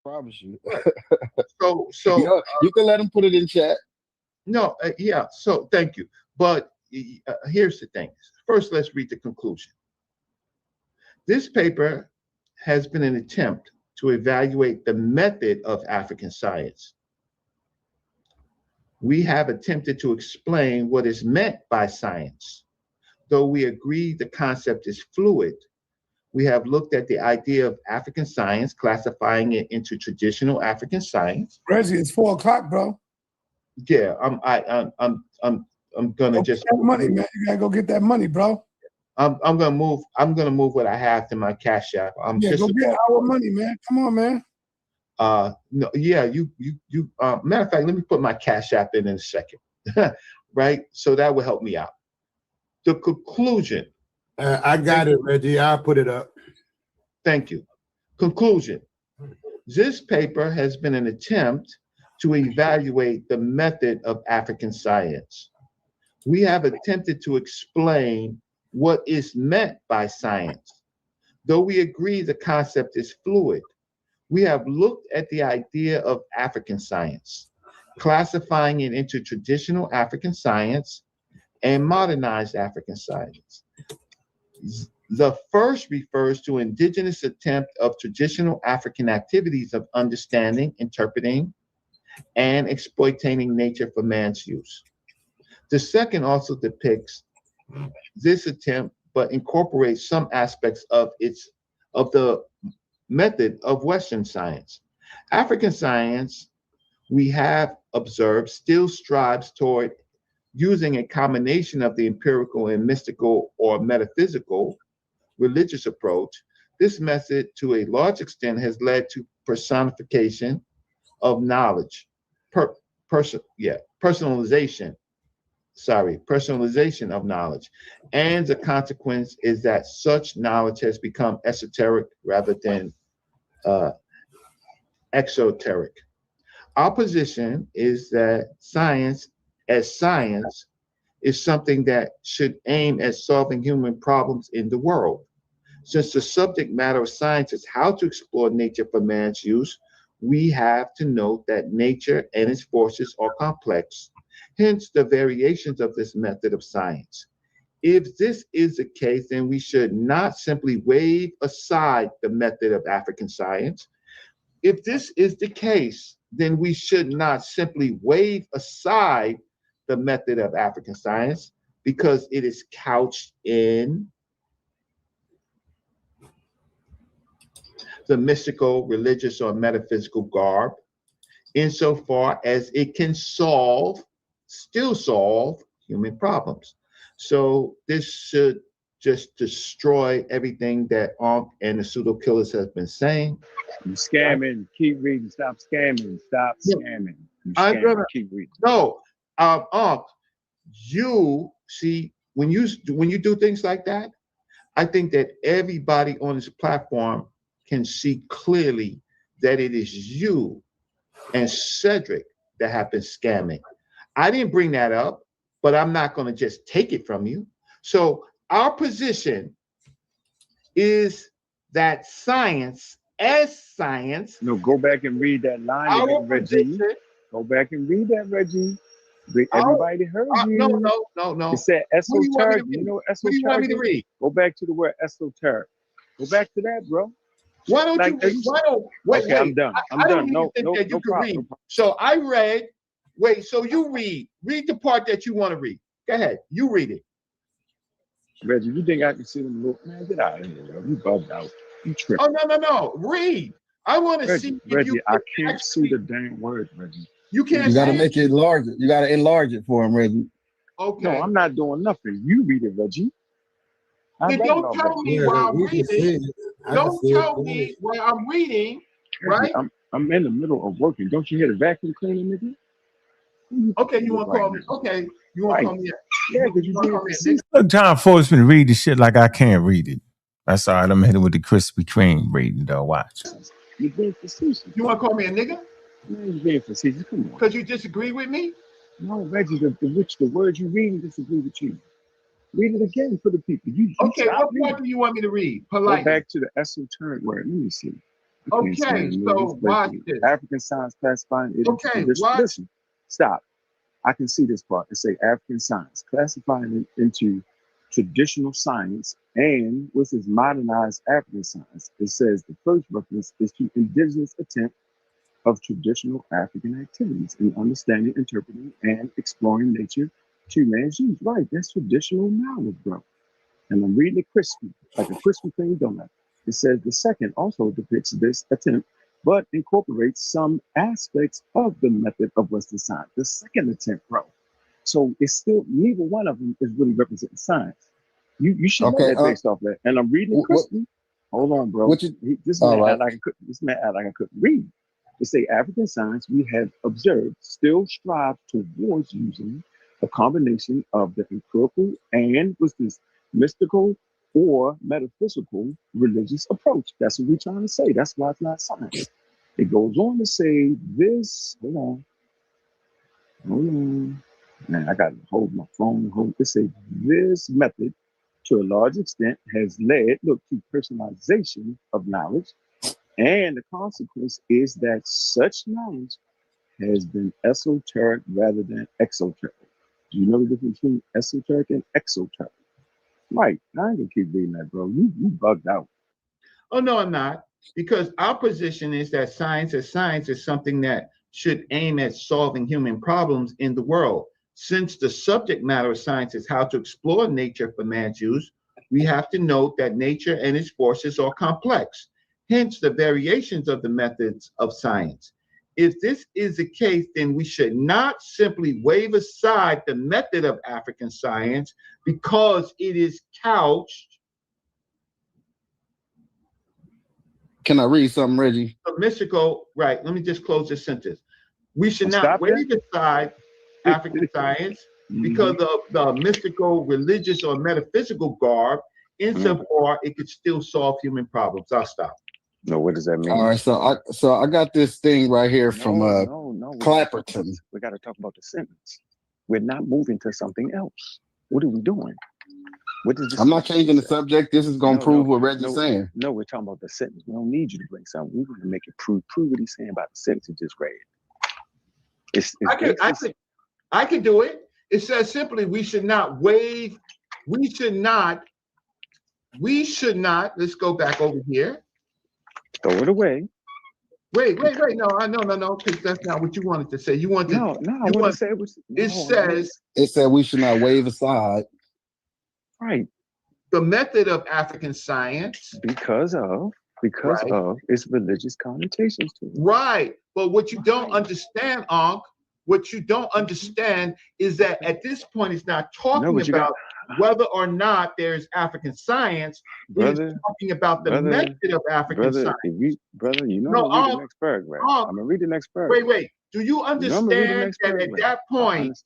Promise you. So you can let him put it in chat. No, yeah. So thank you. But here's the thing. First, let's read the conclusion. This paper has been an attempt to evaluate the method of African science. We have attempted to explain what is meant by science. Though we agree the concept is fluid, we have looked at the idea of African science, classifying it into traditional African science. Reggie, it's 4 o'clock, bro. Yeah, I'm gonna just get that money, man. You gotta go get that money, bro. I'm gonna move what I have to my Cash App. Go get our money, man. Come on, man. No, yeah, you matter of fact, let me put my Cash App in a second. Right? So that will help me out. The conclusion. I got it, Reggie. I'll put it up. Thank you. Conclusion. This paper has been an attempt to evaluate the method of African science. We have attempted to explain what is meant by science. Though we agree the concept is fluid, we have looked at the idea of African science, classifying it into traditional African science and modernized African science. The first refers to indigenous attempt of traditional African activities of understanding, interpreting, and exploiting nature for man's use. The second also depicts this attempt, but incorporates some aspects of the method of Western science. African science, we have observed, still strives toward using a combination of the empirical and mystical or metaphysical religious approach. This method, to a large extent, has led to personification of knowledge, personalization of knowledge. And the consequence is that such knowledge has become esoteric rather than exoteric. Our position is that science is something that should aim at solving human problems in the world. Since the subject matter of science is how to explore nature for man's use, we have to note that nature and its forces are complex, hence the variations of this method of science. If this is the case, then we should not simply wave aside the method of African science. If this is the case, then we should not simply wave aside the method of African science because it is couched in the mystical, religious, or metaphysical garb, insofar as it can still solve human problems. So this should just destroy everything that Ankh and the pseudo killers have been saying. You scamming, keep reading, stop scamming, stop scamming. I'm gonna keep reading. No, Ankh, you see, when you do things like that, I think that everybody on this platform can see clearly that it is you and Cedric that have been scamming. I didn't bring that up, but I'm not going to just take it from you. So our position is that science, as science. No, go back and read that line again, Reggie. Go back and read that, Reggie. Everybody heard you. No. It said esoteric. You know esoteric? What do you want me to read? Go back to the word esoteric. Go back to that, bro. Why don't you read? Wait. I'm done. I don't even think that you can read. So I read. Wait, so you read. Read the part that you want to read. Go ahead. You read it. Reggie, you think I can see them look? Man, get out of here, bro. You bugged out. You tripping. Oh, no. Read. I want to see. Reggie, I can't see the damn word, Reggie. You can't. You got to make it larger. You got to enlarge it for him, Reggie. Okay. No, I'm not doing nothing. You read it, Reggie. Then don't tell me while I'm reading. Don't tell me while I'm reading, right? I'm in the middle of working. Don't you hear the vacuum cleaning, nigga? Okay, you want to call me? Okay, you want to call me? Yeah, because you did. Look, John forced me to read the shit like I can't read it. That's all right. I'm headed with the Krispy Kreme reading, though. Watch. You're being facetious. You want to call me a nigga? Man, you're being facetious. Come on. Because you disagree with me? No, Reggie, the words you read disagree with you. Read it again for the people. Okay, what part do you want me to read? Politely. Go back to the esoteric word. Let me see. Okay, so watch this. African science classifying it Okay, into traditional. watch. Listen, stop. I can see this part. It say African science, classifying it into traditional science and which is modernized African science. It says the first reference is to indigenous attempt of traditional African activities in understanding, interpreting, and exploring nature to man's use. Right, that's traditional knowledge, bro. And I'm reading it crispy, like a crispy clean donut. It says the second also depicts this attempt, but incorporates some aspects of the method of Western science. The second attempt, bro. So it's still, neither one of them is really representing science. You should know that based off that. And I'm reading it crispy. Hold on, bro. This man act like I couldn't read. It say African science we have observed still strives towards using a combination of the empirical and what's this mystical or metaphysical religious approach. That's what we're trying to say. That's why it's not science. It goes on to say this. Hold on. Man, I gotta hold my phone. It say this method, to a large extent, has led to personalization of knowledge, and the consequence is that such knowledge has been esoteric rather than exoteric. Do you know the difference between esoteric and exoteric? Right. I ain't gonna keep reading that, bro. You bugged out. Oh, no, I'm not. Because our position is that science is something that should aim at solving human problems in the world. Since the subject matter of science is how to explore nature for man's use, we have to note that nature and its forces are complex, hence the variations of the methods of science. If this is the case, then we should not simply wave aside the method of African science because it is couched. Can I read something, Reggie? Mystical, right? Let me just close this sentence. We should not wave aside African science because of the mystical, religious, or metaphysical garb, insofar it could still solve human problems. I'll stop. No, what does that mean? All right, so I got this thing right here from Clapperton. We got to talk about the sentence. We're not moving to something else. What are we doing? What is this? I'm not changing the subject. This is going to prove what Reggie's saying. No, we're talking about the sentence. We don't need you to bring something. We want to make it prove what he's saying about the sentence he just read. I can do it. It says simply, we should not waive. We should not. Let's go back over here. Throw it away. Wait. No, because that's not what you wanted to say. You wanted I want to say it said we should not wave aside. Right. The method of African science. Because of its religious connotations to it. Right. But what you don't understand, Ankh, is that at this point, it's not talking about whether or not there's African science. It's talking about the method of African science. I'm going to read the next paragraph. I'm going to read the next paragraph. Wait. Do you understand that at that point,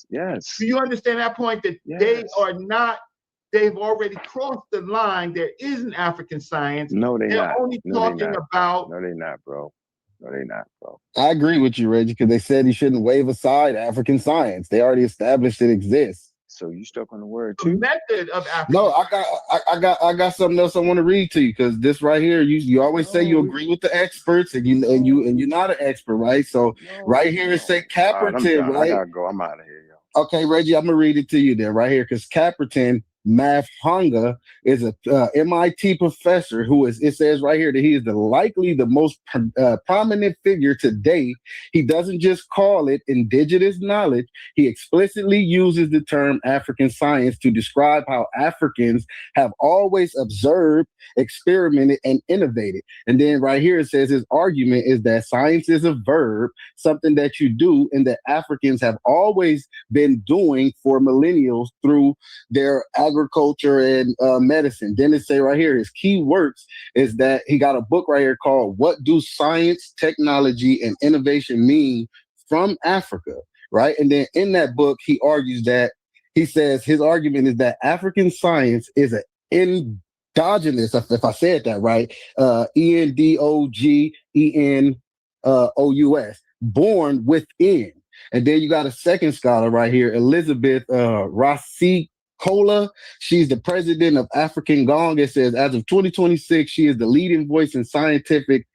yes. Do you understand that point that they are not, they've already crossed the line. There isn't African science. No, they're not. Only talking about. No, they're not, bro. No, they're not, bro. I agree with you, Reggie, because they said he shouldn't wave aside African science. They already established it exists. So you stuck on the word too? The method of African. No, I got something else I want to read to you, because this right here, you always say you agree with the experts, and you're not an expert, right? So right here it say Caperton, right? I gotta go. I'm out of here, yo. Okay, Reggie, I'm gonna read it to you then, right here, because Caperton Mafhanga is a MIT professor who is, it says right here that he is likely the most prominent figure today. He doesn't just call it indigenous knowledge. He explicitly uses the term African science to describe how Africans have always observed, experimented, and innovated. And then right here it says his argument is that science is a verb, something that you do, and that Africans have always been doing for millennials through their agriculture and medicine. Then it say right here, his key works is that he got a book right here called "What Do Science, Technology, and Innovation Mean from Africa?" Right? And then in that book, he argues that, he says his argument is that African science is an endogenous, if I said that right, ENDOGENOUS, born within. And then you got a second scholar right here, Elizabeth Rasic Kola. She's the president of African Gong. It says as of 2026, she is the leading voice in scientific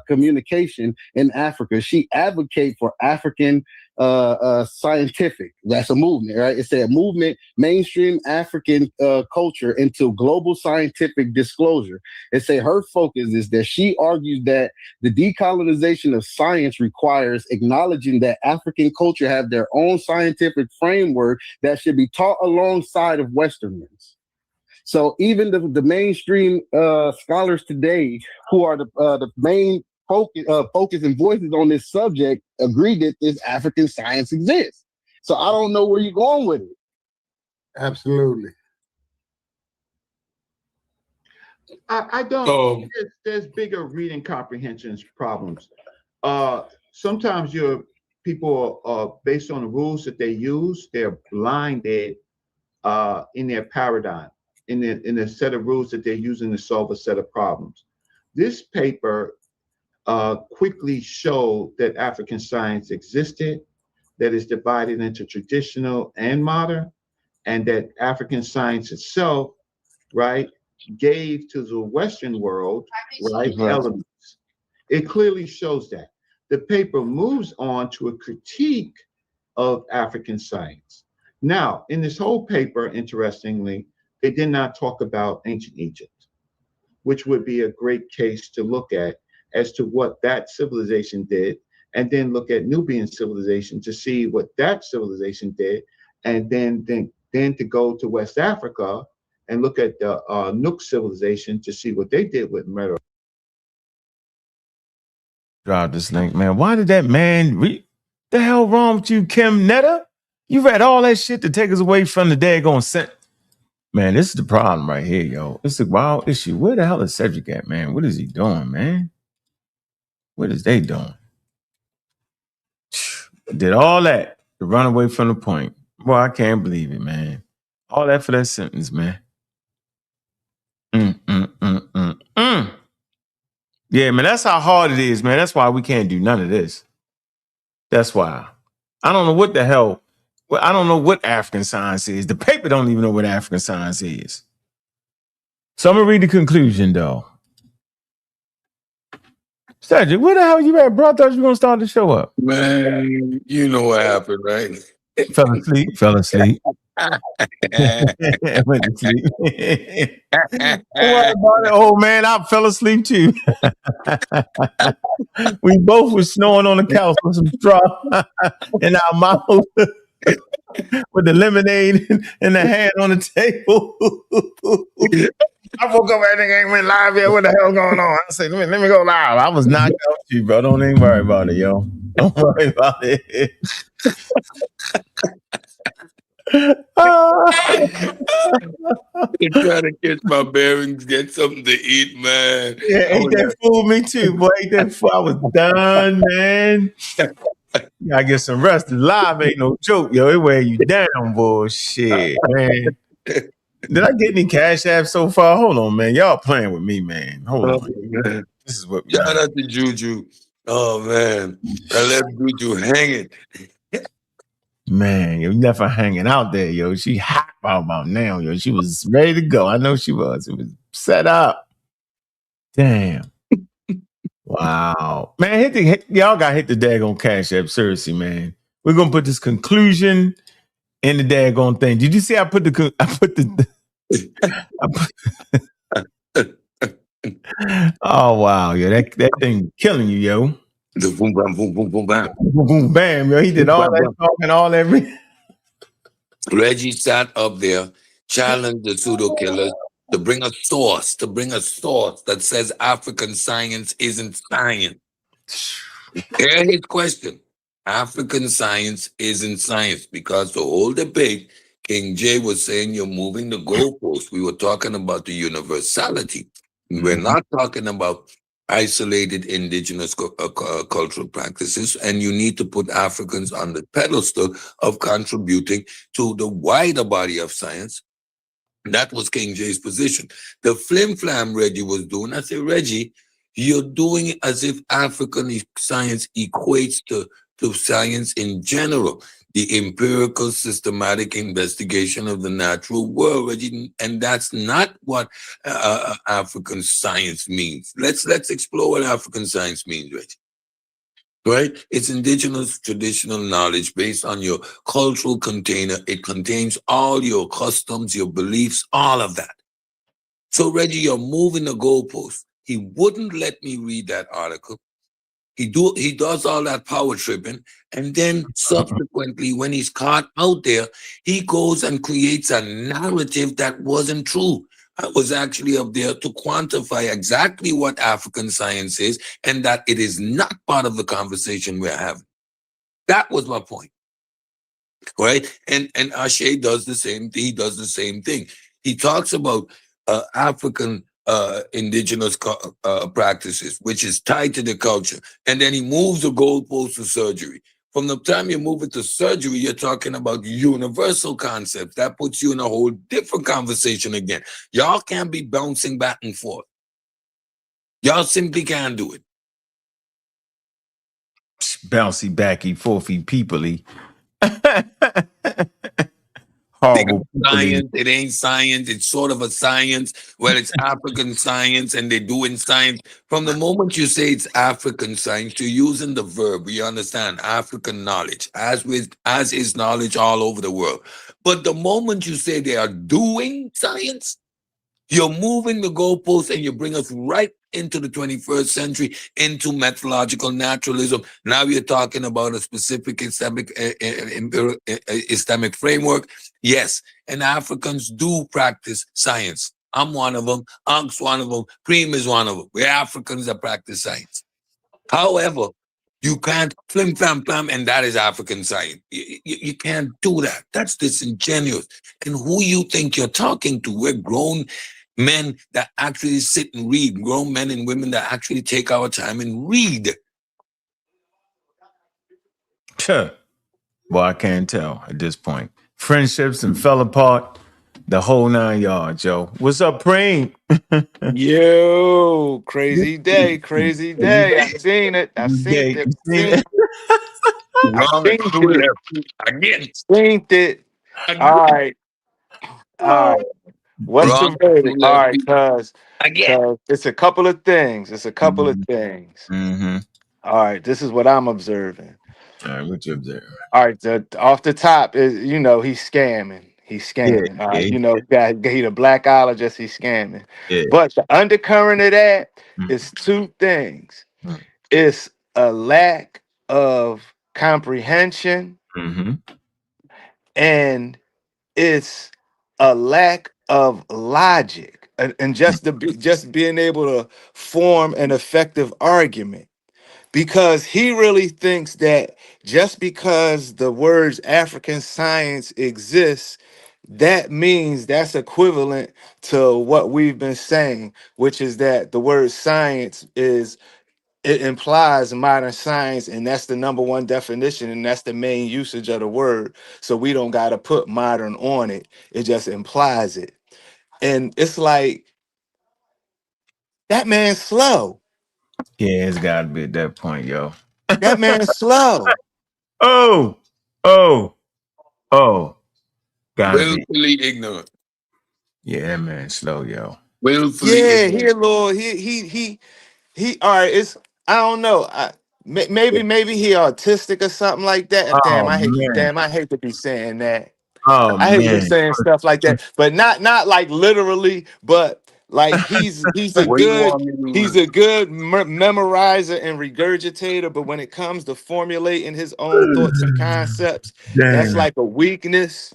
communication in Africa. She advocates for African scientific. That's a movement, right? It's a movement, mainstream African culture into global scientific disclosure. It say her focus is that she argues that the decolonization of science requires acknowledging that African culture have their own scientific framework that should be taught alongside of Westerners. So even the mainstream scholars today, who are the main focus and voices on this subject, agree that this African science exists. So I don't know where you're going with it. Absolutely. I don't. There's bigger reading comprehension problems. Sometimes your people are based on the rules that they use. They're blinded in their paradigm, in the set of rules that they're using to solve a set of problems. This paper quickly showed that African science existed, that is divided into traditional and modern, and that African science itself, right, gave to the Western world, right, elements. It clearly shows that. The paper moves on to a critique of African science. Now, in this whole paper, interestingly, they did not talk about ancient Egypt, which would be a great case to look at as to what that civilization did, and then look at Nubian civilization to see what that civilization did, and then to go to West Africa and look at the Nook civilization to see what they did with murder. Drop this link, man. Why did that man the hell wrong with you, Kim Netta? You read all that shit to take us away from the daggone scent. Man, this is the problem right here, yo. It's a wild issue. Where the hell is Cedric at, man? What is he doing, man? What is they doing? Did all that to run away from the point. Boy, I can't believe it, man. All that for that sentence, man. Yeah, man, that's how hard it is, man. That's why we can't do none of this. That's why. I don't know what the hell. Well, I don't know what African science is. The paper don't even know what African science is. So I'm going to read the conclusion, though. Cedric, where the hell you at, bro? I thought you were going to start the show up. Man, you know what happened, right? Fell asleep. Went to sleep. What about it? Oh, man, I fell asleep, too. We both were snoring on the couch with some straw in our mouth with the lemonade in the hand on the table. I woke up, everything ain't went live yet. What the hell going on? I said, let me go live. I was knocked out too, bro. Don't even worry about it, yo. Don't worry about it. Trying to catch my bearings, get something to eat, man. Yeah, ate that food, me too, boy. Ate that food. I was done, man. I get some rest. Live ain't no joke, yo. It wear you down, bullshit, man. Did I get any cash apps so far? Hold on, man. Y'all playing with me, man. Hold on. Man. This is what. Shout out to Juju. Oh man, I left Juju hanging. Man, you left her hanging out there, yo. She hot about now, yo. She was ready to go. I know she was. It was set up. Damn. Wow. Man, y'all got to hit the daggone cash app. Seriously, man. We're going to put this conclusion in the daggone thing. Did you see I put oh, wow. Yeah, that thing killing you, yo. The boom, bam, boom, boom, boom, bam. Boom, boom, bam, yo. He did all that talking, all that. Reggie sat up there, challenged the pseudo killers to bring a source that says African science isn't science. Here's his question. African science isn't science, because the whole debate, King J was saying you're moving the goalposts. We were talking about the universality. We're not talking about isolated indigenous cultural practices, and you need to put Africans on the pedestal of contributing to the wider body of science. That was King J's position. The flim-flam Reggie was doing, I said, Reggie, you're doing it as if African science equates to science in general. the empirical, systematic investigation of the natural world, Reggie, and that's not what African science means. Let's explore what African science means, Reggie. Right? It's indigenous traditional knowledge based on your cultural container. It contains all your customs, your beliefs, all of that. So, Reggie, you're moving the goalpost. He wouldn't let me read that article. He does all that power tripping, and then subsequently, when he's caught out there, he goes and creates a narrative that wasn't true. I was actually up there to quantify exactly what African science is and that it is not part of the conversation we're having. That was my point. Right? And Ashe does the same thing. He does the same thing. He talks about African indigenous practices, which is tied to the culture. And then he moves the goalpost to surgery. From the time you move it to surgery, you're talking about universal concepts. That puts you in a whole different conversation again. Y'all can't be bouncing back and forth. Y'all simply can't do it. Bouncy backy, forthy peoply. Horrible science, it ain't science, it's sort of a science. Well, it's African science and they're doing science. From the moment you say it's African science, you're using the verb. We understand African knowledge, as is knowledge all over the world. But the moment you say they are doing science, you're moving the goalposts and you bring us right into the 21st century, into methodological naturalism. Now you're talking about a specific Islamic framework. Yes, and Africans do practice science. I'm one of them. Ankh's one of them. Cream is one of them. We're Africans that practice science. However, you can't flim flam flam, and that is African science. You can't do that. That's disingenuous. And who you think you're talking to? We're grown men that actually sit and read, grown men and women that actually take our time and read. Sure. Well, I can't tell at this point. Friendships and fell apart. The whole 9 yards, yo. What's up, Preem? Yo, crazy day, crazy day. I seen it. I seen it. Seen it? I Wrong seen it. again. Seen it. All right. All right. What's the Wrong verdict? All right, cuz again. it's a couple of things. It's a couple of things. Mm-hmm. All right, this is what I'm observing. All right, what you observing? All right, off the top is he's scamming. He's scamming. All right, he the blackologist. He's scamming. Yeah. But the undercurrent of that is two things. It's a lack of comprehension, and it's a lack of logic, and just being able to form an effective argument. Because he really thinks that just because the words African science exists, that means that's equivalent to what we've been saying, which is that the word science it implies modern science, and that's the number one definition, and that's the main usage of the word. So we don't got to put modern on it. It just implies it. And it's like, that man's slow. Yeah, it's got to be at that point, yo. That man's slow. Oh. Gotta be. Willfully ignorant. Yeah, that man's slow, yo. Willfully ignorant. Here, Lord. He. All right. It's I don't know. Maybe he autistic or something like that. Damn, Oh, I man. hate to be saying that. Oh, I hate to be man. saying stuff like that, but not like literally, but like he's a What do you good want me to memorizer and regurgitator, but when it comes to formulating his own thoughts and concepts, that's Damn. like a weakness.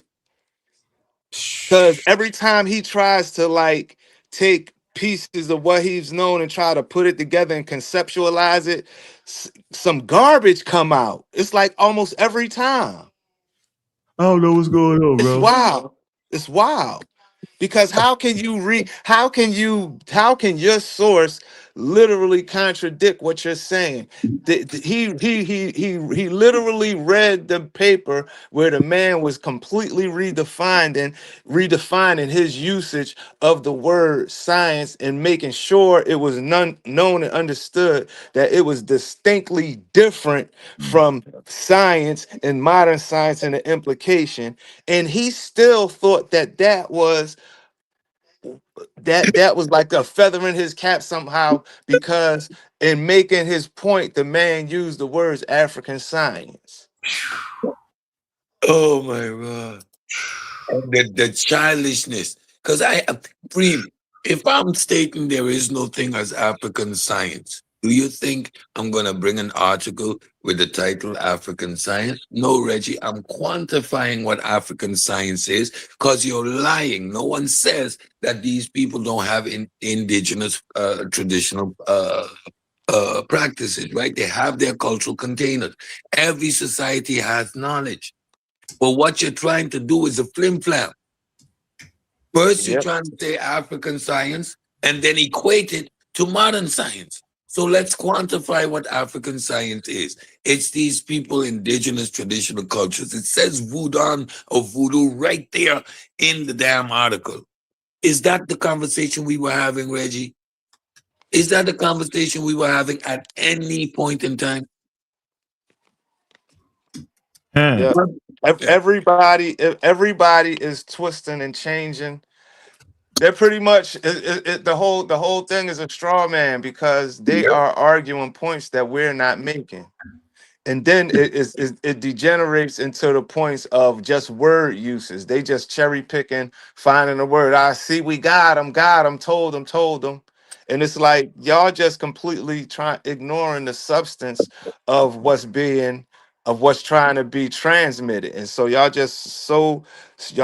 Because every time he tries to like take pieces of what he's known and try to put it together and conceptualize it, some garbage come out. It's like almost every time. I don't know what's going on, It's bro. wild. It's wild. Because how can your source literally contradict what you're saying. He literally read the paper where the man was completely redefining his usage of the word science and making sure it was known and understood that it was distinctly different from science and modern science and the implication. And he still thought that that was like a feather in his cap somehow, because in making his point, the man used the words African science. Oh my God. And the childishness. Because Preem, if I'm stating there is no thing as African science, do you think I'm going to bring an article with the title African Science? No, Reggie, I'm quantifying what African science is, because you're lying. No one says that these people don't have indigenous traditional practices, right? They have their cultural containers. Every society has knowledge. But what you're trying to do is a flim-flam. First, you're trying to say African science and then equate it to modern science. So let's quantify what African science is. It's these people, indigenous traditional cultures. It says voodoo or voodoo right there in the damn article. Is that the conversation we were having, Reggie? Is that the conversation we were having at any point in time? Yeah. Everybody is twisting and changing. They're pretty much the whole thing is a straw man, because they are arguing points that we're not making. And then it degenerates into the points of just word uses. They just cherry picking, finding a word. I see, we got him, told him. And it's like y'all just completely ignoring the substance of what's trying to be transmitted. And so y'all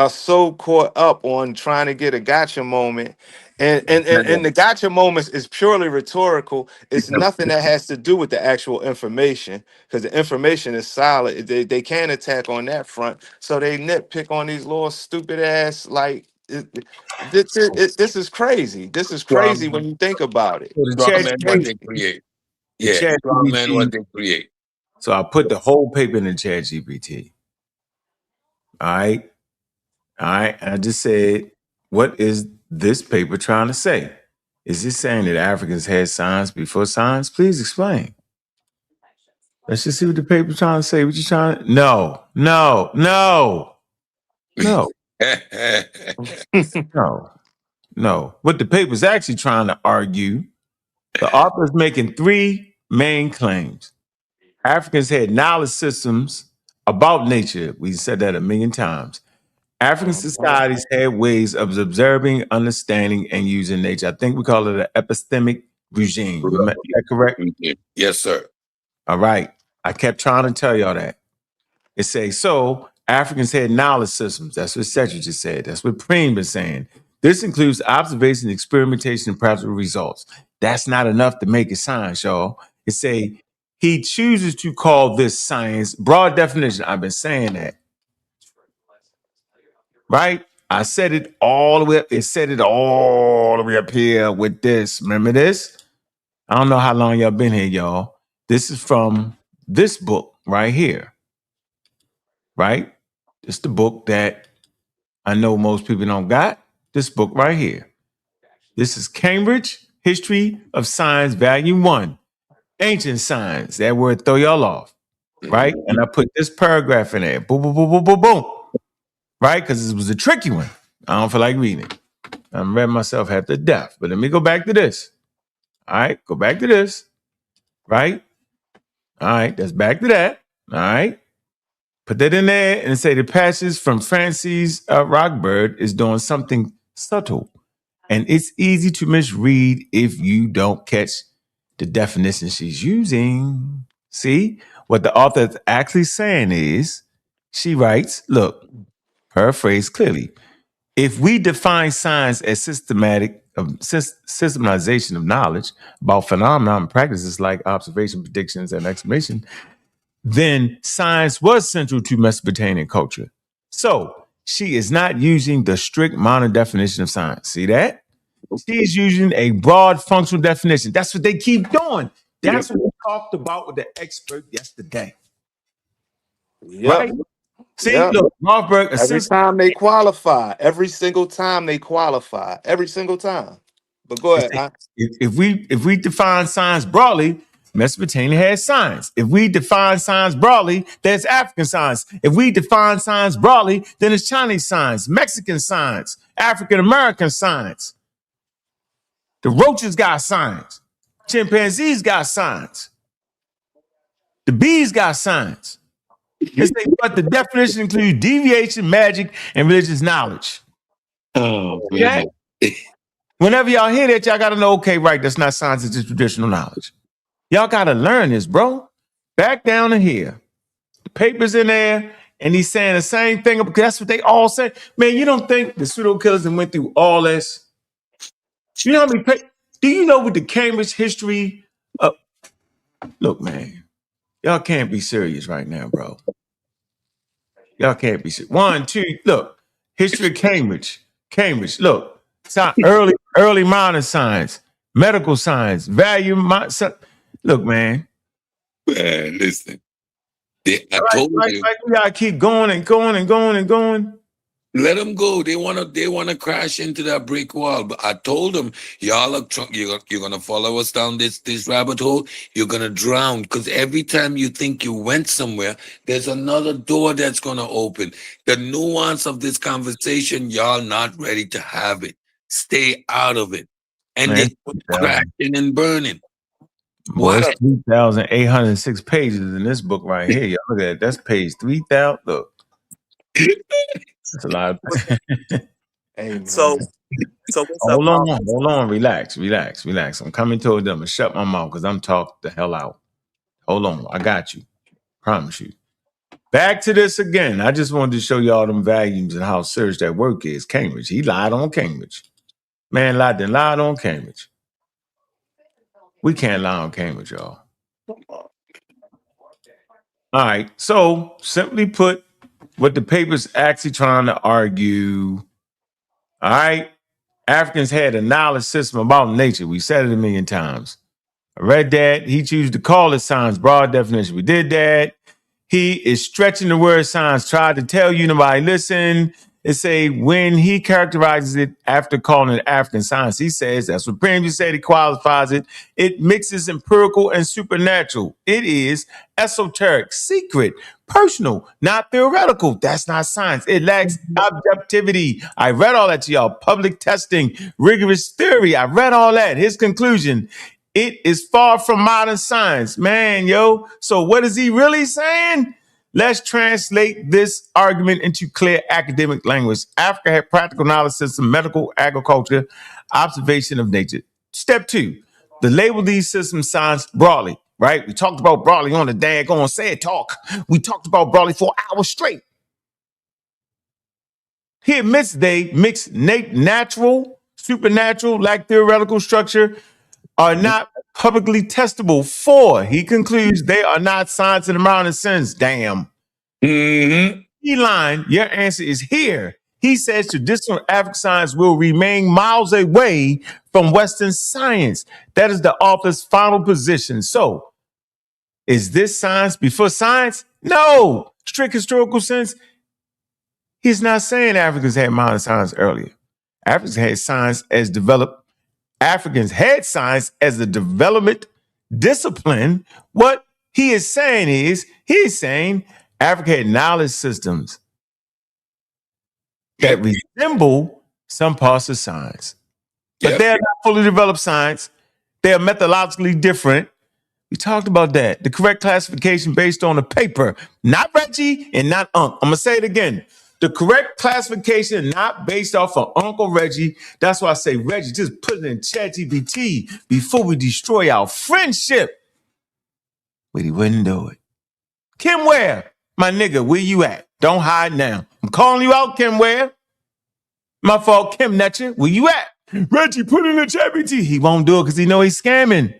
so caught up on trying to get a gotcha moment. And the gotcha moments is purely rhetorical. It's nothing that has to do with the actual information, because the information is solid. They can attack on that front. So they nitpick on these little stupid ass, like, this is crazy. This is crazy when you think about it. Straw man what they create. Yeah, straw man what they create. So I put the whole paper in the chat GPT. All right. And I just said, what is this paper trying to say? Is it saying that Africans had science before science? Please explain. Let's just see what the paper's trying to say. What you trying to? No. No. What the paper's actually trying to argue, the author's making three main claims. Africans had knowledge systems about nature. We said that a million times. African societies had ways of observing, understanding, and using nature. I think we call it an epistemic regime. Is that correct? Yes, sir. All right. I kept trying to tell y'all that. It says, so Africans had knowledge systems. That's what Cedric just said. That's what Preem been saying. This includes observation, experimentation, and practical results. That's not enough to make it science, y'all. It say he chooses to call this science. Broad definition. I've been saying that. Right? I said it all the way up. It said it all the way up here with this. Remember this? I don't know how long y'all been here, y'all. This is from this book right here. Right? It's the book that I know most people don't got. This book right here. This is Cambridge History of Science, Volume 1. Ancient Science. That word throw y'all off. Right? And I put this paragraph in there. Boom, boom, boom, boom, boom, boom. Right? Because it was a tricky one. I don't feel like reading it. I'm read myself half to death. But let me go back to this. All right. Go back to this. Right? All right. That's back to that. All right. Put that in there and say the passage from Frances Rockbird is doing something subtle. And it's easy to misread if you don't catch the definition she's using. See? What the author is actually saying is, she writes, look, paraphrase clearly. If we define science as systematization of knowledge about phenomena and practices like observation, predictions, and explanation, then science was central to Mesopotamian culture. So she is not using the strict modern definition of science. See that? She's using a broad functional definition. That's what they keep doing. That's what we talked about with the expert yesterday. Yep. Right? See, Yep. look, Rothberg, Every time they qualify, every single time they qualify, every single time. But go ahead. if we define science broadly, Mesopotamia has science. If we define science broadly, there's African science. If we define science broadly, then it's Chinese science, Mexican science, African American science. The roaches got science. Chimpanzees got science. The bees got science. But the definition includes deviation, magic, and religious knowledge. Oh, okay? Whenever y'all hear that, y'all got to know, okay, right, that's not science, it's just traditional knowledge. Y'all got to learn this, bro. Back down to here. The paper's in there, and he's saying the same thing. Because that's what they all say. Man, you don't think the pseudo killers that went through all this? You know how many do you know what the Cambridge history of? Look, man, y'all can't be serious right now, bro. Y'all can't be serious. 1, 2, look, history of Cambridge. Cambridge, look, it's not early modern science, medical science, look, man. Man, listen. I told you. We gotta keep going and going and going and going. Let them go. They wanna crash into that brick wall. But I told them, y'all are you're gonna follow us down this rabbit hole. You're gonna drown because every time you think you went somewhere, there's another door that's gonna open. The nuance of this conversation, y'all not ready to have it. Stay out of it, and Man, they're crashing and burning. Boy, it's 3,806 pages in this book right here. Y'all look at it. That's page 3,000. Look. That's a lot. So hold on, relax. I'm coming toward them and shut my mouth because I'm talking the hell out. Hold on, I got you. Promise you. Back to this again. I just wanted to show y'all them values and how serious that work is. Cambridge. He lied on Cambridge. Man lied on Cambridge. We can't lie on Cambridge, y'all. All right. So simply put, what the paper's actually trying to argue. All right. Africans had a knowledge system about nature. We said it a million times. I read that. He chose to call it science, broad definition. We did that. He is stretching the word science, tried to tell you, nobody listen. It say when he characterizes it after calling it African science, he says, that's what Prem said, he qualifies it. It mixes empirical and supernatural. It is esoteric, secret, personal, not theoretical. That's not science. It lacks objectivity. I read all that to y'all. Public testing, rigorous theory. I read all that. His conclusion, it is far from modern science. Man, yo. So what is he really saying? Let's translate this argument into clear academic language. Africa had practical knowledge system, medical, agriculture, observation of nature. Step 2, the label these systems science broadly, right? We talked about broadly on the daggone Say Talk. We talked about broadly for hours straight. He admits they mix natural, supernatural, lack theoretical structure, are not publicly testable. 4, he concludes they are not science in the modern sense. Damn. Line, your answer is here. He says traditional African science will remain miles away from Western science. That is the author's final position. So, is this science before science? No. Strict historical sense, he's not saying Africans had modern science earlier. Africans had science as developed. Africans had science as a development discipline. What he is saying is, he's saying Africa had knowledge systems that resemble some parts of science. But they're not fully developed science. They are methodologically different. We talked about that. The correct classification based on the paper, not Reggie and not Unc. I'm going to say it again. The correct classification not based off of Uncle Reggie. That's why I say, Reggie, just put it in ChatGPT before we destroy our friendship. But he wouldn't do it. Kim Ware, my nigga, where you at? Don't hide now. I'm calling you out, Kim Ware. My fault, Kim Netcher, where you at? Reggie, put it in the ChatGPT. He won't do it because he know he's scamming.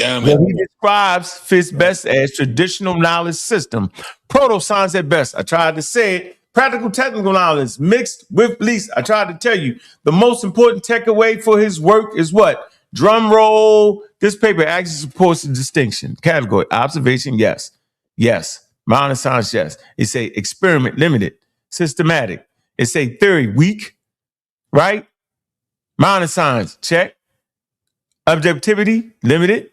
What he describes fits best as traditional knowledge system. Proto-science at best. I tried to say it, Practical technical knowledge mixed with beliefs. I tried to tell you the most important takeaway for his work is what? Drum roll. This paper actually supports the distinction. Category, observation, yes. Yes. Modern science, yes. It say experiment, limited. Systematic. It say theory, weak. Right? Modern science, check. Objectivity, limited.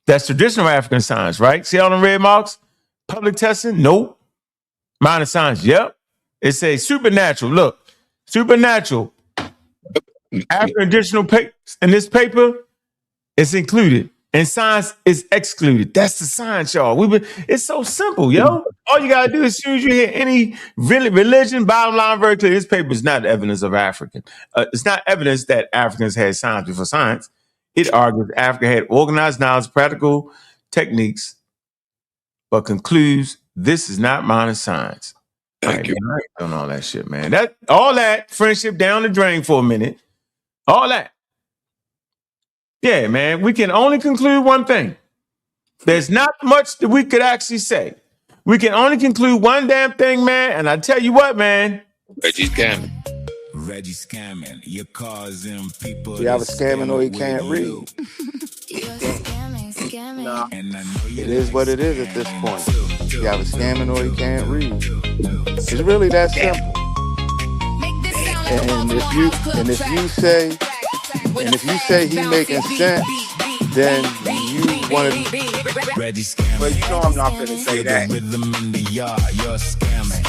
That's traditional African science, right? See all them red marks? Public testing, nope. Modern science, yep. It says supernatural. Look, supernatural. After additional papers in this paper, it's included. And science is excluded. That's the science, y'all. It's so simple, yo. All you gotta do is, as soon as you hear any religion, bottom line very clear, this paper is not evidence of African. It's not evidence that Africans had science before science. It argues Africa had organized knowledge, practical techniques, but concludes this is not modern science. Thank you. Man, I ain't doing all that shit, man. All that friendship down the drain for a minute. All that. Yeah, man. We can only conclude one thing. There's not much that we could actually say. We can only conclude one damn thing, man. And I tell you what, man. Reggie's scamming. Reggie scamming. You're causing people. You have a scamming or you can't read. Nah. It is what it is at this point. You have a scamming or you can't read. It's really that simple. And if you say he making sense, then you want to. Well, you know I'm not gonna say that. Rhythm in the yard, you're scamming.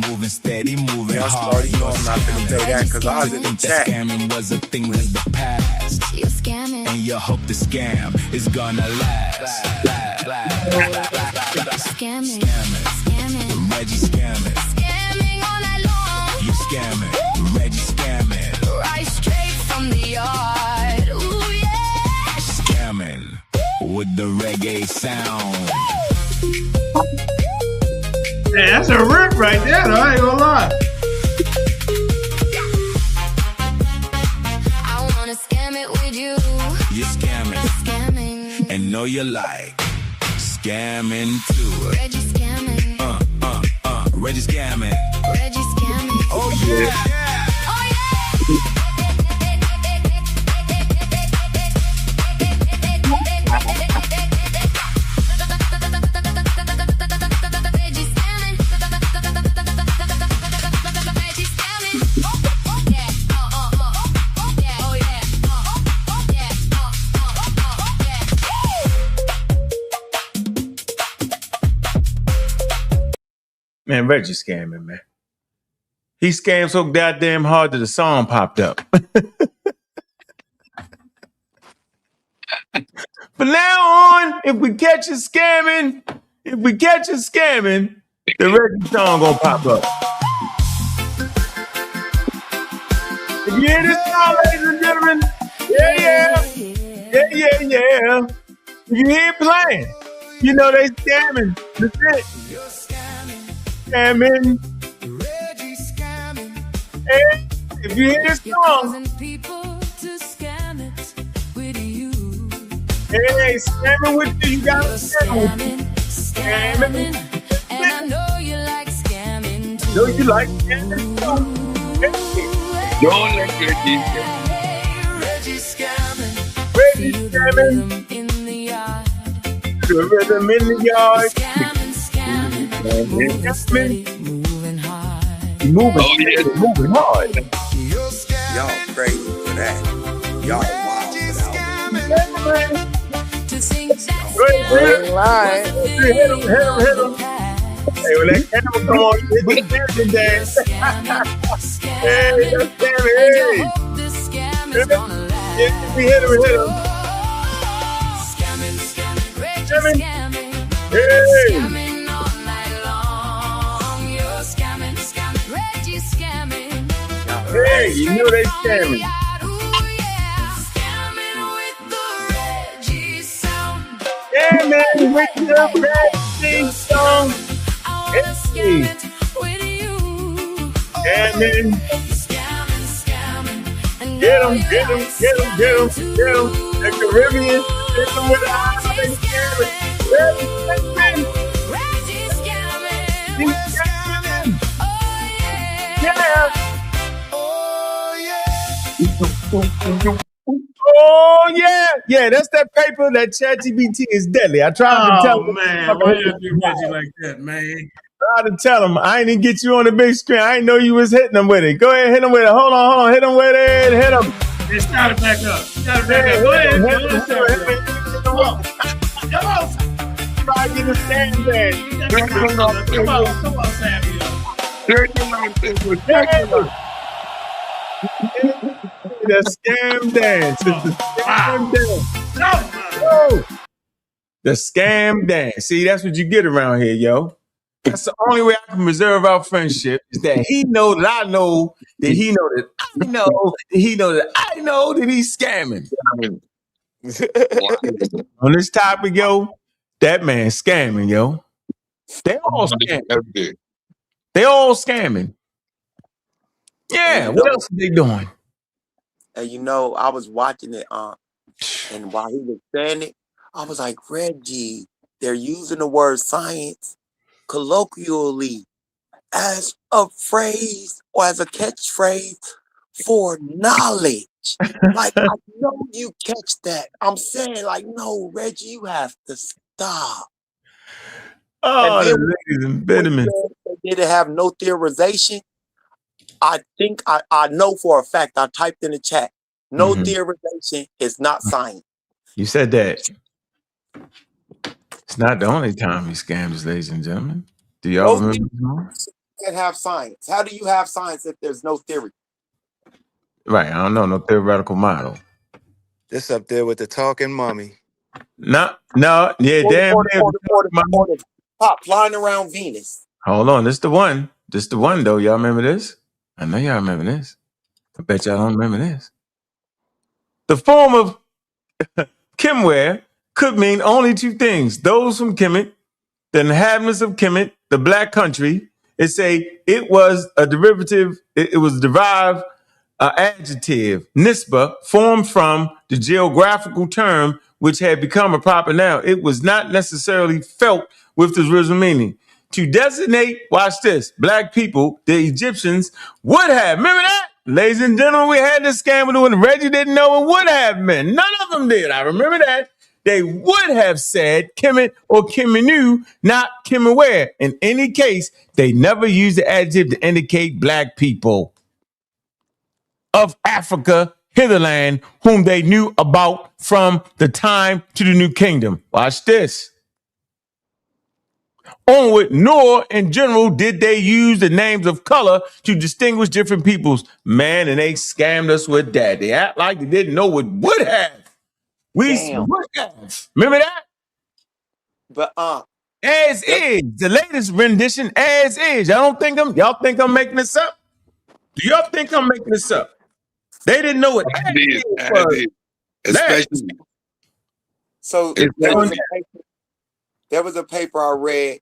Moving steady, moving hard. You know I'm not gonna say that because I was in the chat. Scamming was a thing of the past. And you hope the scam is gonna last. Scamming. Reggie scamming. Scamming all night long. You scamming. Reggie scamming. Right straight from the yard. Ooh yeah. Scamming with the reggae sound. Man, that's a rip right there, though. I ain't gonna lie. I wanna scam it with you. You're scamming. And know you like scamming too. Reggie scamming. Reggie scamming. Reggie scamming. Oh yeah. Oh yeah. Man, Reggie scamming, man. He scammed so goddamn hard that the song popped up. From now on, if we catch you scamming, the Reggie song gonna pop up. If you hear this song, ladies and gentlemen, yeah. If you hear it playing, you know they scamming. That's it. Scamming. Hey, if you hear this song, hey, scamming with you, you gotta scamming. Scamming. And I know you like scamming too. Know you like scamming too. Don't let Reggie scamming. Reggie scamming. In the yard. The rhythm in the yard. Scamming. Moving steady, moving hard. Moving hard. Y'all crazy for that. Y'all wild for that. To think that's Hit him. Hey, when that camera come on, hit the scamming dance. Hey, that's scamming. Hey. We hit him. Scamming. Hey. Hey, you know they scamming. Yeah, man, with the Reggie song. Hey. Scamming. Get him. The Caribbean, hit him with the eyes. Scamming. Reggie scamming. He's scamming. yeah. Oh Oh yeah, yeah. That's that paper that ChatGPT is deadly. I tried to tell Oh him. man, why you do Reggie like that, man? Tried to tell him. I didn't get you on the big screen. I didn't know you was hitting him with it. Go ahead, hit him with it. Hold on. Hit him with it. Hit him. Hey, start it back up. Start it back up. Go ahead. Come on. Come on. Try to get the stand there. Come on, Samuel. The scam dance. It's the scam dance. Whoa. The scam dance. See, that's what you get around here, yo. That's the only way I can preserve our friendship is that he know that I know that he know that I know that he know that I know that he's scamming. On this topic, yo, that man scamming, yo. They all scamming. They all scamming. Yeah, what else are they doing? And you know, I was watching it, and while he was saying it, I was like, Reggie, they're using the word science colloquially as a phrase or as a catchphrase for knowledge. Like, I know you catch that. I'm saying, like, no, Reggie, you have to stop. Oh, and the then ladies and betterment. they didn't have no theorization. I think I know for a fact, I typed in the chat, no theorization is not science. You said that. It's not the only time he scammed us, ladies and gentlemen. Do y'all No remember more? You can't have science. How do you have science if there's no theory? Right, I don't know, no theoretical model. This up there with the talking mommy. No, yeah, damn. The pop flying around Venus. Hold on, this the one. This the one, though. Y'all remember this? I know y'all remember this. I bet y'all don't remember this. The form of Kimware could mean only two things. Those from Kemet, the inhabitants of Kemet, the black country. It say it was a derivative, it was derived adjective, nisba, formed from the geographical term which had become a proper noun. It was not necessarily felt with this original meaning. To designate, watch this, black people, the Egyptians would have. Remember that? Ladies and gentlemen, we had this scandal when Reggie didn't know it would have been. None of them did. I remember that. They would have said Kemet or Kemenu, not Kimaware. In any case, they never used the adjective to indicate black people of Africa, hitherland, whom they knew about from the time to the New Kingdom. Watch this. Onward, nor in general did they use the names of color to distinguish different peoples. Man, and they scammed us with that. They act like they didn't know what would have. We would have. Remember that? But as is. The latest rendition, as is. Y'all think I'm making this up? Do y'all think I'm making this up? They didn't know what as is was. Especially. So there was a paper I read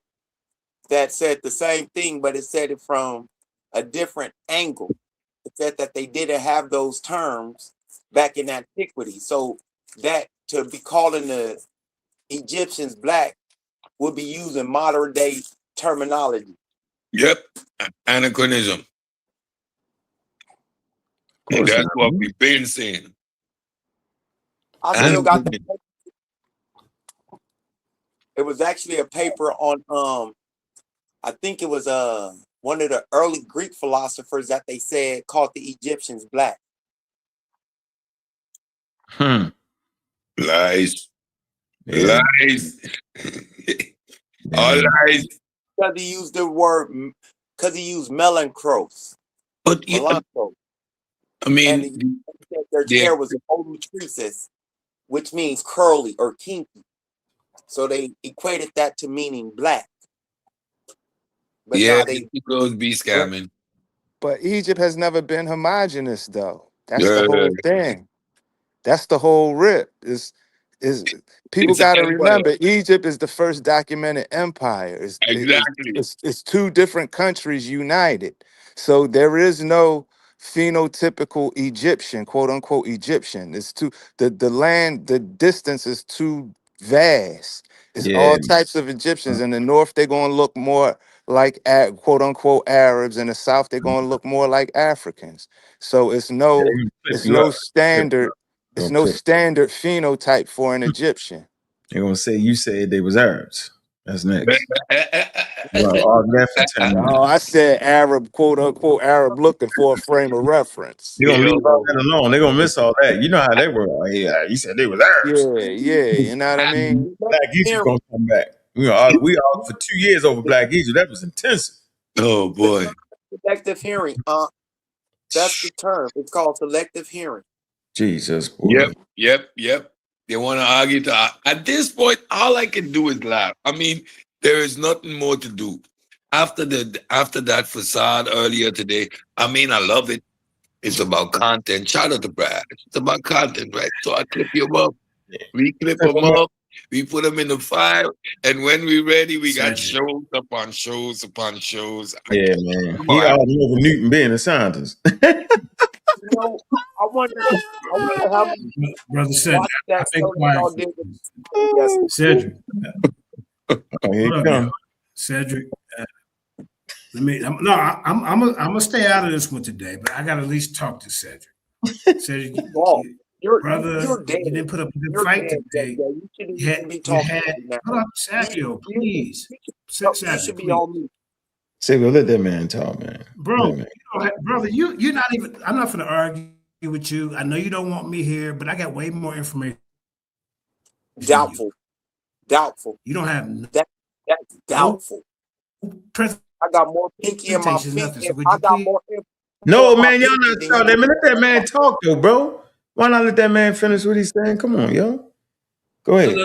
that said the same thing, but it said it from a different angle. It said that they didn't have those terms back in antiquity. So that to be calling the Egyptians black would be using modern day terminology. Yep, anachronism. And that's what we've been saying. I still got the paper. It was actually a paper on I think it was one of the early Greek philosophers that they said called the Egyptians black. Lies. Yeah. Lies. All lies. Because he used the word, because he used melanchros. But I mean, and their hair was an olutresis, which means curly or kinky. So they equated that to meaning black. But yeah, they goes be scamming. But Egypt has never been homogenous, though. That's the whole thing. That's the whole rip. Is people got to remember, Egypt is the first documented empire. It's two different countries united. So there is no phenotypical Egyptian, quote unquote Egyptian. It's too the land, the distance is too vast. It's all types of Egyptians. In the north, they're gonna look more like quote unquote Arabs. In the South, they're gonna look more like Africans. So it's no standard. It's no standard phenotype for an Egyptian. They're gonna say you said they was Arabs. That's next. Well, all that for 10 minutes. Oh, I said Arab, quote unquote Arab, looking for a frame of reference. They're gonna leave all that alone. They're gonna miss all that. You know how they were. Yeah, you said they was Arabs. Yeah, you know what I mean? Black Egypt gonna come back. We all for 2 years over Black Egypt. That was intensive. Oh boy. Selective hearing. That's the term. It's called selective hearing. Jesus. Boy. Yep. They want to argue. At this point, all I can do is laugh. I mean, there is nothing more to do. After that facade earlier today, I mean, I love it. It's about content. Shout out to Brad. It's about content, right? So I clip him up. We clip him up. We put them in the file, and when we're ready, we got shows upon shows upon shows. Yeah, man. He all over Newton being a scientist. You know, I wonder how many Brother Cedric, I've been quiet. Cedric. Cedric. I'm gonna stay out of this one today, but I gotta at least talk to Cedric. Cedric, brother, you didn't put up a good fight today. You had hold on, Savio, please. Savio, please. Savio, let that man talk, man. Bro, brother, you're not even. I'm not gonna argue with you. I know you don't want me here, but I got way more information. Doubtful. You don't have that's doubtful. I got more pinky in my pinky. I got more. No, man, y'all not talking. Let that man talk, though, bro. Why not let that man finish what he's saying? Come on, yo. Go ahead.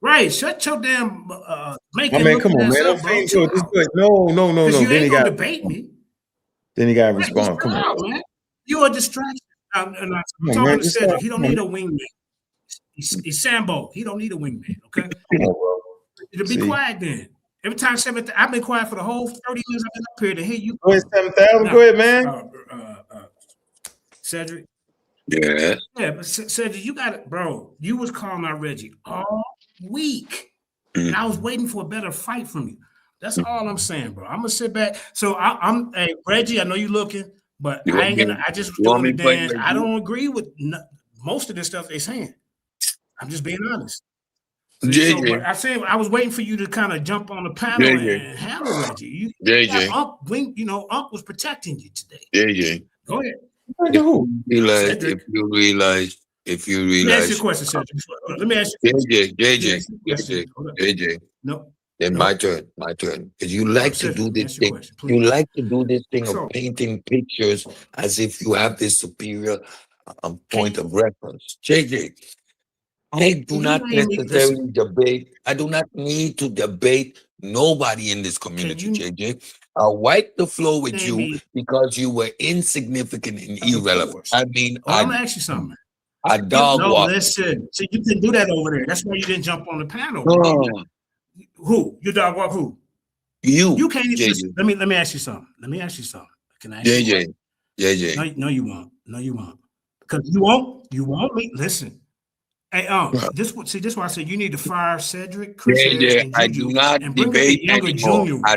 Right, shut your damn make man, come on, man. No. You then ain't he gonna got debate me. Then he got to respond. Come on, man. You're a distraction. I'm talking to Cedric. He don't need a wingman. He's Sambo. He don't need a wingman. Okay. Come on, bro. Be quiet then. Every time I've been quiet for the whole 30 years I've been up here to hear you. Go ahead, 7,000. Go ahead, man. Cedric. Yeah. Yeah, but Cedric, you got it, bro. You was calling out Reggie all week. And I was waiting for a better fight from you. That's all I'm saying, bro. I'm gonna sit back. So I'm hey, Reggie, I know you're looking, but I ain't gonna. I just doing the dance. I don't agree with most of the stuff they're saying. I'm just being honest. So I said I was waiting for you to kind of jump on the panel and handle Reggie. Unc was protecting you today. Go ahead. If you realize. Let me ask you a question, Cedric. Let me ask you. JJ. No. Then my turn. Because you like to do this thing. You like to do this thing of painting pictures as if you have this superior point of reference. JJ, I do not necessarily debate. I do not need to debate nobody in this community, JJ. I'll wipe the floor with you because you were insignificant and irrelevant. I mean, I'm gonna ask you something. A dog walk. Listen. So you can do that over there. That's why you didn't jump on the panel. No. Who? Your dog walk who? You can't even let me ask you something. Can I ask you? JJ. No, you won't. Because you won't me. Listen. Hey, this why I said you need to fire Cedric, Chris, and I do not debate anymore. I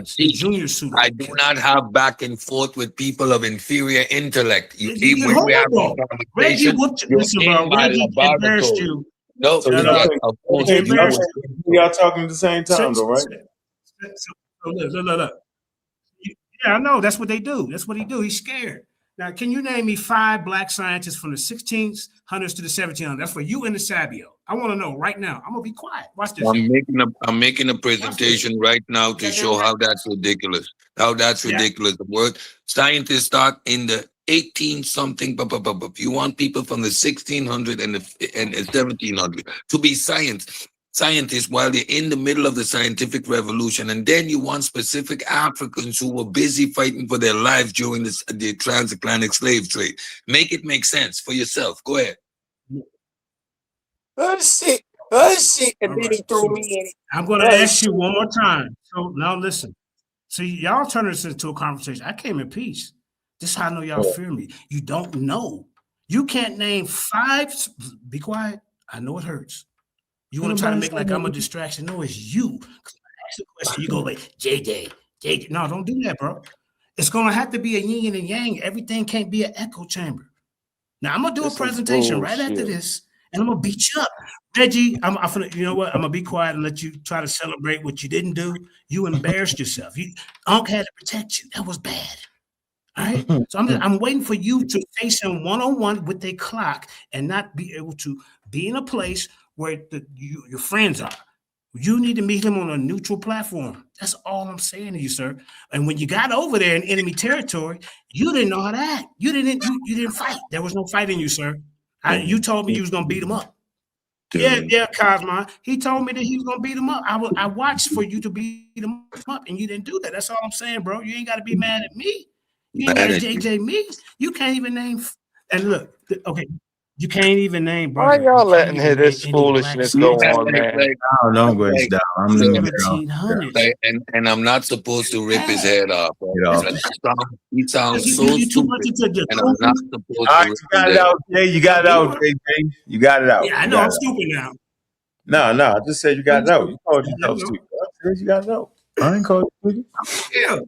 do not have back and forth with people of inferior intellect. Reggie embarrassed you. No, of course. Y'all talking at the same time, though, right? Look. Yeah, I know. That's what they do. That's what he do. He's scared. Now, can you name me 5 black scientists from the 1600s to the 1700s? That's for you and the Sabio. I want to know right now. I'm gonna be quiet. Watch this. I'm making a presentation right now to show how that's ridiculous. Ridiculous. The word scientists start in the 18-something. You want people from the 1600 and the 1700 to be scientists while they're in the middle of the scientific revolution, and then you want specific Africans who were busy fighting for their lives during the transatlantic slave trade. Make sense for yourself. Go ahead. Oh shit, and then he threw me in. I'm going to ask you one more time. So now listen. See, y'all turn this into a conversation. I came in peace. This is how I know y'all fear me. You don't know. You can't name 5. Be quiet. I know it hurts. You want to try to make like I'm a distraction? No, it's you. ask a question, you go like, JJ. No, don't do that, bro. It's gonna have to be a yin and yang. Everything can't be an echo chamber. Now I'm gonna do a presentation right after this, and I'm gonna beat you up. Reggie, you know what? I'm gonna be quiet and let you try to celebrate what you didn't do. You embarrassed yourself. Unc had to protect you. That was bad. All right. So I'm waiting for you to face him one-on-one with a clock and not be able to be in a place where your friends are. You need to meet him on a neutral platform. That's all I'm saying to you, sir. And when you got over there in enemy territory, you didn't know how to act. You didn't fight. There was no fight in you, sir. You told me you was gonna beat him up. Yeah, Cosmo. He told me that he was gonna beat him up. I watched for you to beat him up, and you didn't do that. That's all I'm saying, bro. You ain't got to be mad at me. You ain't got to JJ me. You can't even name. And look, okay, you can't even name, Why brother. y'all letting this foolishness go on, man? Don't go down. I'm gonna get off. And I'm not supposed to rip his head off. Get off. He sounds so stupid, and I'm not supposed All to right, rip you got his it head out, Jay. You got it out, JJ. You got it out. Yeah, I know I'm stupid now. No, I just said you got it out. You called yourself stupid. I said you got it out. I ain't called you stupid. Yeah,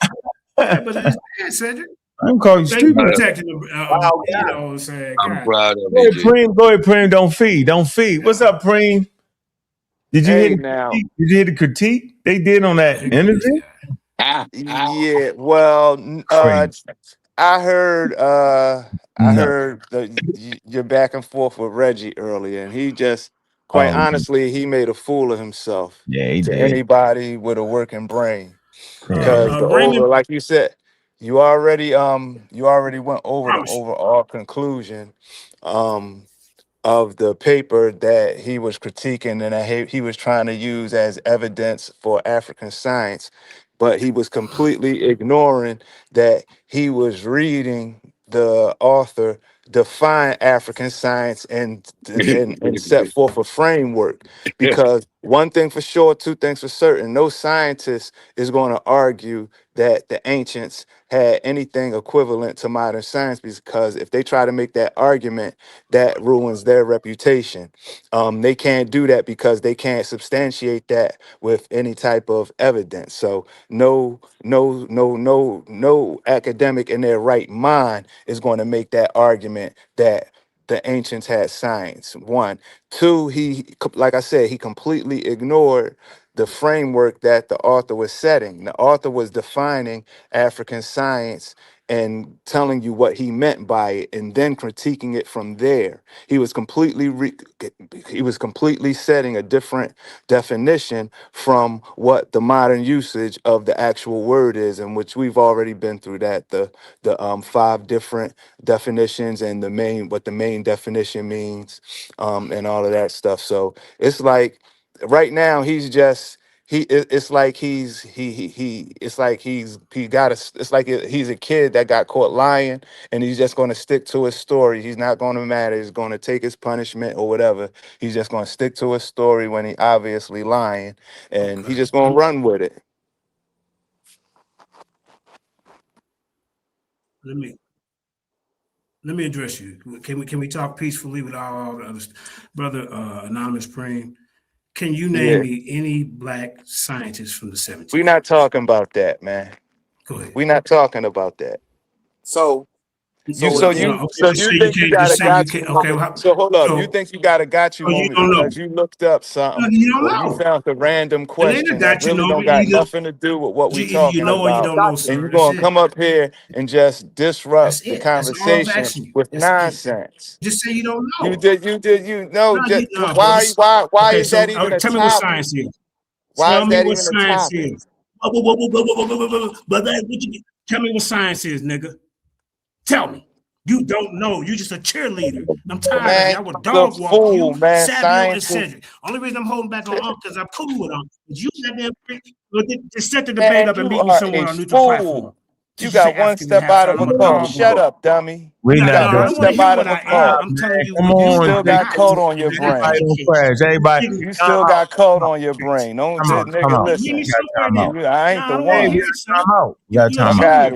but it's bad, Cedric. I ain't call you Thank you stupid. for protecting him. You know what I'm saying? I'm proud of Go you, ahead, Preem. Go ahead, Preem. Don't feed. What's up, Preem? Did you hear the critique? Did you hear the critique they did on that interview? Yeah, well, I heard your back and forth with Reggie earlier, and he just, quite honestly, he made a fool of himself. Yeah, he to did. Anybody with a working brain, Yeah. because like you said, you already went over the overall conclusion of the paper that he was critiquing and that he was trying to use as evidence for African science, but he was completely ignoring that he was reading the author define African science and set forth a framework. Because one thing for sure, two things for certain, no scientist is going to argue that the ancients had anything equivalent to modern science, because if they try to make that argument, that ruins their reputation. They can't do that because they can't substantiate that with any type of evidence. So no academic in their right mind is going to make that argument that the ancients had science. One. Two, like I said, he completely ignored the framework that the author was setting. The author was defining African science and telling you what he meant by it, and then critiquing it from there. He was completely setting a different definition from what the modern usage of the actual word is, in which we've already been through that, the 5 different definitions and what the main definition means, and all of that stuff. So it's like right now he's just it's like he's a kid that got caught lying, and he's just going to stick to his story. He's not going to matter. He's going to take his punishment or whatever. He's just going to stick to his story when he obviously lying, and he's just going to run with it. Let me address you. Can we talk peacefully with all the others? Brother Anonymous Preem, can you name me any black scientists from the 70s? We're not talking about that, man. Go ahead. We're not talking about that. So you think you got a gotcha moment? So hold up, you think you got a gotcha moment because you looked up something, or you found a random question that really don't got nothing to do with what we talking about, and you're gonna come up here and just disrupt the conversation with nonsense. Just say you don't know. You know. Why is that even a topic? Tell me what science is. Why is that even a topic? Tell me what science is, nigga. Tell me. You don't know. You just a cheerleader. I'm tired of y'all. I would dog walk you, Samuel, and Cedric. Only reason I'm holding back on because I'm cool with them. You just set the debate up and meet me somewhere on a neutral platform. You got one step out of a cult. Shut up, dummy. We not one step out of a cult. I'm telling you, come on, you still got code on your brain. Everybody, you still got code on your brain. Don't nigga listen. I ain't the one. We got time out. We got time out.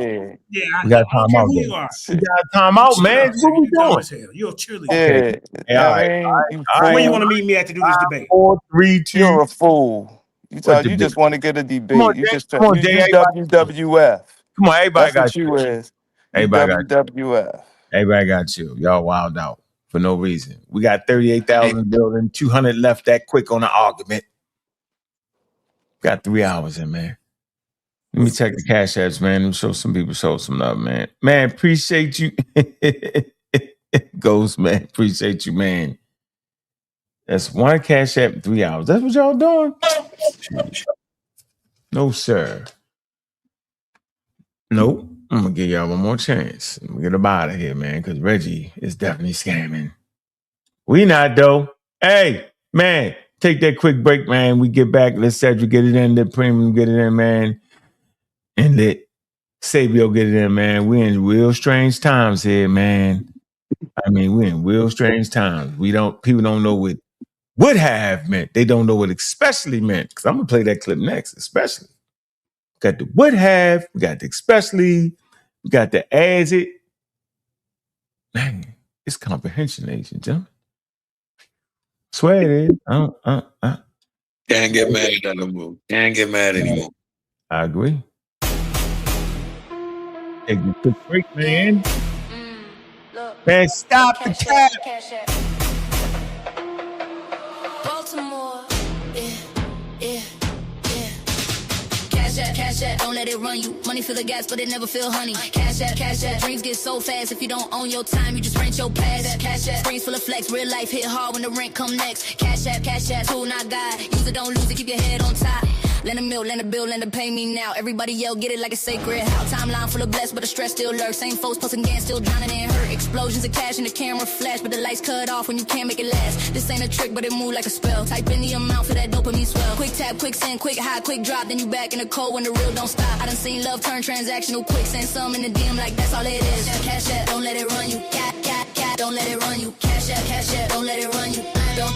We got time out. We got time out, man. What we doing? You're a cheerleader. Yeah. Where you want to meet me at to do this debate? 4, 3, 2. You're a fool. You just want to get a debate. Come on, You Jay. just Come on, you Jay. WWF. Come on, everybody That's got what you you. is. You Everybody got you. WWF. Everybody got you. Y'all wild out for no reason. We got 38,000 building, 200 left that quick on the argument. Got 3 hours in, man. Let me check the cash apps, man. Let me show some people show some love, man. Man, appreciate you. Ghost, man. Appreciate you, man. That's one cash app in 3 hours. That's what y'all doing? No, sir. Nope. I'm gonna give y'all one more chance. I'm gonna get up out of here, man, because Reggie is definitely scamming. We not though. Hey, man, take that quick break, man. We get back. Let's Cedric get it in. The premium get it in, man. And let Sabio get it in, man. We in real strange times here, man. I mean, we in real strange times. People don't know what would have meant. They don't know what especially meant. Because I'm gonna play that clip next, especially. Got the would have, we got the especially, we got the as it. Man, it's comprehension, ladies and gentlemen. Swear it is. Can't get mad at that no more. Can't get mad anymore. I agree. Take a quick break, man. Man, stop the cap. Baltimore, yeah. Cash out, don't let it run you. Money fill the gas, but it never feel honey. Cash out. Dreams get so fast. If you don't own your time, you just rent your past. Cash out, screens full of flex. Real life hit hard when the rent come next. Cash out, tool not God. Use it, don't lose it, keep your head on top. Lend a mill, lend a bill, lend a pay me now. Everybody yell, get it like a sacred house. Timeline full of blessed, but the stress still lurks. Same folks posting gas, still drowning in hurt. Explosions of cash and the camera flash, but the lights cut off when you can't make it last. This ain't a trick, but it move like a spell. Type in the amount for that dopamine swell. Quick tap, quick send, quick high, quick drop. Then you back in the cold when the real don't stop. I done seen love turn transactional quick. Send some in the DM like that's all it is. Cash out, don't let it run you. Don't let it run you. Cash out, don't let it run you. Don't.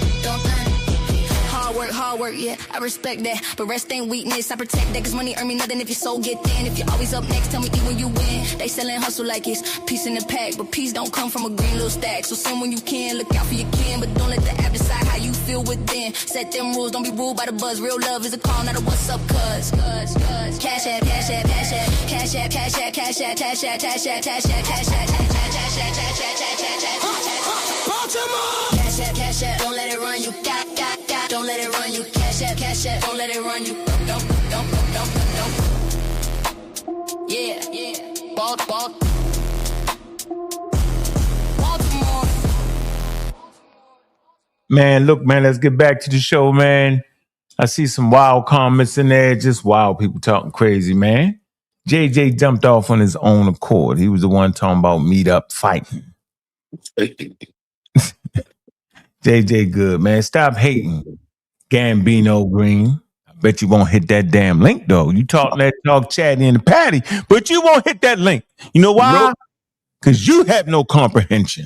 Hard work, yeah, I respect that. But rest ain't weakness, I protect that. Cause money earn me nothing if your soul get thin. If you're always up next, tell me you when you win. They sellin' hustle like it's peace in the pack. But peace don't come from a green little stack. So send when you can, look out for your kin. But don't let the app decide how you feel within. Set them rules, don't be ruled by the buzz. Real love is a call, not a what's up, cuz. Cash out. Cash out, don't let it run you. Don't let it run you. Cash out, don't let it run you. Don't. Yeah. Baltimore. Man, look, man, let's get back to the show, man. I see some wild comments in there. Just wild people talking crazy, man. JJ jumped off on his own accord. He was the one talking about meet up fighting. JJ good, man. Stop hating. Gambino Green. I bet you won't hit that damn link, though. You talking that talk chatty in the patty, but you won't hit that link. You know why? Because you have no comprehension.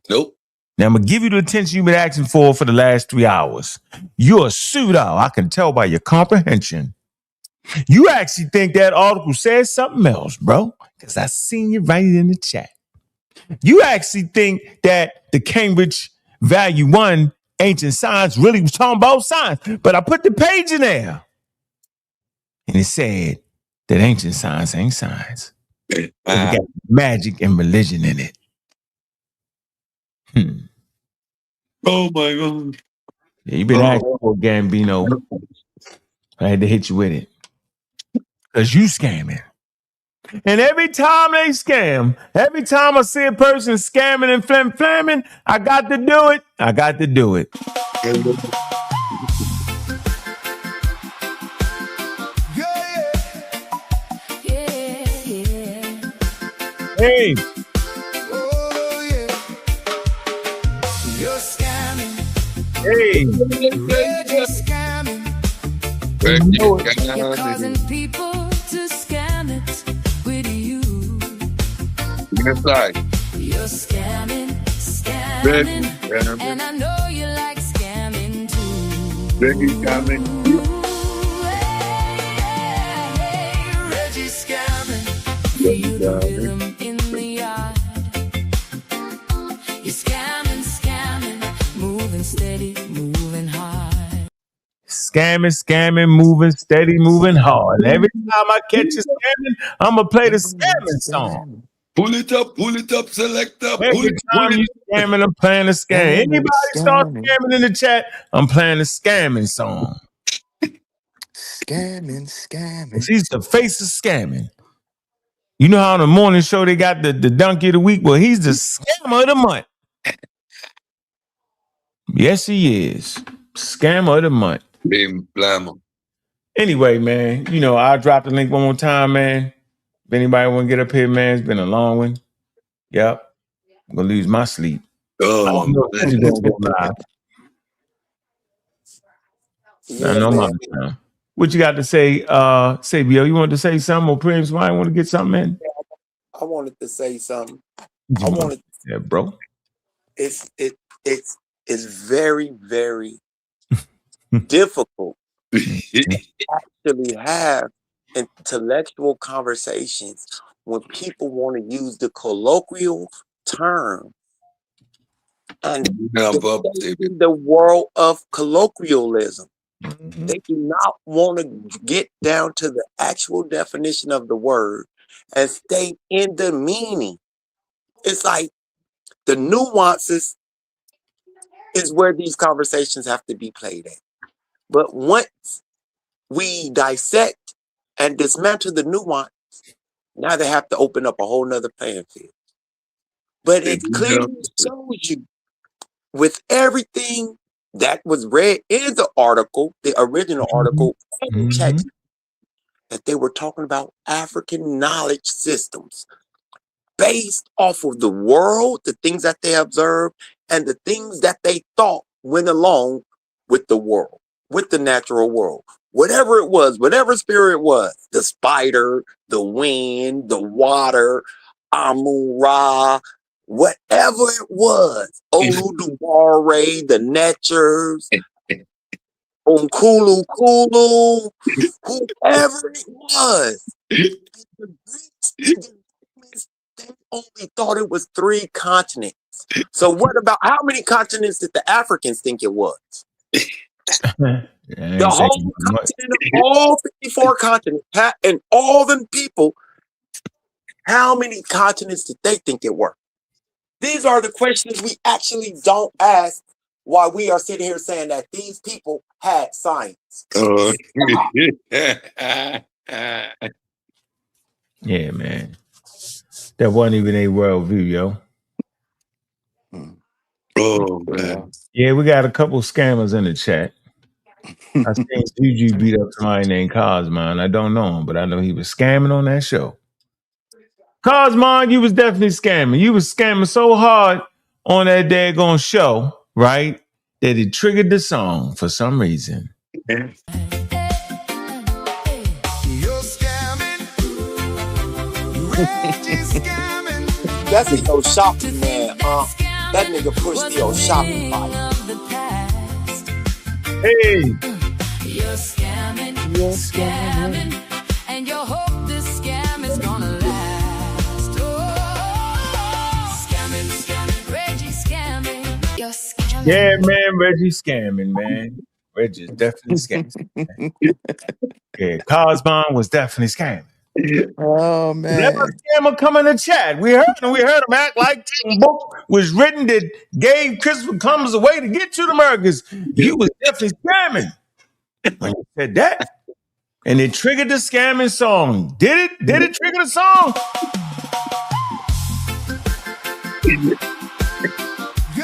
Nope. Now, I'm going to give you the attention you've been asking for the last 3 hours. You're a pseudo. I can tell by your comprehension. You actually think that article says something else, bro, because I seen you write it in the chat. You actually think that the Cambridge Value 1 ancient science really was talking about science, but I put the page in there and it said that ancient science ain't science. It got magic and religion in it. Oh my God. Yeah, you've been asking for Gambino. I had to hit you with it. Because you scamming. And every time they scam, every time I see a person scamming and flamming, I got to do it. Hey. Oh, yeah. You're scamming. Hey. You're scamming. You're causing people to scam it with you. Inside. You're scamming. And I know you like scamming too. Reggie scamming. Reggie scamming. Feel the rhythm in the yard. You're scamming, moving steady, moving hard. scamming, moving, steady, moving hard. And every time I catch you scamming, I'm going to play the scamming song. Pull it up, selector. Every time you scamming, I'm playing the scam. Anybody start scamming in the chat, I'm playing the scamming song. Scamming. He's the face of scamming. You know how on the morning show they got the donkey of the week? Well, he's the scammer of the month. Yes, he is. Scammer of the month. Anyway, man, you know, I'll drop the link one more time, man. If anybody want to get up here, man, it's been a long one. Yep. I'm going to lose my sleep. I don't know if he's going to go live. Yeah, I know my man. time. What you got to say, Sabio? You wanted to say something, or Prince? Somebody want to get something in? I wanted to say something. I wanted, yeah, bro. It's very, very difficult to actually have intellectual conversations when people want to use the colloquial term and the world of colloquialism. They do not want to get down to the actual definition of the word and stay in the meaning. It's like the nuances is where these conversations have to be played at. But once we dissect and dismantle the nuance, now they have to open up a whole nother playing field. But it clearly shows you with everything that was read in the article, the original article, and the chat, that they were talking about African knowledge systems based off of the world, the things that they observed, and the things that they thought went along with the world, with the natural world. Whatever it was, whatever spirit it was, the spider, the wind, the water, Amun-Ra, whatever it was, Olu-Dubare, the Netchers, Kulu, whoever it was, they only thought it was 3 continents. So what about, how many continents did the Africans think it was? The whole continent of all 54 continents, and all them people, how many continents did they think it were? These are the questions we actually don't ask while we are sitting here saying that these people had science. Yeah, man. That wasn't even a worldview, yo. Oh, man. Yeah, we got a couple scammers in the chat. I seen Juju beat up somebody named Cosmon. I don't know him, but I know he was scamming on that show. Cosmon, you was definitely scamming. You was scamming so hard on that daggone show, right? That it triggered the song for some reason. You're scamming. Reggie's scamming. That's the old shopping man. That nigga pushed the old shopping bike. Hey. You're scamming, and you hope this scam is gonna last. Oh, scamming, Reggie scamming. You're scamming. Yeah, man, Reggie scamming, man. Reggie's definitely scamming. Yeah, Cosmon was definitely scamming. Oh man! Let a scammer come in the chat. We heard him act like the book was written that gave Christopher Columbus a way to get to the Americas. You was definitely scamming when you said that, and it triggered the scamming song. Did it trigger the song?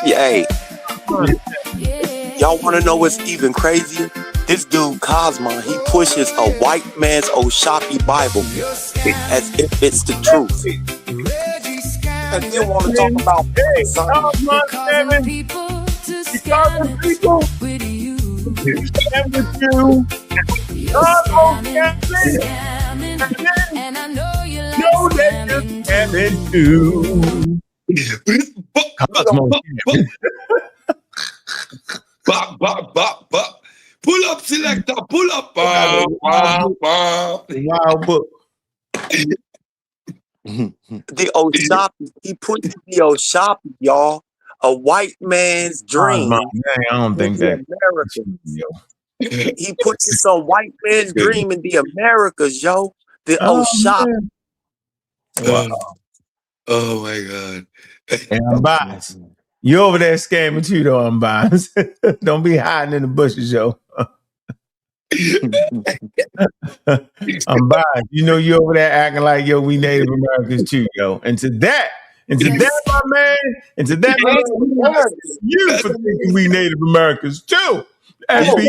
Yeah, hey, y'all want to know what's even crazier? This dude Cosmon, he pushes a white man's Oshapi Bible as if it's the truth. And then want to talk about Causing people to scam with you. Scam with you. You're scamming, and I know you like scamming too. Bop, bop, bop, bop. Pull up, selector, pull up. Wild book. The Oshapi, he pushes the Oshapi, y'all. A white man's dream. I don't think that. American. He put this on white man's dream in the Americas, yo. The shop. Man. Wow. Oh my God. And I'm biased. You over there scamming too, though. I'm biased. Don't be hiding in the bushes, yo. I'm biased. You know you over there acting like, yo, we Native Americans too, yo. And to that, my man, you for thinking we Native Americans too. SB,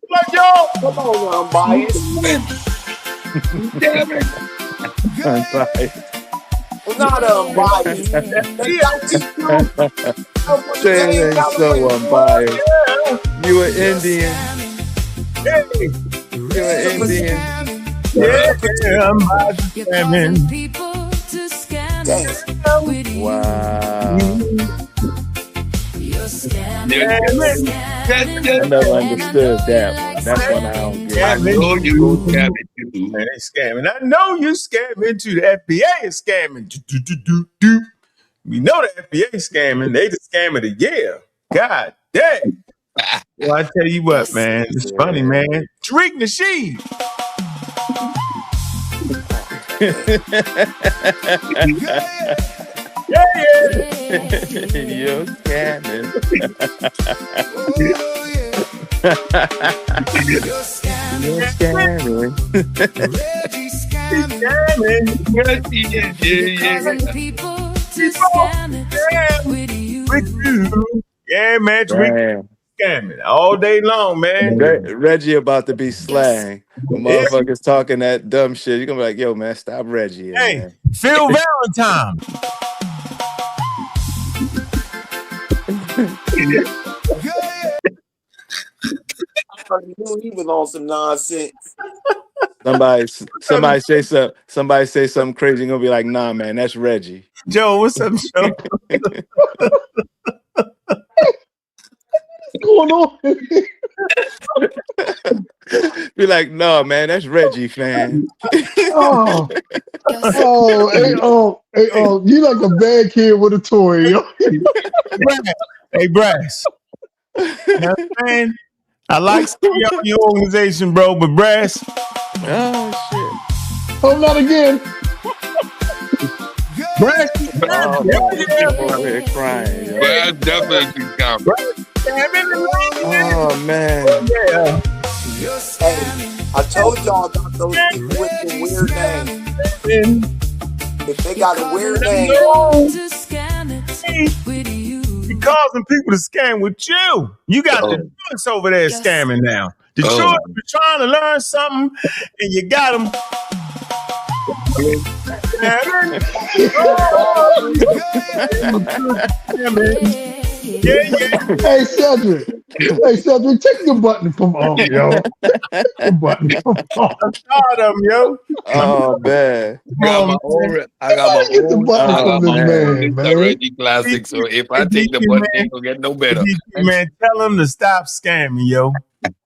like, yo. Come on, I'm biased. Damn it. I'm biased. I'm not unbiased. Say it ain't so unbiased. You an Indian. You an Indian. Yeah, I'm biased. Wow. I never understood that one. That's one I don't get. I know you scamming too. Man, they scamming. I know you scamming too. The FBI is scamming. We know the FBI is scamming. They the scam of the year. God dang. Well, I tell you what, man. It's funny, man. Tariq Nasheed. You're scamming. You're scamming. Yeah, man. Tariq scamming all day long, man. Reggie about to be slang. The motherfuckers talking that dumb shit. You're gonna be like, yo, man, stop Reggie. Hey, man. Phil Valentine. I knew he was on some nonsense. Somebody say something crazy. You're gonna be like, nah, man, that's Reggie. Joe, what's up, Joe? What's going on? Be like, no, man, that's Reggie, fam. Hey, you like a bad kid with a toy, yo. Hey, Brass. You know what I'm saying? I like your organization, bro, but Brass. Oh, shit. Oh, not again. Brass. People out here crying, yo. Brass definitely coming. Oh, man. Yeah. Hey, I told y'all about those people with the weird name. If they got a weird name, you're causing people to scam with you. You got the students over there scamming now. The children are trying to learn something, and you got them. Hey, Cedric. Hey, Cedric, take the button from yo. The button from I'm tired of them, yo. Oh, man. I got my own Reggie Classic, so if I take the button, it ain't gonna get no better. DQ, man, tell them to stop scamming, yo.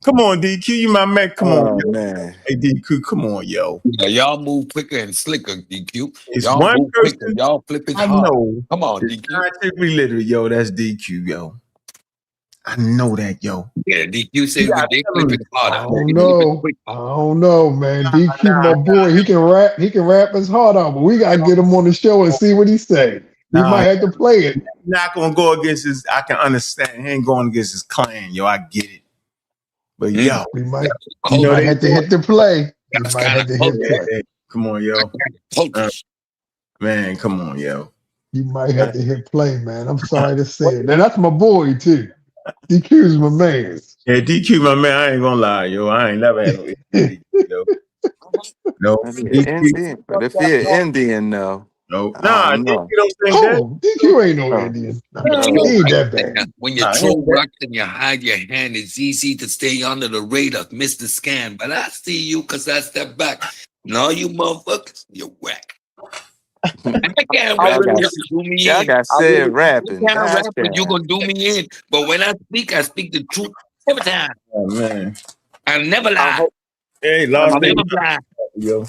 Come on, DQ, you my man. Come on, yo. Man. Hey, DQ, come on, yo. Yeah, y'all move quicker and slicker, DQ. It's Y'all one move person. quicker. Y'all flip it I hard. know. Come on, It's DQ. scientifically literate, yo. That's DQ, yo. I know that, yo. Yeah, DQ says when they flip it harder. I don't know, man. DQ, my boy, he can rap his heart out, but we gotta get him on the show and see what he say. He might have to play it. Not gonna go against his. I can understand. He ain't going against his clan, yo. I get it. But yo, we might have to hit the play. We might have to hit play. Come on, yo. Man, come on, yo. You might have to hit play, man. I'm sorry to say it. Now that's my boy too. DQ's my man. Yeah, DQ, my man. I ain't gonna lie, yo. I ain't never had no DQ, yo. No, Indian, but if you're Indian, no. No, nah, DQ don't think that. DQ ain't no Indian. He ain't that bad. When you throw rocks and you hide your hand, it's easy to stay under the radar, miss the scan. But I see you because I step back. No, you motherfuckers, you're whack. I can't rap when you do me in. I got said rapping. I can't rap when you gonna do me in. But when I speak the truth every time. Oh man, I never lie. Hey, I never lie. Yo.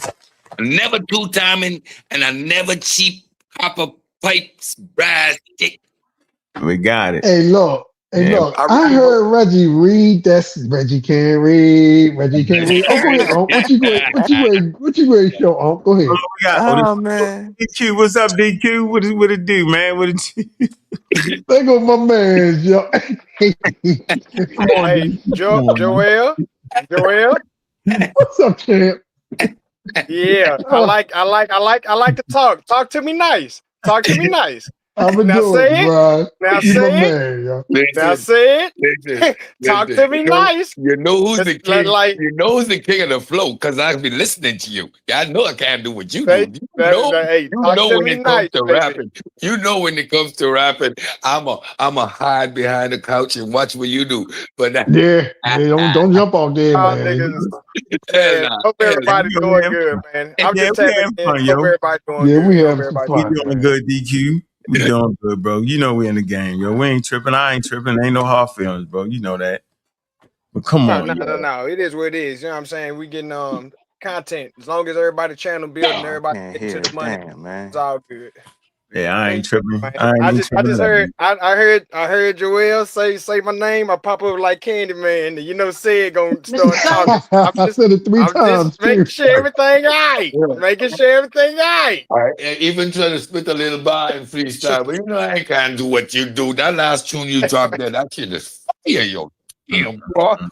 Never two-timing, and I never cheap copper pipes, brass stick. We got it. Hey, look, Hey, Yeah. look, I heard Reggie read that. Reggie can't read. Reggie can't read. Oh, go ahead, Unc. What you going? What you going to show, Unc? Go ahead. We got Oh man. DQ. What's up, DQ? What it do, man? What it do? There go my man, yo. Come on, Hey, DQ. Come on, man. Joel. What's up, champ? Yeah, I like to talk. Talk to me nice. Talk to me nice. I'm gonna Now do say it, it. bro. Now You my say it. man, yo. Now Listen, say it. listen, Talk listen. to me nice. You know who's the king? Like You know who's the king of the flow? Because I've been listening to you. I know I can't do what you hey, do. hey, You talk know to when me it comes nice, to baby. rapping. You know when it comes to rapping, I'm a hide behind the couch and watch what you do. But Yeah, don't jump off there, Y'all man. niggas, man. Hope everybody doing good, man. I'm Yeah, just we tapping having in. fun, Hope yo. everybody doing Yeah, good. we Hope having some everybody We fun, doing man. good, DQ. We doing good, bro. You know we in the game, yo. We ain't tripping. I ain't tripping. Ain't no hard feelings, bro. You know that. But come No, on, no, yo. no, no. It is what it is. You know what I'm saying? We getting content. As long as everybody channel building, everybody Can't getting hear to a the money, damn, man. it's all good. Yeah, I ain't tripping. Man. I ain't I even just tripping. heard I heard Joel say my name. I pop up like Candyman. And you know, said gonna start talking. I said it 3 I'm times just making too. sure everything right. Making sure everything right. all right, even trying to spit a little bar and freestyle, but you know I can't do what you do. That last tune you dropped there, that shit is fire, yo. Damn, boy. Nah,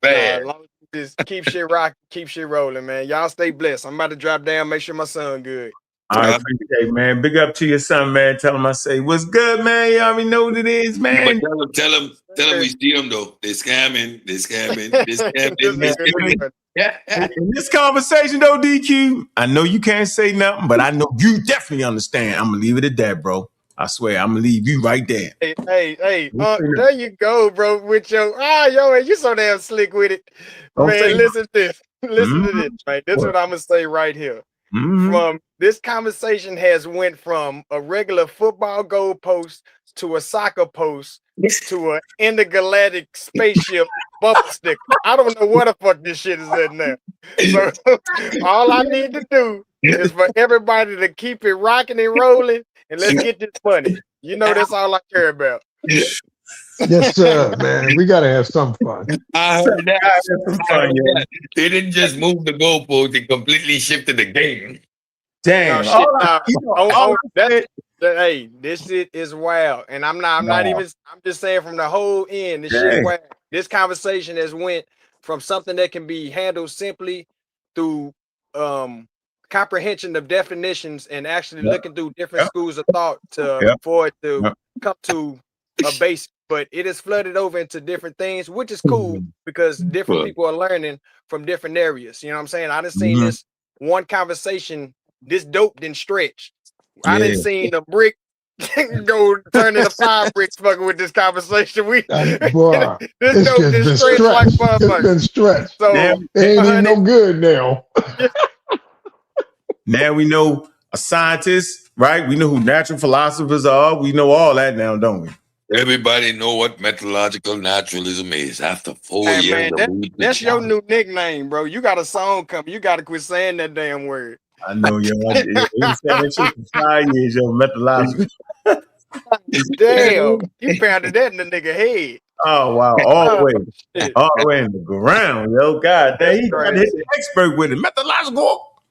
Bad. as long as you just keep shit rocking, keep shit rolling, man. Y'all stay blessed. I'm about to drop down, make sure my son good. I appreciate it, man. Big up to your son, man. Tell him I say, what's good, man? You already know what it is, Yeah, man. but tell them we see them though. They scamming, they scamming, they scamming, This they nigga too scamming. funny. Yeah. In this conversation, though, DQ, I know you can't say nothing, but I know you definitely understand. I'm going to leave it at that, bro. I swear, I'm going to leave you right there. Hey, there you go, bro. With your you so damn slick with it. Don't say Man, listen to this. Listen to mm-hmm. this, man. This is what I'm gonna say right here. Mm-hmm. From this conversation has went from a regular football goal post to a soccer post to an intergalactic spaceship bumper sticker. I don't know what the fuck this shit is in there. So all I need to do is for everybody to keep it rocking and rolling, and let's get this money. You know, that's all I care about. Yes, sir, man. We gotta have some fun. I heard that. I heard that. They didn't just move the goalpost; they completely shifted the game. Damn. No, shit, hey, this shit is wild, and I'm not even. I'm just saying from the whole end, this shit wild. This conversation has went from something that can be handled simply through comprehension of definitions and actually looking through different schools of thought for it to come to a base. But it is flooded over into different things, which is cool because different people are learning from different areas. You know what I'm saying? I done seen this one conversation, this dope didn't stretch. I didn't seen a brick go turn into 5 bricks fucking with this conversation. Boy, This dope it's didn't been stretch like stretched. It's motherfucker. been stretched. So it ain't even no good now. Now we know a scientist, right? We know who natural philosophers are. We know all that now, don't we? Everybody know what methodological naturalism is. After 4 hey, years, man, that's your new nickname, bro. You got a song coming. You got to quit saying that damn word. I know, yo. I've been saying that shit for 5 years, yo. Methodological. Damn, you pounded that in the nigga head. Oh wow, all the way in the ground, yo. God damn, he got his expert with it. Methodological.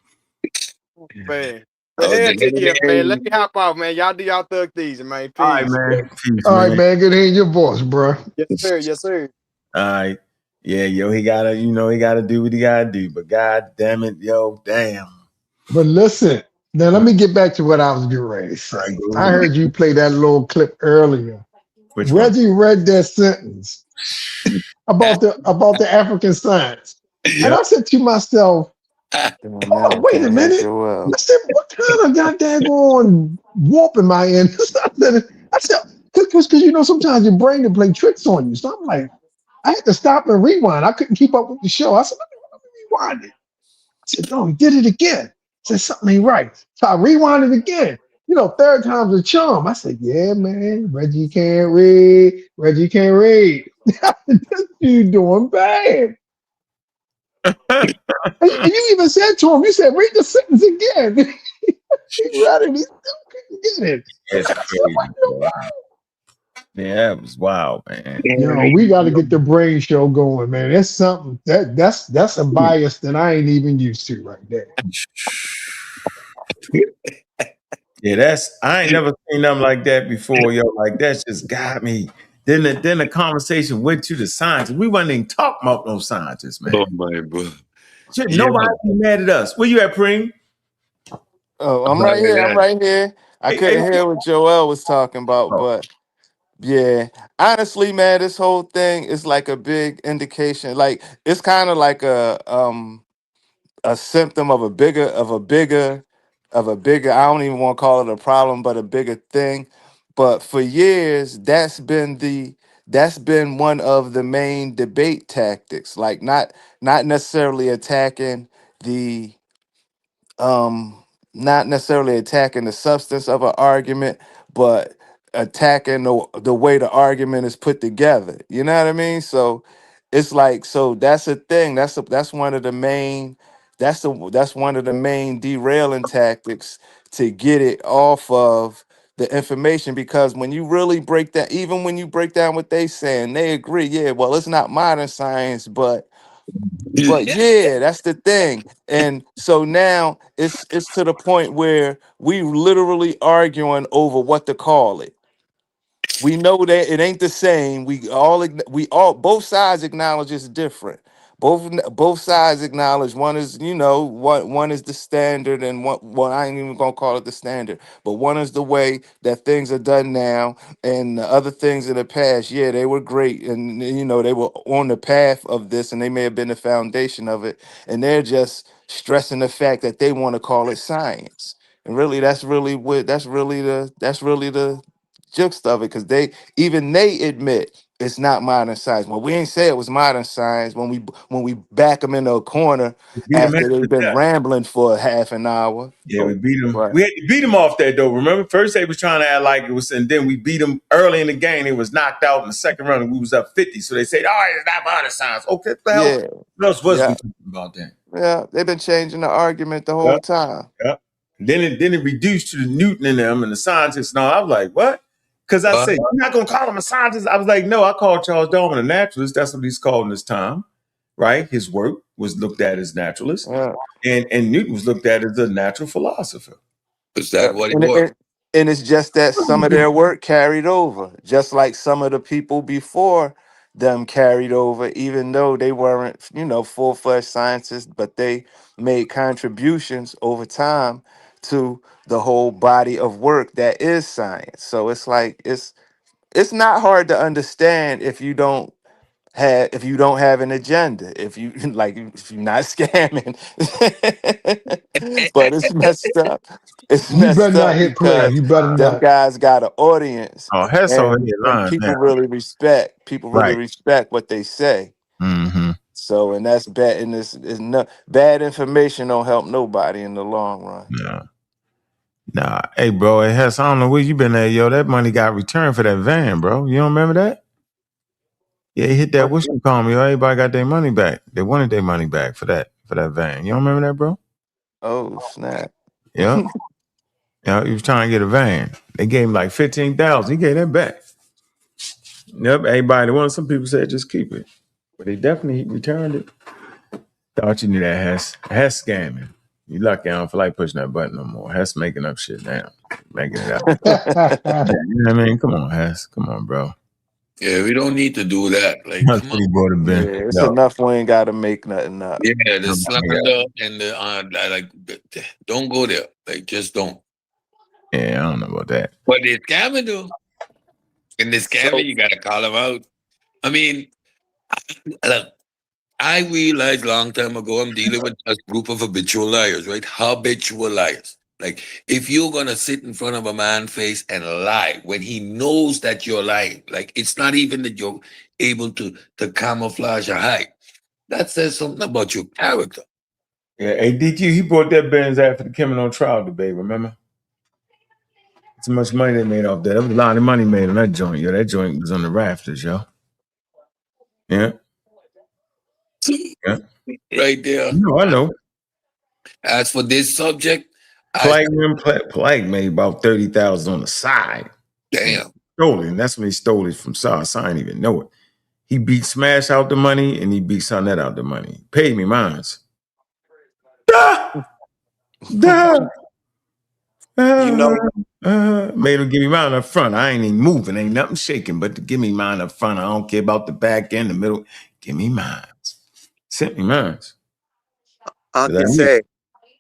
Man. The hell to you, man. Let me hop off, man. Y'all do y'all thug these, man. Peace. All right, man. Peace, All right, man. Good hearing your voice, bro. Yes, sir. Yes, sir. All right. Yeah, yo, he gotta do what he gotta do. But god damn it, yo, damn. But listen, now let me get back to what I was getting ready to say. I heard you play that little clip earlier. Which Reggie read that sentence about the African science. And I said to myself, oh, wait a minute. I said, what kind of goddamn warp am I in? I said, because you know, sometimes your brain can play tricks on you. So I'm like, I had to stop and rewind. I couldn't keep up with the show. I said, let me rewind it. I said, no, he did it again. I said, something ain't right. So I rewound it again. You know, 3rd time's a charm. I said, yeah, man, Reggie can't read. Reggie can't read. You doing bad. and you even said to him, you said, read the sentence again. He read it. He still couldn't get it. That's crazy. Yeah, that was wild, man. We got to get the brain show going, man. That's something that's a bias that I ain't even used to right there. Yeah, I ain't never seen nothing like that before, yo. Like that just got me. Then the conversation went to the scientists. We wasn't even talking about no scientists, man. Oh my bro. Shit, Yeah. nobody be mad at us. Where you at, Preem? Oh, I'm right here. I'm right here. I couldn't hear what Joel was talking about, but yeah, honestly, man, this whole thing is like a big indication. Like it's kind of like a symptom of a bigger. I don't even want to call it a problem, but a bigger thing. But for years, that's been one of the main debate tactics. Like not necessarily attacking the not necessarily attacking the substance of an argument, but attacking the way the argument is put together. You know what I mean? So it's like, so that's a thing. That's one of the main that's one of the main derailing tactics to get it off of the information, because when you really break that, even when you break down what they saying, they agree, yeah, well, it's not modern science, but yeah, that's the thing. And so now it's to the point where we literally arguing over what to call it. We know that it ain't the same. We all both sides acknowledge it's different. Both sides acknowledge one is, one is the standard, and one I ain't even gonna call it the standard, but one is the way that things are done now, and the other things in the past, yeah, they were great, and they were on the path of this, and they may have been the foundation of it, and they're just stressing the fact that they want to call it science. And really, that's really the gist of it, because they admit it's not modern science. Well, we ain't say it was modern science when we back them into a corner Beat them after they've been rambling for half an hour. Yeah, we beat them. Right. We had to beat them off that though. Remember, first they was trying to act like it was, and then we beat them early in the game. It was knocked out in the second round, and we was up 50. So they said, "All right, it's not modern science." Okay, well, Yeah. what else was Yeah. we talking about then? Yeah. They've been changing the argument the whole Yep. time. Yep. Then it reduced to the Newton in them and the scientists. And all. I was like, what? Because I said, you're not gonna call him a scientist. I was like, no, I called Charles Darwin a naturalist. That's what he's called in this time, right? His work was looked at as naturalist, Yeah. and Newton was looked at as a natural philosopher. Is that what it And, was? and it's just that some of their work carried over, just like some of the people before them carried over, even though they weren't, full-fledged scientists, but they made contributions over time to the whole body of work that is science. So it's like it's not hard to understand if you don't have an agenda, if you if you're not scamming. But it's messed up. It's You better messed not up hit play. because You better them not. guys got an audience, Oh, Hess over and here and lying now. people really Right. respect what they say. Mm-hmm. So, and that's bad, and is no bad information don't help nobody in the long run. Yeah. Nah. Hey, bro. Hey, Hess, I don't know where you been at, yo. That money got returned for that van, bro. You don't remember that? Yeah, he hit that. What you call me? Everybody got their money back. They wanted their money back for that van. You don't remember that, bro? Oh snap! Yeah. Yeah, he was trying to get a van. They gave him like 15,000. He gave that back. Yep. Everybody wanted. Some people said just keep it, but they definitely returned it. Thought you knew that Hess scamming. You lucky I don't feel like pushing that button no more. Hess making up shit now. Making it up. You know what I mean? Come on, Hess. Come on, bro. Yeah, we don't need to do that. Like, That's come what on. he brought it been. Yeah, it's No. enough. We ain't got to make nothing up. Yeah, the Yeah. slander and the don't go there. Like, just don't. Yeah, I don't know about that. But the scamming though, in the scamming, you gotta call them out. I mean, look, I realized a long time ago I'm dealing with a group of habitual liars, right? Habitual liars. Like, if you're gonna sit in front of a man's face and lie when he knows that you're lying, like it's not even that you're able to camouflage or hide. That says something about your character. Yeah, ADQ, he brought that Benz after the Kim on trial debate, remember? Too much money they made off that. There was a lot of money made on that joint, yo. That joint was on the rafters, yo. Yeah. Yeah. Right there. No, I know. As for this subject, Plague made about 30,000 on the side. Damn. stole it. And that's when he stole it from SARS. I didn't even know it. He beat Smash out the money and he beat Sonnet out the money. Paid me mines. Duh! You know, Made him give me mine up front. I ain't even moving. Ain't nothing shaking, but to give me mine up front. I don't care about the back end, the middle. Give me mine. Sent me mine. I can say,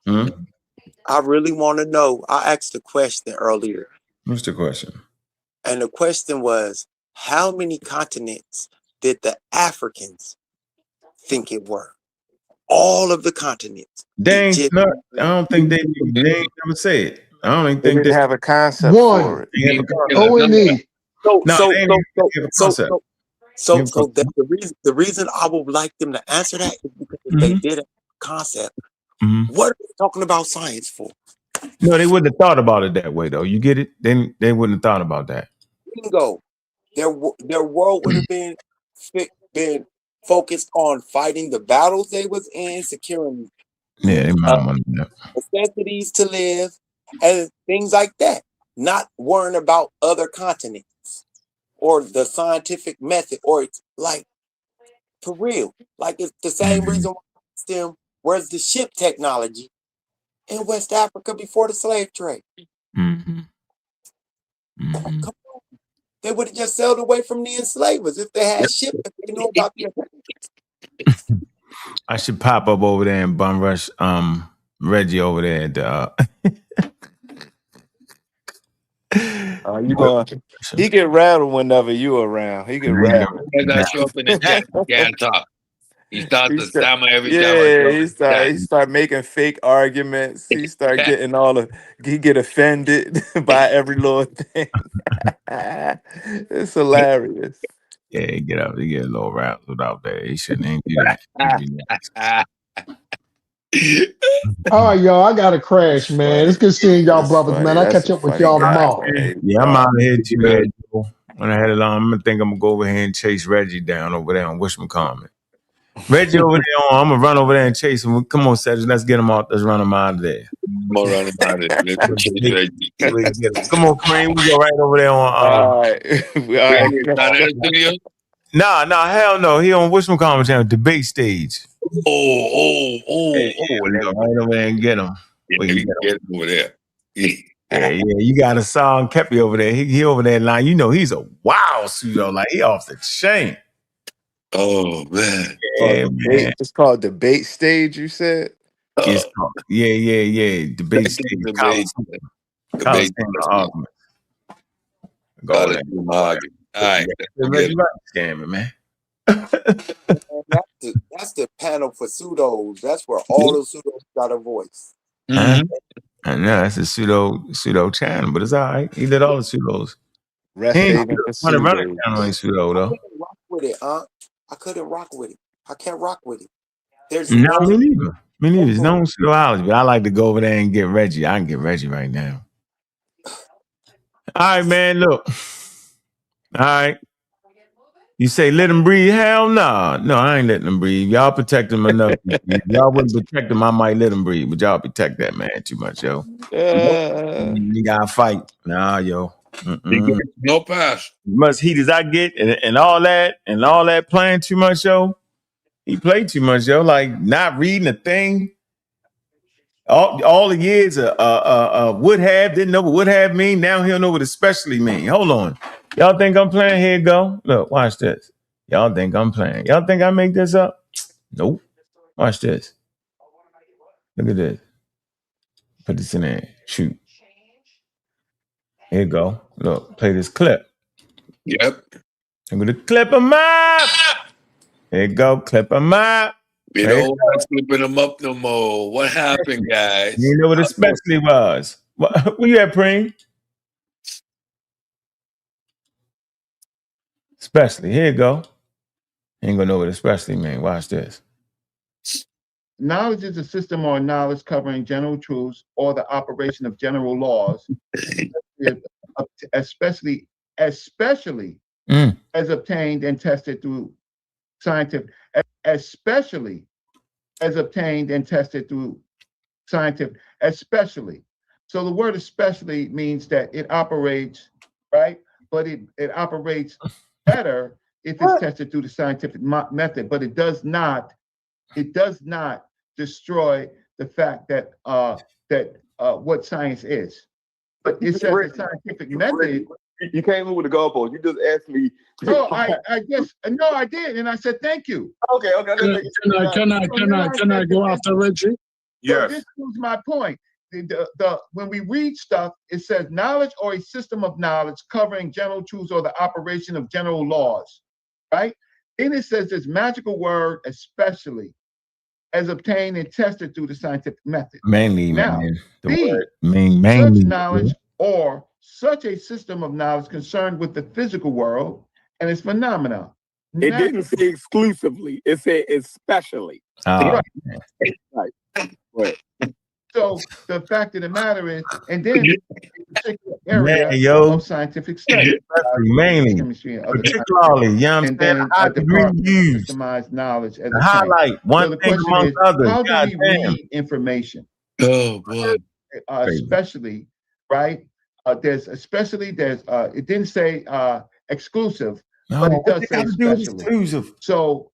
I really want to know. I asked a question earlier. What's the question? And the question was, how many continents did the Africans think it were? All of the continents. They ain't not, I don't think they ain't never say it. I don't even think they this have a concept for it. They have a concept. O&E. So the reason I would like them to answer that is because if they did a concept, what are they talking about science for? No, they wouldn't have thought about it that way, though. You get it? They wouldn't have thought about that. Bingo. Their world would have been focused on fighting the battles they was in, securing necessities to live, and things like that. Not worrying about other continents or the scientific method, or it's like for real. Like it's the same reason why I asked them, where's the ship technology in West Africa before the slave trade? Come on. They would have just sailed away from the enslavers if they had ships, if they know about the I should pop up over there and bum rush Reggie over there at You going? He get rattled whenever you around. He get rattled. As I show up in the chat, you can't talk. He starts to stammer every time I show up. He start making fake arguments. He start getting he get offended by every little thing. It's hilarious. Yeah, he get a little rattled out there. He shouldn't even do that. All right, y'all. I got to crash, man. It's good seeing y'all, brothers, man. I'll catch up with y'all tomorrow. Yeah, I'm out of here too, man. When I had it on, I'm gonna go over here and chase Reggie down over there on Wishmacommon. Reggie over there I'm gonna run over there and chase him. Come on, Cedric, let's get him out. Let's run him out of there. Come on, Kareem, we go right over there on Nah, hell no. He on Wishmacommon channel, debate stage. Oh, we go right over there and get him. Yeah, we get him over there. Yeah, you got a song Kepi over there. He over there line. You know he's a wild pseudo, like he off the chain. Oh man. Yeah, man. It's called debate stage, you said? It's called, yeah. Debate stage. Debate argument. Go over there. All right. Scamming, man. That's the panel for pseudos. That's where all the pseudos got a voice. I know that's a pseudo channel, but it's all right. He did all the pseudos. He ain't running channel ain't pseudo though. I couldn't rock with it, I couldn't rock with it. I can't rock with it. There's Me neither. There's no pseudoology, but I like to go over there and get Reggie. I can get Reggie right now. All right, man. Look. All right. You say let him breathe? Hell no. No, I ain't letting him breathe. Y'all protect him enough. Y'all wouldn't protect him. I might let him breathe, but y'all protect that man too much, yo. You gotta fight. Nah, yo. No pass. As much heat as I get and all that playing too much, yo. He played too much, yo. Like not reading a thing. All the years would have, didn't know what would have mean. Now he'll know what especially mean. Hold on. Y'all think I'm playing? Here you go. Look, watch this. Y'all think I'm playing. Y'all think I make this up? Nope. Watch this. Look at this. Put this in there. Shoot. Here you go. Look, play this clip. Yep. I'm gonna clip him up. Here you go. Clip him up. We don't want flipping them up no more. What happened, guys? You know what especially was. Where you at, Preem? Especially. Here you go. Ain't gonna know what especially mean. Watch this. Knowledge is a system or knowledge covering general truths or the operation of general laws, especially as obtained and tested through scientific, especially. So the word especially means that it operates, right, but it operates better if it's tested through the scientific method. But it does not destroy the fact that what science is. But it says the scientific method. You came in with a goalpost. You just asked me. No, I guess no, I did, and I said thank you. Okay. Can I go after Reggie? So this proves my point. When we read stuff, it says knowledge or a system of knowledge covering general truths or the operation of general laws, right? Then it says this magical word, especially, as obtained and tested through the scientific method. Mainly, now, man. Such knowledge or such a system of knowledge concerned with the physical world and its phenomena. It didn't say exclusively. It said especially. Right. Right. So the fact of the matter is, and then a particular area of scientific study, mainly, particularly, you know what I'm saying? How do we use systemized knowledge as a highlight one thing amongst others? How do we read information? Oh boy. Especially, right? There's it didn't say exclusive, but it does say especially. So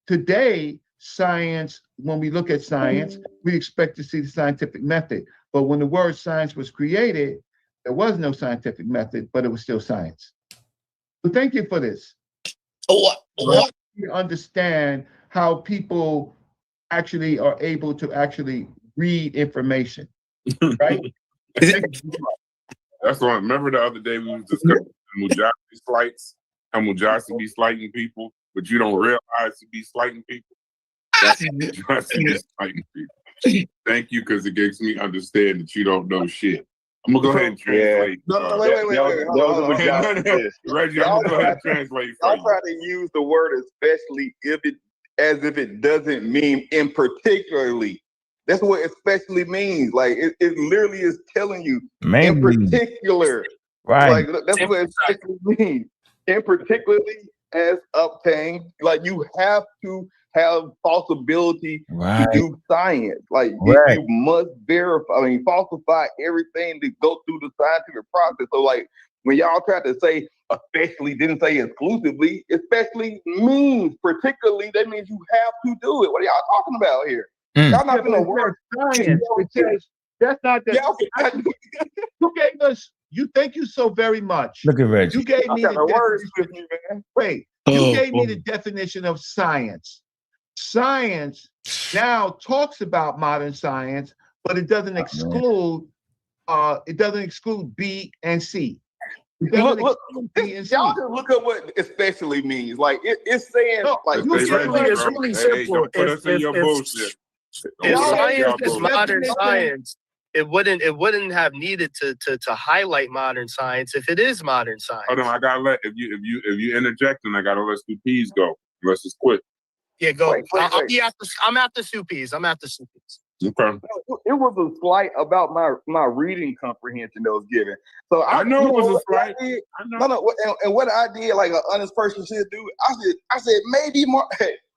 today, science, when we look at science, we expect to see the scientific method. But when the word science was created, there was no scientific method, but it was still science. So thank you for this. You understand how people actually are able to actually read information, right? That's why. Remember the other day we was discussing Mujahid slights, how Mujahid be slighting people, but you don't realize to be slighting people. That's Mujahid be slighting people. Thank you, because it makes me understand that you don't know shit. I'm gonna go ahead and translate. No, wait. Reggie, I'm gonna go ahead and translate. Y'all try to use the word especially as if it doesn't mean in particularly. That's what especially means. Like it literally is telling you in particular. Right. Like that's what especially means. In particularly as obtained. Like you have to have falsibility to do science. Like you must verify. I mean, falsify everything to go through the scientific process. So like when y'all tried to say especially, didn't say exclusively, especially means particularly. That means you have to do it. What are y'all talking about here? Y'all not gonna work science. That's not the. You gave us. You thank you so very much. Look at Reggie. You gave me the words definition. with me, man. Wait, you gave me the definition of science. Science now talks about modern science, but it doesn't exclude. It doesn't exclude B and C. Look, y'all just look up what especially means. Like it's saying like it's really simple. Put us in your bullshit. If science is modern science, it wouldn't have needed to highlight modern science if it is modern science. Hold on, I gotta let if you interject, then I gotta let Stupees go. Unless it's quick. Yeah, go. I'm after Stupees. Okay. It was a slight about my reading comprehension that was given. So I know it was a slight. And what I did, like an honest person should do, I said maybe more.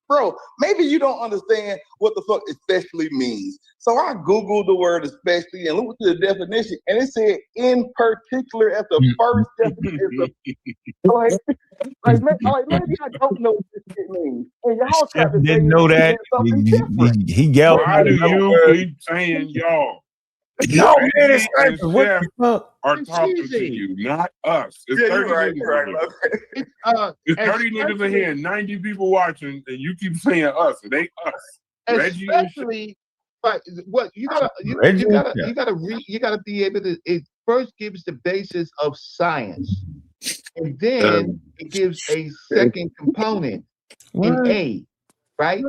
Bro, maybe you don't understand what the fuck especially means. So I Googled the word especially and looked at the definition, and it said in particular as the first definition. Maybe I don't know what this shit means. And y'all try to didn't know that. He yelled. Why do you keep saying y'all? No, man, it's Chef are talking to you, not us. It's 30 niggas. It's 30 niggas in here, 90 people watching, and you keep saying us. It ain't us. Reggie, especially, but what you gotta be able to. It first gives the basis of science, and then it gives a second component in A, right?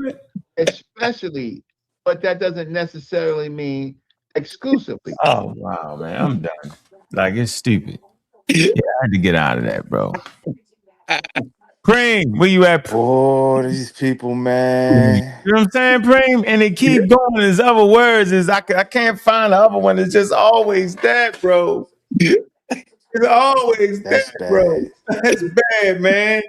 Especially, but that doesn't necessarily mean exclusively. Oh wow, man, I'm done. Like it's stupid. Yeah, I had to get out of that, bro. Preem, where you at? Oh, these people, man. You know what I'm saying, Preem? And they keep going. There's other words. I can't find the other one. It's just always that, bro. It's always that, bro. That's bad, man.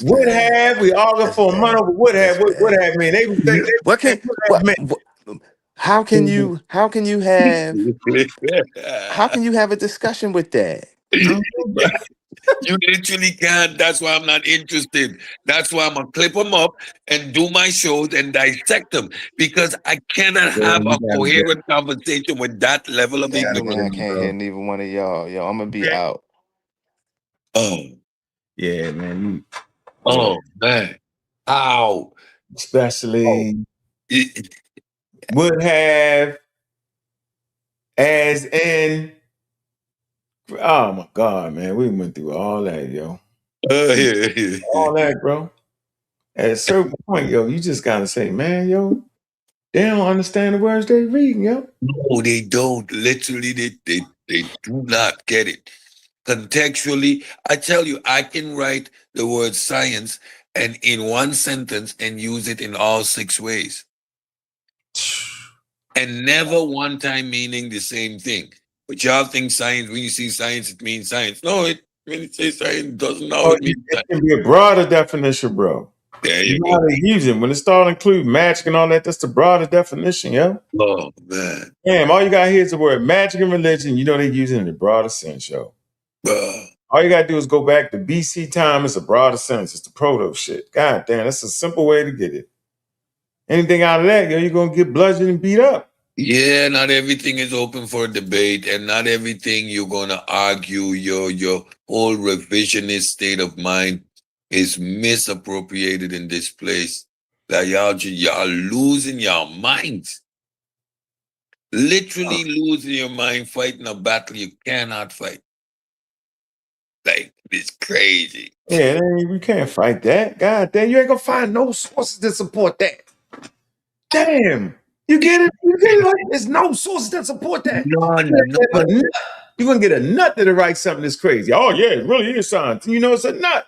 Would have we argued for a month over would have mean? They would think How can you have a discussion with that? You literally can't. That's why I'm not interested. That's why I'm gonna clip them up and do my shows and dissect them because I cannot have a coherent conversation with that level of ignorance. I can't hear neither one of y'all. Yo, I'm gonna be out. Oh, Yeah, man. oh man. How? Especially would have as in. Oh my God, man, we went through all that, yo. All that, bro. At a certain point, yo, you just gotta say, man, yo, they don't understand the words they reading, yo. No, they don't. Literally, they do not get it. Contextually, I tell you, I can write the word science and in one sentence and use it in all 6 ways. And never one time meaning the same thing. But y'all think science, when you see science, it means science. No, when it says science, it doesn't always mean science. It can be a broader definition, bro. There you know how they use it. When it start to include magic and all that, that's the broader definition, yo. Oh, man. Damn, all you got here is the word magic and religion. You know they use it in the broader sense, yo. All you gotta do is go back to BC time. It's a broader sense. It's the proto shit. God damn, that's a simple way to get it. Anything out of that, yo, you're gonna get bludgeoned and beat up. Yeah, not everything is open for debate, and not everything you're gonna argue. Your whole revisionist state of mind is misappropriated in this place. That y'all losing your minds. Literally losing your mind fighting a battle you cannot fight. Like, it's crazy. Yeah, we can't fight that. God damn, you ain't gonna find no sources that support that. Damn. You get it? You get it? Like, there's no sources that support that. You're gonna get a nut that'll write something that's crazy. Oh, yeah, it really is science. You know, it's a nut.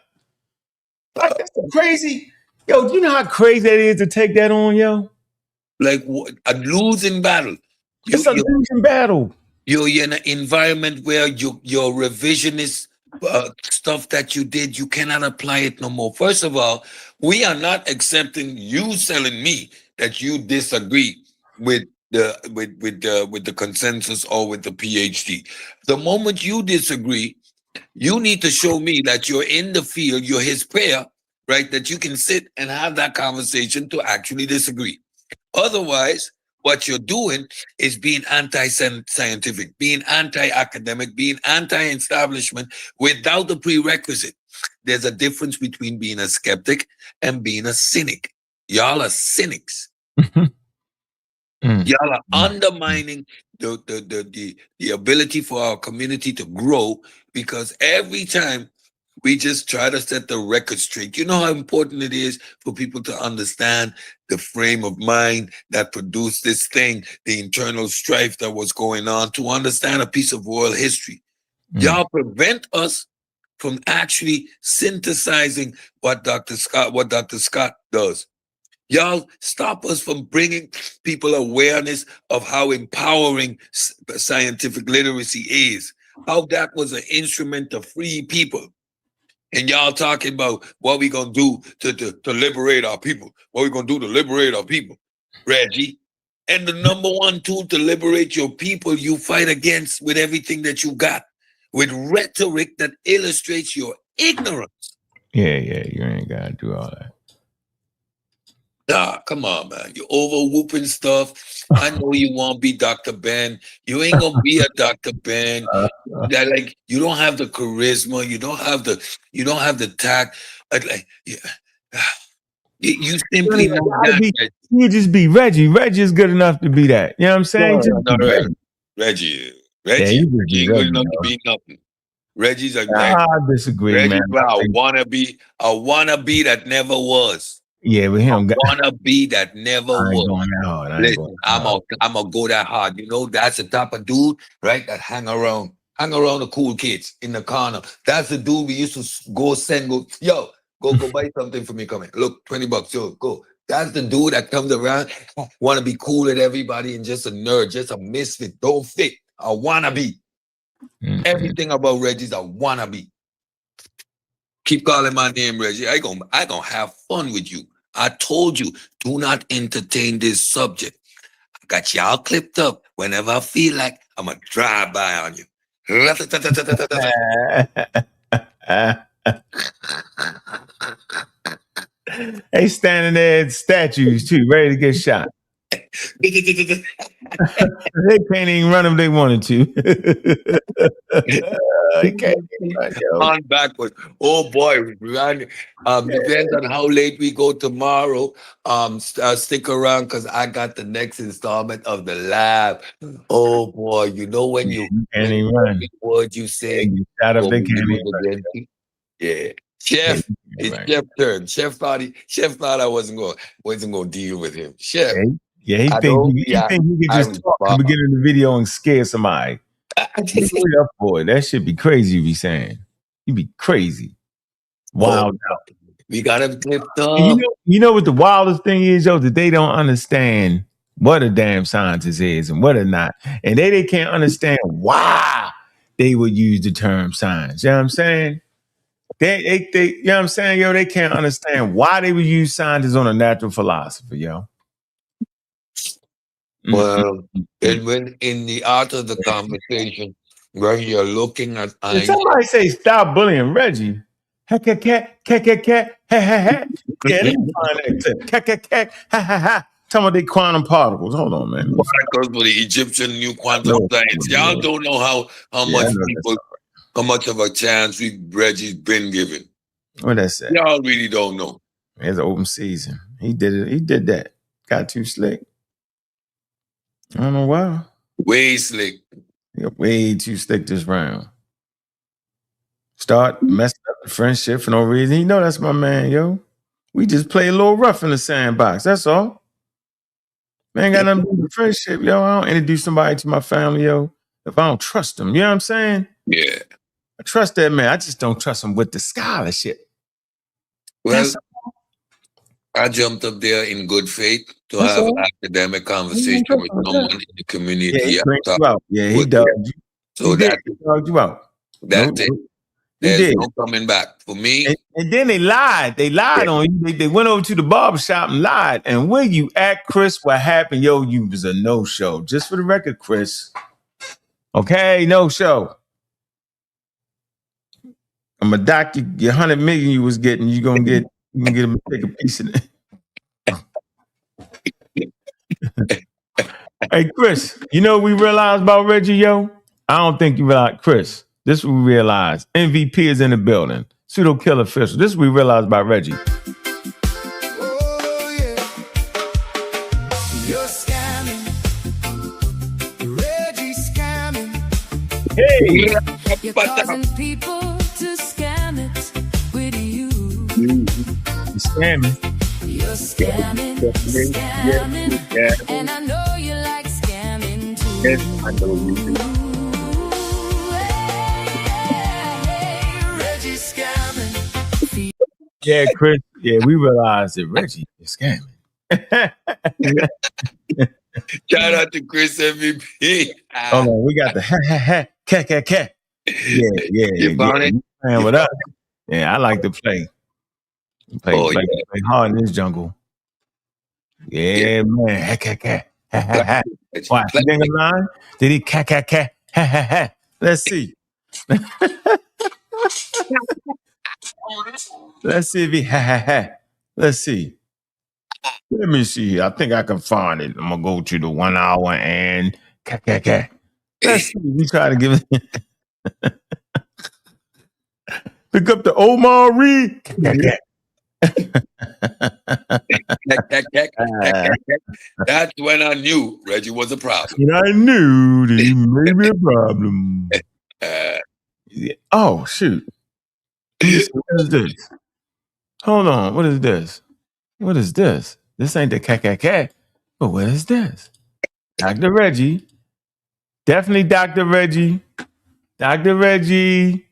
Like, that's crazy. Yo, do you know how crazy that is to take that on, yo? Like, what? A losing battle. It's a losing battle. You're in an environment where your revisionist stuff that you did, you cannot apply it no more. First of all, we are not accepting you telling me that you disagree with the consensus or with the PhD. The moment you disagree, you need to show me that you're in the field, you're his pair, right? That you can sit and have that conversation to actually disagree. Otherwise, what you're doing is being anti-scientific, being anti-academic, being anti-establishment without the prerequisite. There's a difference between being a skeptic and being a cynic. Y'all are cynics. Y'all are undermining the ability for our community to grow, because every time we just try to set the record straight. You know how important it is for people to understand the frame of mind that produced this thing, the internal strife that was going on, to understand a piece of world history. Y'all prevent us from actually synthesizing what Dr. Scott does. Y'all stop us from bringing people awareness of how empowering scientific literacy is, how that was an instrument to free people. And y'all talking about what we gonna do to liberate our people. What we gonna do to liberate our people, Reggie. And the number one tool to liberate your people, you fight against with everything that you got, with rhetoric that illustrates your ignorance. Yeah, you ain't gotta do all that. Nah, come on, man. You over whooping stuff. I know you won't be Dr. Ben. You ain't gonna be a Dr. Ben. That, like, you don't have the charisma. You don't have the tact. You simply not that. You just be Reggie. Reggie is good enough to be that. You know what I'm saying? Reggie. Yeah, You ain't good enough to be nothing. Reggie's a I disagree, Reggie's man. a wannabe that never was. Yeah, but him wanna be that never was. Going that hard. Listen, I'm gonna go that hard. You know, that's the type of dude, right? That hang around the cool kids in the corner. That's the dude we used to go, yo, go buy something for me. Come here. Look, $20. Yo, go. That's the dude that comes around, wanna be cool at everybody and just a nerd, just a misfit, don't fit. A wannabe. Everything about Reggie's a wannabe. Keep calling my name, Reggie. I gonna have fun with you. I told you, do not entertain this subject. Got y'all clipped up. Whenever I feel like, I'm going to drive by on you. They standing there at statues too, ready to get shot. They can't even run if they wanted to. They can't even run, yo. On backwards. Oh boy, depends on how late we go tomorrow. Stick around because I got the next installment of the lab. Oh boy, you know when you can't even run. What you say? Shot up, what they would can't you even do run. again? Yeah. Chef, it's Chef's turn. Chef thought I wasn't gonna deal with him. Chef. Yeah, he think he could just talk at the beginning of the video and scare somebody. Wait up for it. That should be crazy. You be saying, you be crazy, wild out. We got him clipped up. And you know what the wildest thing is, yo, that they don't understand what a damn scientist is and what a not, and they can't understand why they would use the term science. You know what I'm saying? They you know what I'm saying, yo, they can't understand why they would use scientists on a natural philosophy, yo. Well, and when in the art of the conversation, when you're looking at If somebody say stop bullying Reggie, heck, yeah, let me find that clip. Heck, ha. Tell me they quantum particles. Hold on, man. Particles for the Egyptian new quantum science. Y'all don't know how much of a chance Reggie's been given. What that say? Y'all really don't know. It's an open season. He did it. He did that. Got too slick. I don't know why. Way slick. Way too slick this round. Start messing up the friendship for no reason. You know that's my man, yo. We just play a little rough in the sandbox. That's all. Man, got nothing to do with friendship, yo. I don't introduce somebody to my family, yo, if I don't trust them. You know what I'm saying? Yeah. I trust that man. I just don't trust him with the scholarship. Well, I jumped up there in good faith to have an academic conversation with someone in the community. Yeah, he dogged you. So he dogged you out. That's it. There's no coming back for me. And then they lied. They lied on you. They went over to the barbershop and lied. And where you at, Chris? What happened? Yo, you was a no-show. Just for the record, Chris. Okay, no-show. I'm gonna dock you, your 100 million you was getting. You gonna get him take a piece of it. Hey, Chris, you know what we realized about Reggie, yo? I don't think you realize, Chris. This is what we realized. MVP is in the building. Pseudo killer official. This is what we realized about Reggie. You're scamming. Reggie scamming. Hey! You're causing people to scam it with you. You're scamming. You're scamming. And I know you like scamming too. Yes, I know you do. Reggie scamming. Yeah, Chris. Yeah, we realized that Reggie is scamming. Shout out to Chris MVP. Hold on, we got the cat. Yeah. You found it? Man, what up? Yeah, I like to play. Play hard in this jungle. Yeah, man. Cat. Watch, you think I'm lying? Did he cat? Let's see. Let's see if he Let's see. Let me see. I think I can find it. I'm gonna go to the 1 hour and cat. Let's see. We try to give it. Pick up the Omar Reed. That's when I knew Reggie was a problem. And I knew that he may be a problem. Oh, shoot. What is this? Hold on. What is this? This ain't the cat. But what is this? Dr. Reggie. Definitely Dr. Reggie. Dr. Reggie.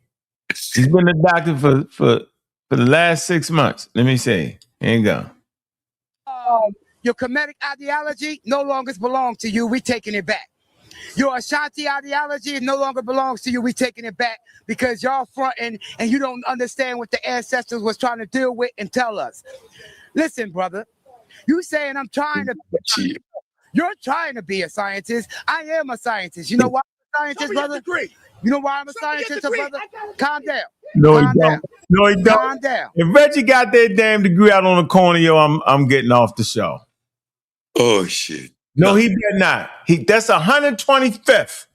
He's been a doctor for the last 6 months. Let me see. Here you go. Your Kemetic ideology no longer belongs to you. We're taking it back. Your Ashanti ideology no longer belongs to you. We're taking it back because y'all fronting and you don't understand what the ancestors was trying to deal with and tell us. Listen, brother, you saying I'm trying to... You're trying to be a scientist. I am a scientist. You know why I'm a scientist, brother? You know why I'm a scientist, brother? Calm down. No, he Calm down. don't. No, he don't. Calm down. If Reggie got that damn degree out on the corner, yo, I'm getting off the show. Oh shit. No, he better not. That's 125th.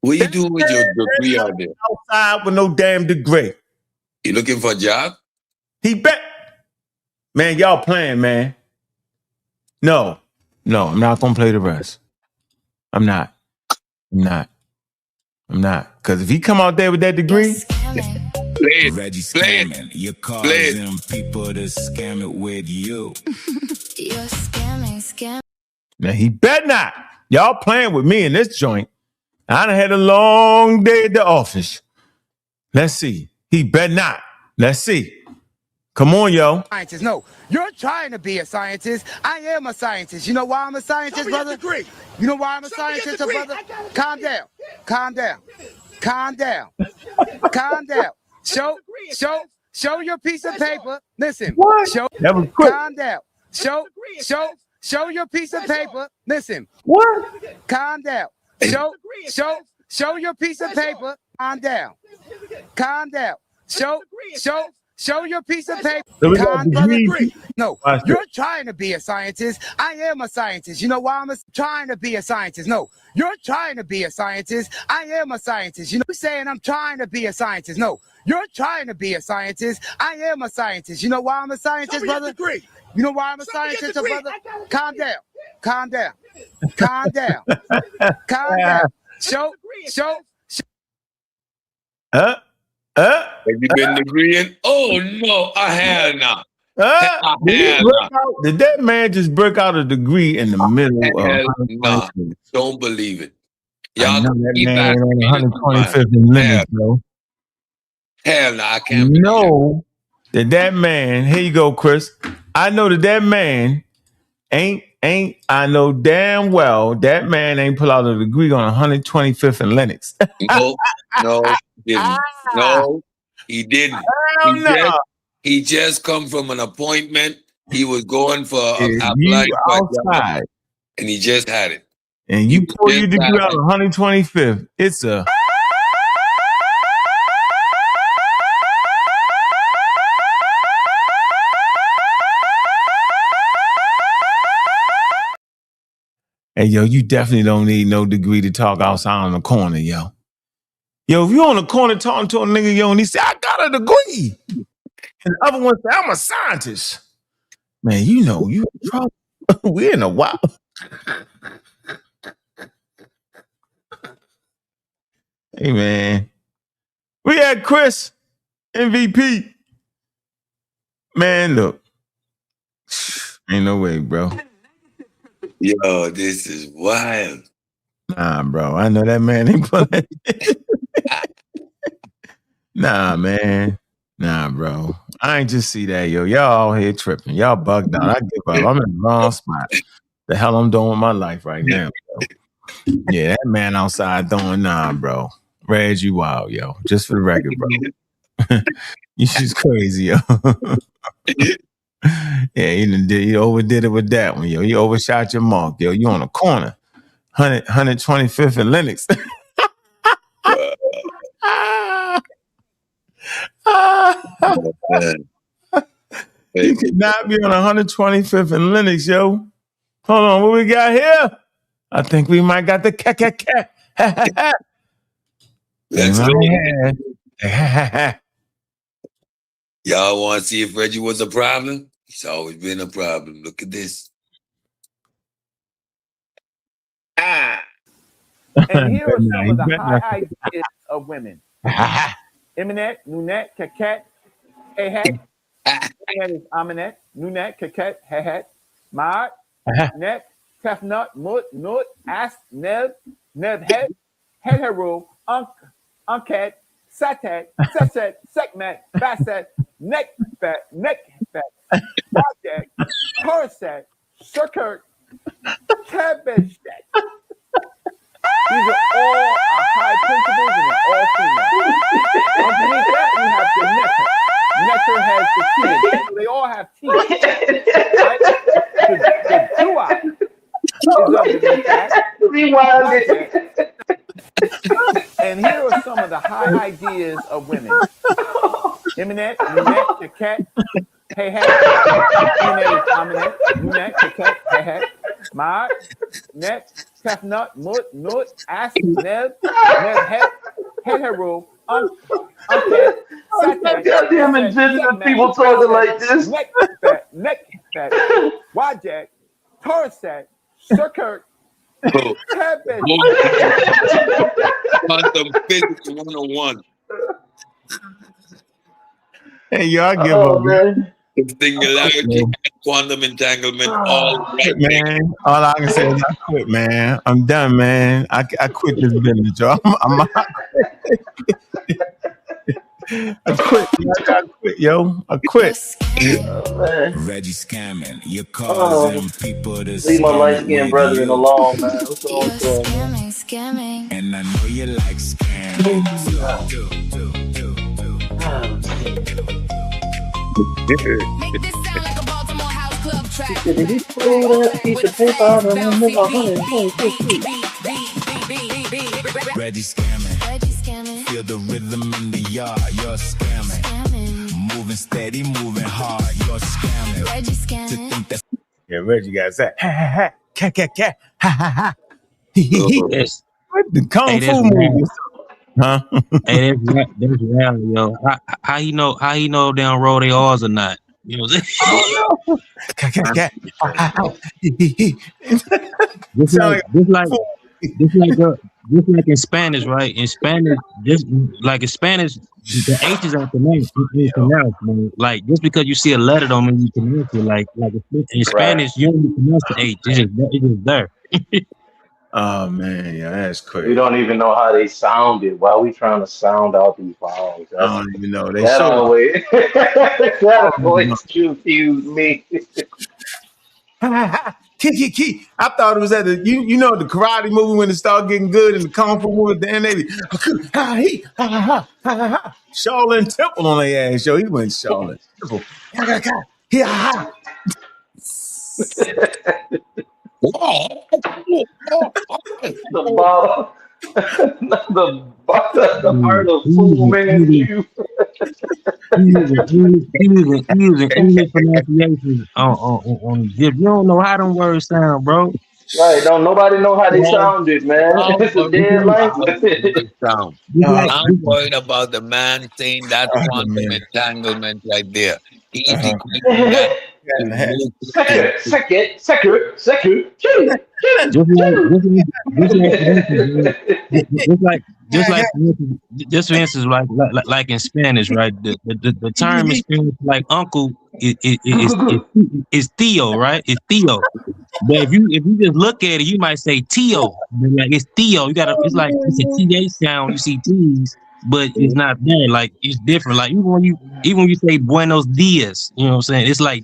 What you doing with your degree out there? Outside with no damn degree. You looking for a job? He bet. Man, y'all playing, man. No, I'm not gonna play the rest. I'm not. Because if he come out there with that degree, Reggie scamming. You're causing people to scam it with you. You're scamming. now he bet not. Y'all playing with me in this joint. I done had a long day at the office. Let's see. He bet not. Let's see. Come on, yo. Scientist. No, you're trying to be a scientist. I am a scientist. You know why I'm a scientist, brother? You know why I'm a scientist, brother? Calm down. Calm down. Calm down. Calm down. Show your piece of paper. Listen. What? That was quick. Calm down. Show your piece of paper. Listen. What? Calm down. Show your piece of paper. Calm down. Calm down. Show your piece of paper. Calm, brother. No, you're trying to be a scientist. I am a scientist. You know why I'm trying to be a scientist? No, you're trying to be a scientist. I am a scientist. You know, saying I'm trying to be a scientist. No, you're trying to be a scientist. I am a scientist. You know why I'm a scientist, brother? You know why I'm a scientist, brother? Calm down. Calm down. Calm down. Calm down. Show. Have you been agreeing? Oh no, I have not. Did that man just break out a degree in the middle of nah, don't believe it. Y'all know that man on 125th and Linux, bro. Hell no, I can't know that man, here you go, Chris. I know that man ain't I know damn well that man ain't pull out a degree on 125th and Linux. No, he didn't. He just come from an appointment. He was going for outside, and he just had it. And you pull your degree out on 125th. It's a Hey, yo, you definitely don't need no degree to talk outside on the corner, yo. Yo, if you on the corner talking to a nigga, yo, and he say, I got a degree. And the other one say, I'm a scientist. Man, you know, you in trouble. We're in a while. Hey, man. We had Chris, MVP. Man, look. Ain't no way, bro. Yo, this is wild. Nah, bro. I know that man ain't pulling. Nah, man. Nah, bro. I ain't just see that, yo. Y'all out here tripping. Y'all bugged out. I give up. I'm in the wrong spot. The hell I'm doing with my life right now, bro. Yeah, that man outside throwing bro. Reg, you wild, yo. Just for the record, bro. You just crazy, yo. Yeah, you overdid it with that one, yo. You overshot your mark, yo. You on the corner. 125th and Linux. You cannot be on 125th and Linux, yo. Hold on, what we got here? I think we might got the cat. Let's go. Y'all want to see if Reggie was a problem? He's always been a problem. Look at this. And here are some of the high ideas of women. Eminet, Nunet, Kaket, Hehet. Eminet is Aminet, Nunet, Kaket, Hehet. Maat, Net, Tefnut, Mut, Nut, Ast, Neb, Het, Heteru, Unket, Satet, Seset, Sekmet, Baset, Nekfet, Project, Corset, Circuit, Cabeshet. These are all high principles and they're all female. Underneath that, we have the nectar. Nectar has the teeth. So they all have teeth. Right? The dua. is underneath that. And here are some of the high ideas of women. Eminette, Nunette, Kaket, Hey Hey. Eminette is Aminette, Nunette, Kaket, Hey Hey. Maat, Net, Tefnut, Mut, Nut, As, Neb, Het, Heteru, Unket, Satan, Goddamn indigenous people talking like this. Neck Fat, Wajek, Torset, Circuit, Quantum physics 101. Hey, y'all give up, man. Singularity and quantum entanglement, all right, man. All I can say is I quit, man. I'm done, man. I quit this business, y'all. I'm I quit. I quit, yo. I quit. Reggie scamming. You're causing people to leave my light-skinned brethren alone, man. What's going on, man? Scamming. And I know you like scamming. Did he play that piece of paper out of Reggie scamming. Feel the rhythm in the yard. You're scamming. Moving steady, moving hard. You're scamming. Reggie scamming. Yeah, Reggie got that. Ha ha ha. Cat cat cat. Ha ha ha. What the kung fu movie? Huh? Hey, that's real, yo. How he know they don't roll their R's or not? You know what I'm saying? Just like in Spanish, right? In Spanish, the H is at the name. It's pronounced, man. Like just because you see a letter don't mean you pronounce it. Like in Spanish, you don't pronounce the H. It's just there. Oh man, yeah, that's crazy. We don't even know how they sounded. Why are we trying to sound out these vowels? I don't even know. They that show always confused me. Key. I thought it was at the you know the karate movie when it started getting good and the kung fu movie at the end they Shaolin Temple on their ass, yo. He went Shaolin Temple. The bottom, the part of fool man you. Using English pronunciations on if you don't know how them words sound, bro. Right, don't nobody know how they sounded, man. It's a dead language. I'm worried about the man saying that quantum entanglement right there. He's equating that. Second. Just for instance, like in Spanish, right? The term in Spanish, like uncle, is Theo, right? It's Theo. But if you just look at it, you might say Tio. Like it's Theo. It's like it's a TH sound. You see T's, but it's not there. Like it's different. Like even when you say Buenos Dias, you know what I'm saying? It's like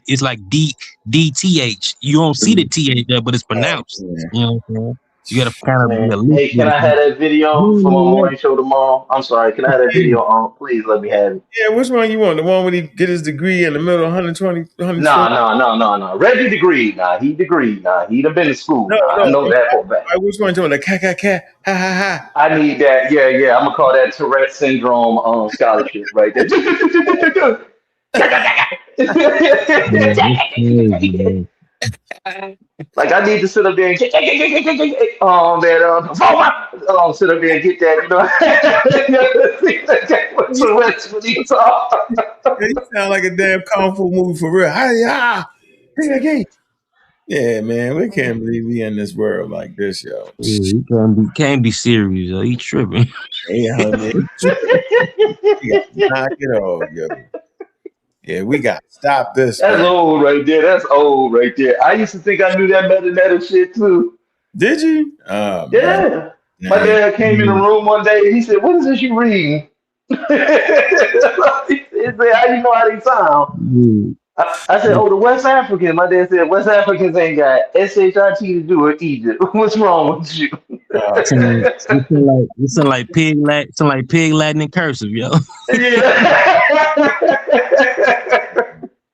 DTH. You don't see the TH there, but it's pronounced. You know what I'm saying? You gotta kind of be Hey, can I have that video from my morning show tomorrow? I'm sorry, can I have that video on? Please let me have it. Yeah, which one you want? The one where he get his degree in the middle, 120? No. Reggie degreed. Nah, he degreed. Nah, he done been to school. I know that for a fact. Which one you want? The cat, ha ha ha. I need that. Yeah. I'm gonna call that Tourette syndrome scholarship right there. Like I need to sit up there and get sit up there and get that, you know. What's the rest when he talk? You sound like a damn kung fu movie for real. Yeah, man, we can't believe we in this world like this, yo. You can't be serious, yo. He tripping. Hey, honey, knock it off, yo. Yeah, we got to stop this. That's old right there. I used to think I knew that meta shit too. Did you? Yeah. Man. My dad came in the room one day and he said, "What is this you reading?" He said, "How you know how they sound?" I said, "Oh, the West African." My dad said, "West Africans ain't got SHIT to do with Egypt. What's wrong with you?" It sound like pig Latin and cursive, yo.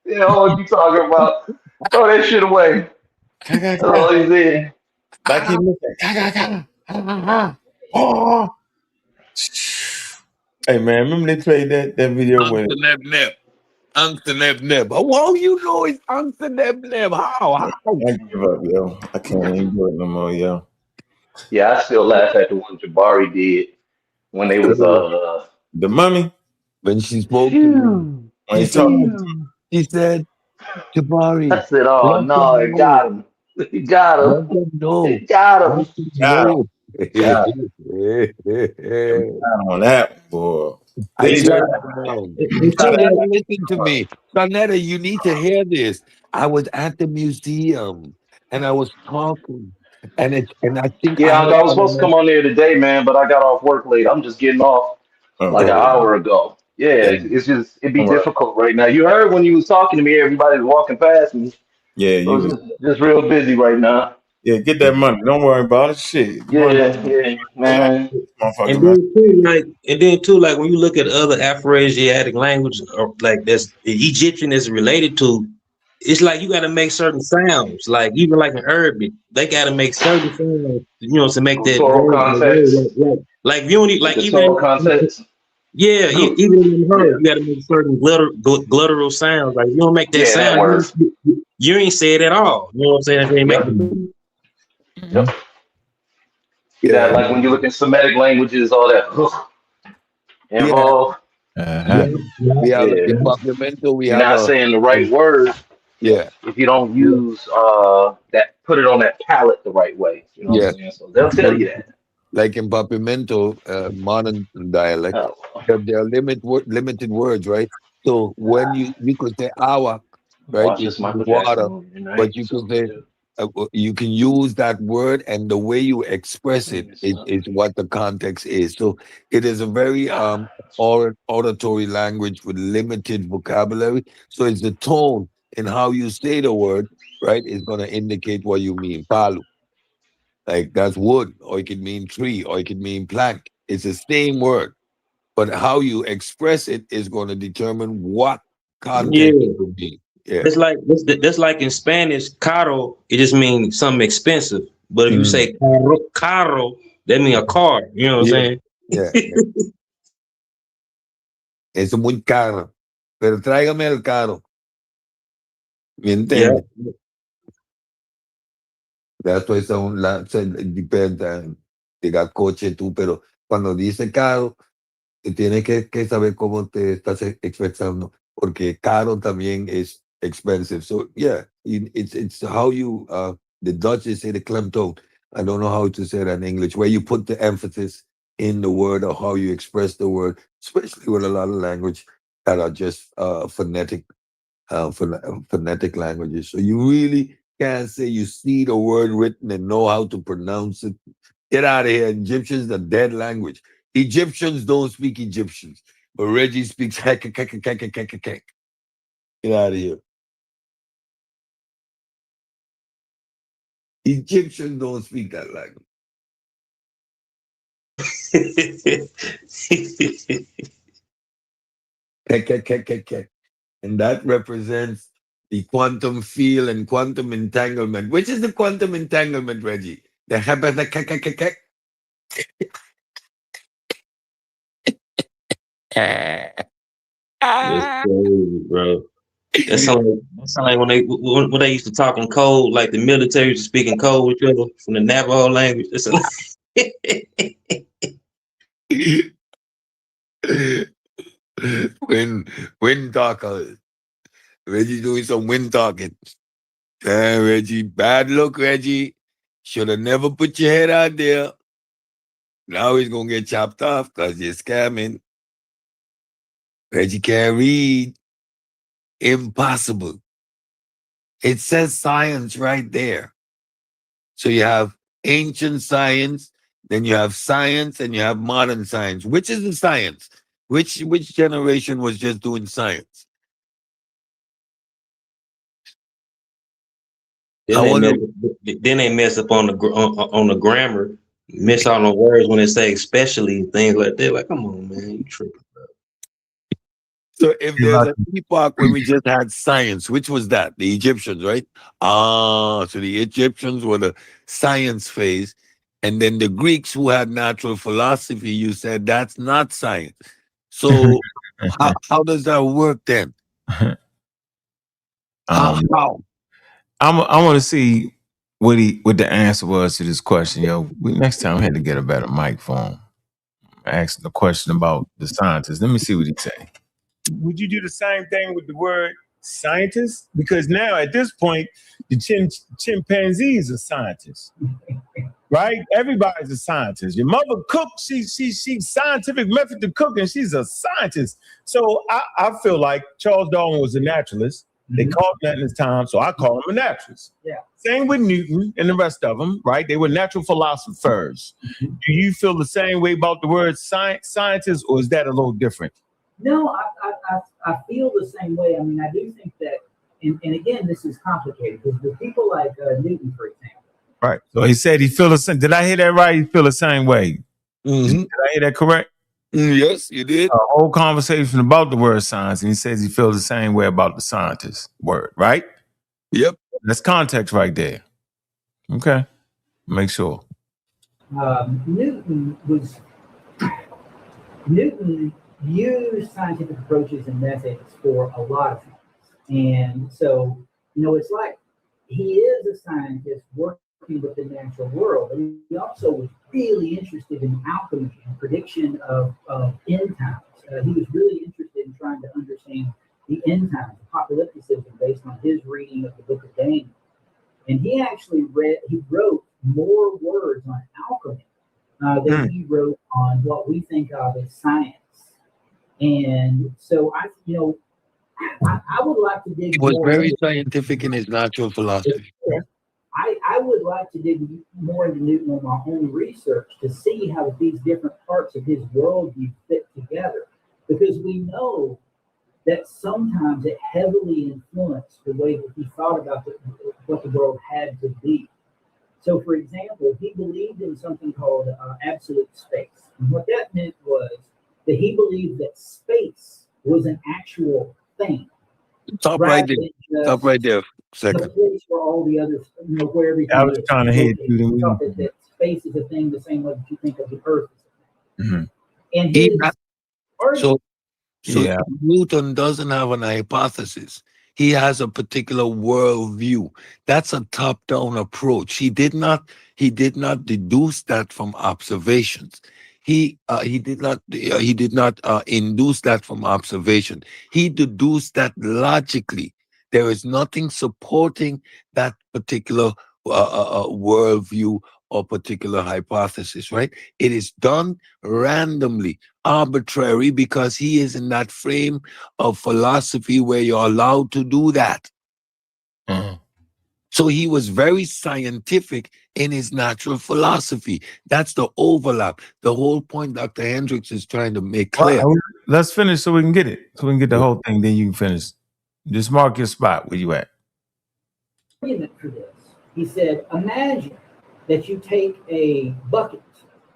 Yeah, what you talking about? Throw that shit away. That's all he said. Like he looking. Oh. Hey man, remember they played that video when Neb. How you know it's Neb? How? I give up, yo. I can't even do it no more, yo. Yeah, I still laugh at the one Jabari did when they was the mummy. When she spoke to me, When he's talking, she said, Jabari, I said, oh let no, them it know. got him. It got him. Let them know. It got him. Let them know. got on that, boy. I They shut tried. her down. They tried Sonetta, to- listen to me. Sonetta, you need to hear this. I was at the museum and I was talking. And I think I Yeah, heard I was supposed to someone come on there today, man, but I got off work late. I'm just getting off like an hour ago. Yeah, Yeah. it's just it'd be Don't worry. difficult right now. You heard when you was talking to me, everybody was walking past me. Yeah, So you it's was. just real busy right now. Yeah, get that money. Don't worry about it. Shit. Yeah, man. Motherfucker, And man. then too, like when you look at other Afro-Asiatic languages, or like that's the Egyptian is related to, it's like you got to make certain sounds. Like even like in Arabic, they got to make certain sounds, to make that Cultural word. context, Like you only like like the even Torah context. even in her, Yeah, you got to make certain glitteral sounds. Like you don't make that yeah, that sound, word. you ain't say it at all. You know what I'm saying? If you ain't make Yep, it. yep. Yeah. That like when you look in Semitic languages, all that yeah, involved. Yeah, yeah. we have Yeah, in Bacramento, we you're have not saying the right word yeah, if you don't use that put it on that palette the right way. You know what yeah. I'm saying? So they'll tell you that. Like in Papimento, modern dialect, Oh, there are limited words, right? So when you could say awa, right, watch which this is Michael Jackson water, movie tonight. but you could So say you can use that word, and the way you express it is what the context is. So it is a very auditory language with limited vocabulary. So it's the tone in how you say the word, right, is going to indicate what you mean. Palu. Like that's wood, or it could mean tree, or it could mean plank. It's the same word, but how you express it is going to determine what Yeah. context it will be. Yeah. That's like in Spanish, caro, it just means something expensive. But if you Mm. say caro, that means a car. You know what I'm Yeah. saying? Yeah. Es muy caro, pero tráigame el caro. ¿Me Yeah. entiendes? That's why depende de coche tú, pero cuando dice caro, tienes que saber cómo te estás expresando, porque caro también is expensive. So yeah, it's how you the Dutch they say the klemtoon. I don't know how to say that in English, where you put the emphasis in the word or how you express the word, especially with a lot of language that are just phonetic languages. So you really can't say you see the word written and know how to pronounce it. Get out of here. Egyptians are dead language. Egyptians don't speak Egyptians, but Reggie speaks heck. Get out of here. Egyptians don't speak that language. And that represents the quantum field and quantum entanglement. Which is the quantum entanglement, Reggie? The That's crazy, bro. That sound like when they used to talk in code, like the military used to speak in code with each other from the Navajo language. It's wind talker. Reggie doing some wind talking. Reggie, bad luck, Reggie. Should have never put your head out there. Now he's gonna get chopped off because you're scamming. Reggie can't read. Impossible. It says science right there. So you have ancient science, then you have science, and you have modern science. Which is the science? Which generation was just doing science? Then they mess up on the grammar, miss out on words when they say especially things like that. Like, come on, man, you tripping. So if there's an epoch when we just had science, which was that? The Egyptians, right? So the Egyptians were the science phase. And then the Greeks who had natural philosophy, you said that's not science. So how does that work then? How? I want to see what the answer was to this question, yo. Next time we had to get a better mic for him. Asking the question about the scientists. Let me see what he say. Would you do the same thing with the word scientist? Because now at this point, the chimpanzees are scientists, right? Everybody's a scientist. Your mother cooks. She's scientific method to cook, and she's a scientist. So I feel like Charles Darwin was a naturalist. They called him that in his time, so I call him a naturalist. Yeah. Same with Newton and the rest of them, right? They were natural philosophers. Do you feel the same way about the word scientist, or is that a little different? No, I feel the same way. I mean, I do think that, and again, this is complicated because with people like Newton, for example. Right. So he said he feel the same. Did I hear that right? He feel the same way. Did I hear that correct? Yes, you did. A whole conversation about the word science, and he says he feels the same way about the scientist word, right? Yep. That's context right there. Okay. Make sure. Newton used scientific approaches and methods for a lot of things. And so, it's like he is a scientist working with the natural world, but he also was really interested in alchemy and prediction of end times. He was really interested in trying to understand the end times, apocalypticism, based on his reading of the book of Daniel. And he actually wrote more words on alchemy than he wrote on what we think of as science. And so I would like to dig. He was more very into, scientific in his natural philosophy. I would like to dig more into Newton on my own research to see how these different parts of his worldview fit together, because we know that sometimes it heavily influenced the way that he thought about what the world had to be. So, for example, he believed in something called absolute space. And what that meant was that he believed that space was an actual thing. Stop right there. Stop right there. Second. The place where all the other, where everything I was is trying to hit located. you. He thought that space is a thing the same way that you think of the earth is a thing. Mm-hmm. And his So Newton doesn't have an hypothesis. He has a particular worldview. That's a top-down approach. He did not deduce that from observations. He did not induce that from observation. He deduced that logically. There is nothing supporting that particular worldview or particular hypothesis, right? It is done randomly, arbitrary, because he is in that frame of philosophy where you're allowed to do that. So he was very scientific in his natural philosophy. That's the overlap. The whole point Dr. Hendricks is trying to make clear. Well, let's finish so we can get it. So we can get the whole thing, then you can finish. Just mark your spot where you at. Argument for this. He said, imagine that you take a bucket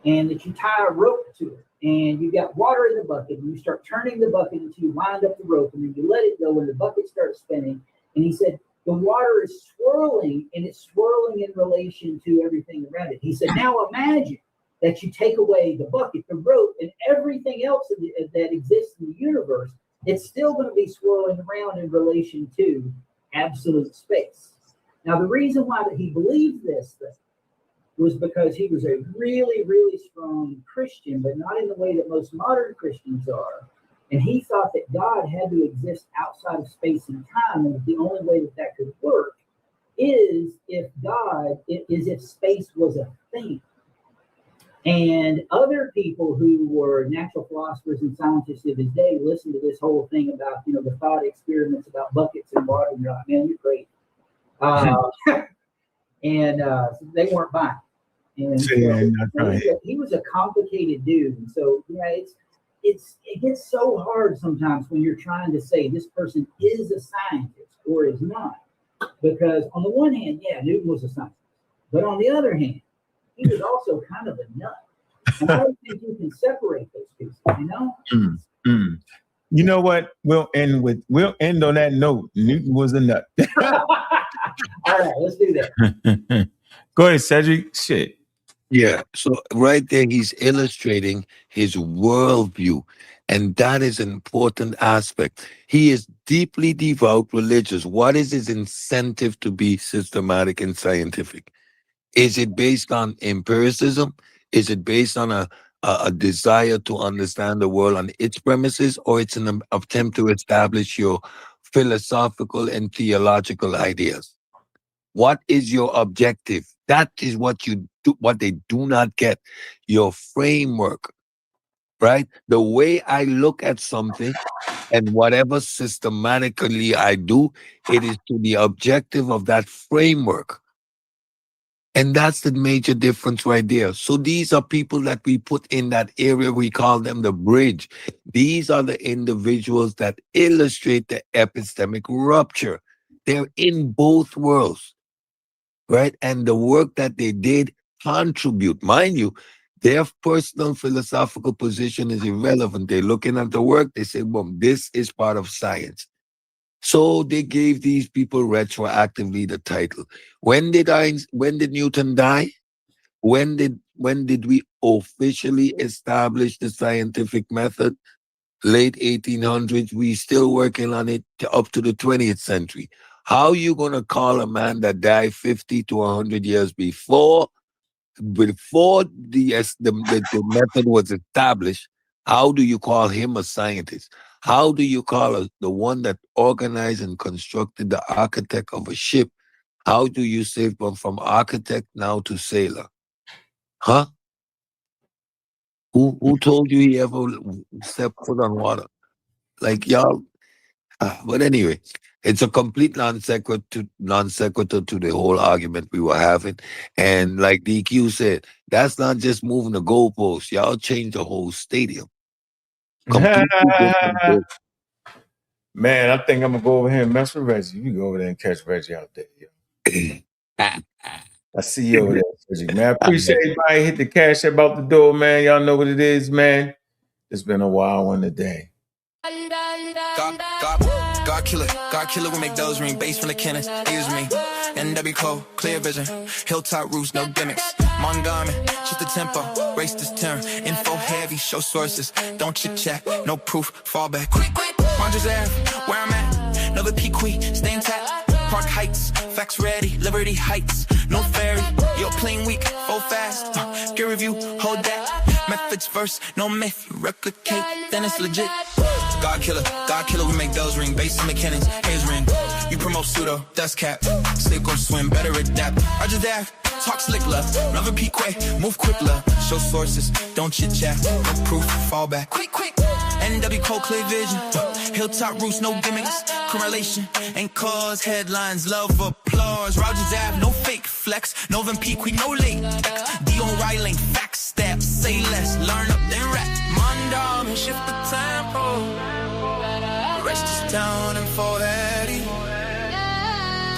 and that you tie a rope to it, and you got water in the bucket, and you start turning the bucket until you wind up the rope, and then you let it go, and the bucket starts spinning. And he said, the water is swirling, and it's swirling in relation to everything around it. He said, now imagine that you take away the bucket, the rope, and everything else that exists in the universe. It's still going to be swirling around in relation to absolute space. Now, the reason why that he believed this thing was because he was a really, really strong Christian, but not in the way that most modern Christians are. And he thought that God had to exist outside of space and time, and the only way that that could work is if space was a thing. And other people who were natural philosophers and scientists of his day listened to this whole thing about, the thought experiments about buckets and water, and they're like, man, you're crazy. And they weren't buying. And he was a complicated dude. And so, it gets so hard sometimes when you're trying to say this person is a scientist or is not. Because on the one hand, Newton was a scientist. But on the other hand, he was also kind of a nut. And I don't think you can separate those pieces, You know what? We'll end on that note. Newton was a nut. All right, let's do that. Go ahead, Cedric. Shit. Yeah. So right there, he's illustrating his worldview. And that is an important aspect. He is deeply devout religious. What is his incentive to be systematic and scientific? Is it based on empiricism? Is it based on a desire to understand the world on its premises? Or it's an attempt to establish your philosophical and theological ideas? What is your objective? That is what you do, what they do not get. Your framework, right? The way I look at something and whatever systematically I do, it is to the objective of that framework. And that's the major difference right there. So these are people that we put in that area. We call them the bridge. These are the individuals that illustrate the epistemic rupture. They're in both worlds, right? And the work that they did contribute. Mind you, their personal philosophical position is irrelevant. They're looking at the work. They say, boom, this is part of science. So they gave these people retroactively the title. When did Newton die? When did we officially establish the scientific method? Late 1800s. We still working on it up to the 20th century. How you gonna call a man that died 50 to 100 years before the method was established? How do you call him a scientist? How do you call the one that organized and constructed the architect of a ship? How do you say from architect now to sailor? Huh? Who told you he ever stepped foot on water? Like y'all. But anyway, it's a complete non sequitur to the whole argument we were having. And like DQ said, that's not just moving the goalposts. Y'all changed the whole stadium. Completely different. Man, I think I'm gonna go over here and mess with Reggie. You go over there and catch Reggie out there. Yo. I see you over there, Reggie. Man, I appreciate everybody hit the cash about the door, man. Y'all know what it is, man. It's been a wild one today. God killer, we make those ring. Bass from the cannons, use me. NW Cole, clear vision. Hilltop roofs, no gimmicks. Mondami, just the tempo. Race this turn, info heavy, show sources. Don't chit chat, no proof, fall back. Quick, Rogers Ave, where I'm at. Another Pequee, stay intact. Park Heights, facts ready, Liberty Heights. No ferry, yo, playing weak, full fast. Gear review, hold that. Methods first, no myth, replicate, then it's legit. God killer, we make those ring. Bass in the cannons, here's ring. You promote pseudo, dust cap. Slick or swim, better adapt. Roger that, talk slick love. Another Pequee, move quick love. Show sources, don't chit chat. No proof, fall back. Quick. NW Cole, clear vision. Hilltop roots, no gimmicks. Correlation, ain't cause headlines, love applause. Rogers Ave, no fake flex. Novin Pequee, no late. Dion Riley, facts, steps, say less. Learn up, then rap. Mondom and shift the tempo. Rest is down and 480.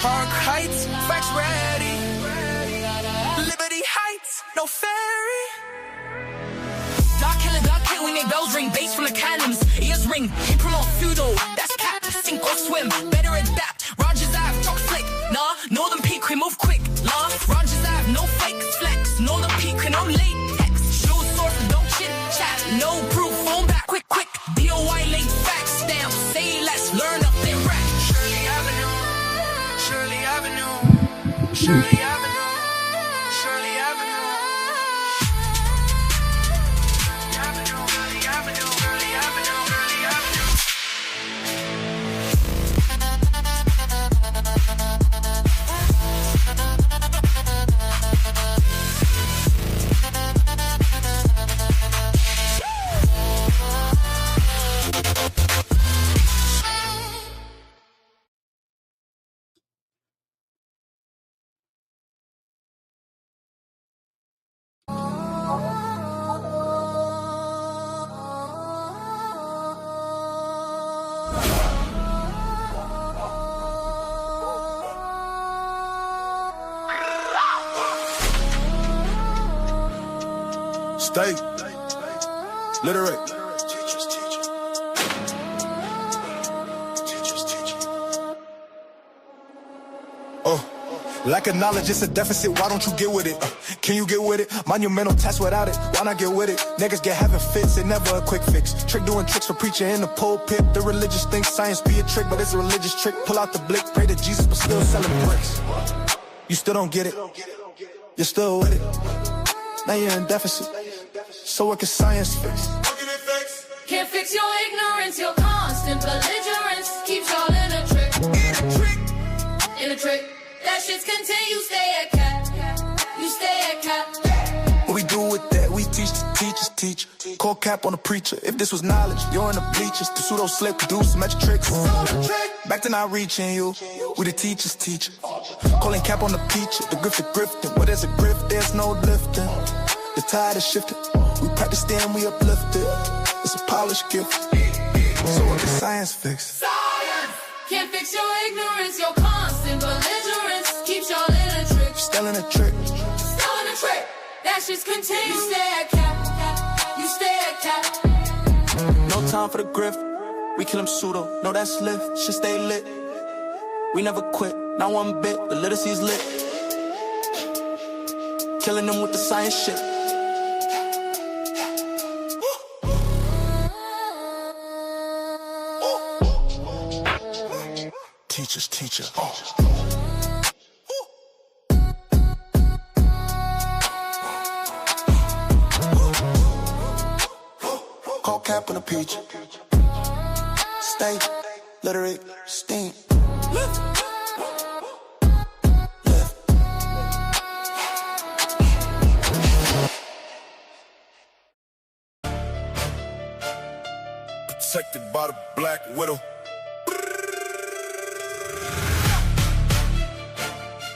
Park Heights, facts ready. Liberty Heights, no ferry. Dark killer, we make bells ring. Bass from the cannons, ears ring. We promote pseudo, that's cap. Sink or swim, better adapt. Rogers Ave, talk slick. Nah, Northern Pequee, move quick. Nah, Rogers Ave, no fake flex. Northern Pequee, no latex. Show sources, don't chit chat. No proof, phone back. Quick. DOI late facts, stamp. Say less, learn up, then rap. Shirley Avenue. Stay literate. Lack of knowledge, it's a deficit, why don't you get with it? Can you get with it? Monumental test without it, why not get with it? Niggas get having fits, it never a quick fix. Trick doing tricks for preaching in the pulpit. The religious think science be a trick, but it's a religious trick. Pull out the blick, pray to Jesus, but still selling bricks. You still don't get it, you're still with it. Now you're in deficit, so what can science fix? Can't fix your ignorance, your constant belligerence keeps y'all in a trick. In a trick. That shit's continue, stay at cap. You stay at cap. What we do with that? We teach the teachers teach. Call cap on the preacher. If this was knowledge, you're in the bleachers. The pseudo slip, do some magic tricks. Back to not reaching you. We the teachers teach. Calling cap on the preacher. The grift grifting. What is a grift? There's no lifting. The tide is shifting. We practice then we uplift it. It's a polished gift. So what can science fix? Science can't fix your ignorance, your constant belligerence keeps y'all in a trick. Still in a trick. Still in a trick. That shit's continue. You stay at cap. You stay at cap. No time for the grift. We kill them pseudo. No, that's lift. Shit stay lit. We never quit. Not one bit. The literacy's lit. Killing them with the science shit. Teachers, teacher. Call cap on a peach. Stay, literate, steam. Lift. Protected by the Black Widow.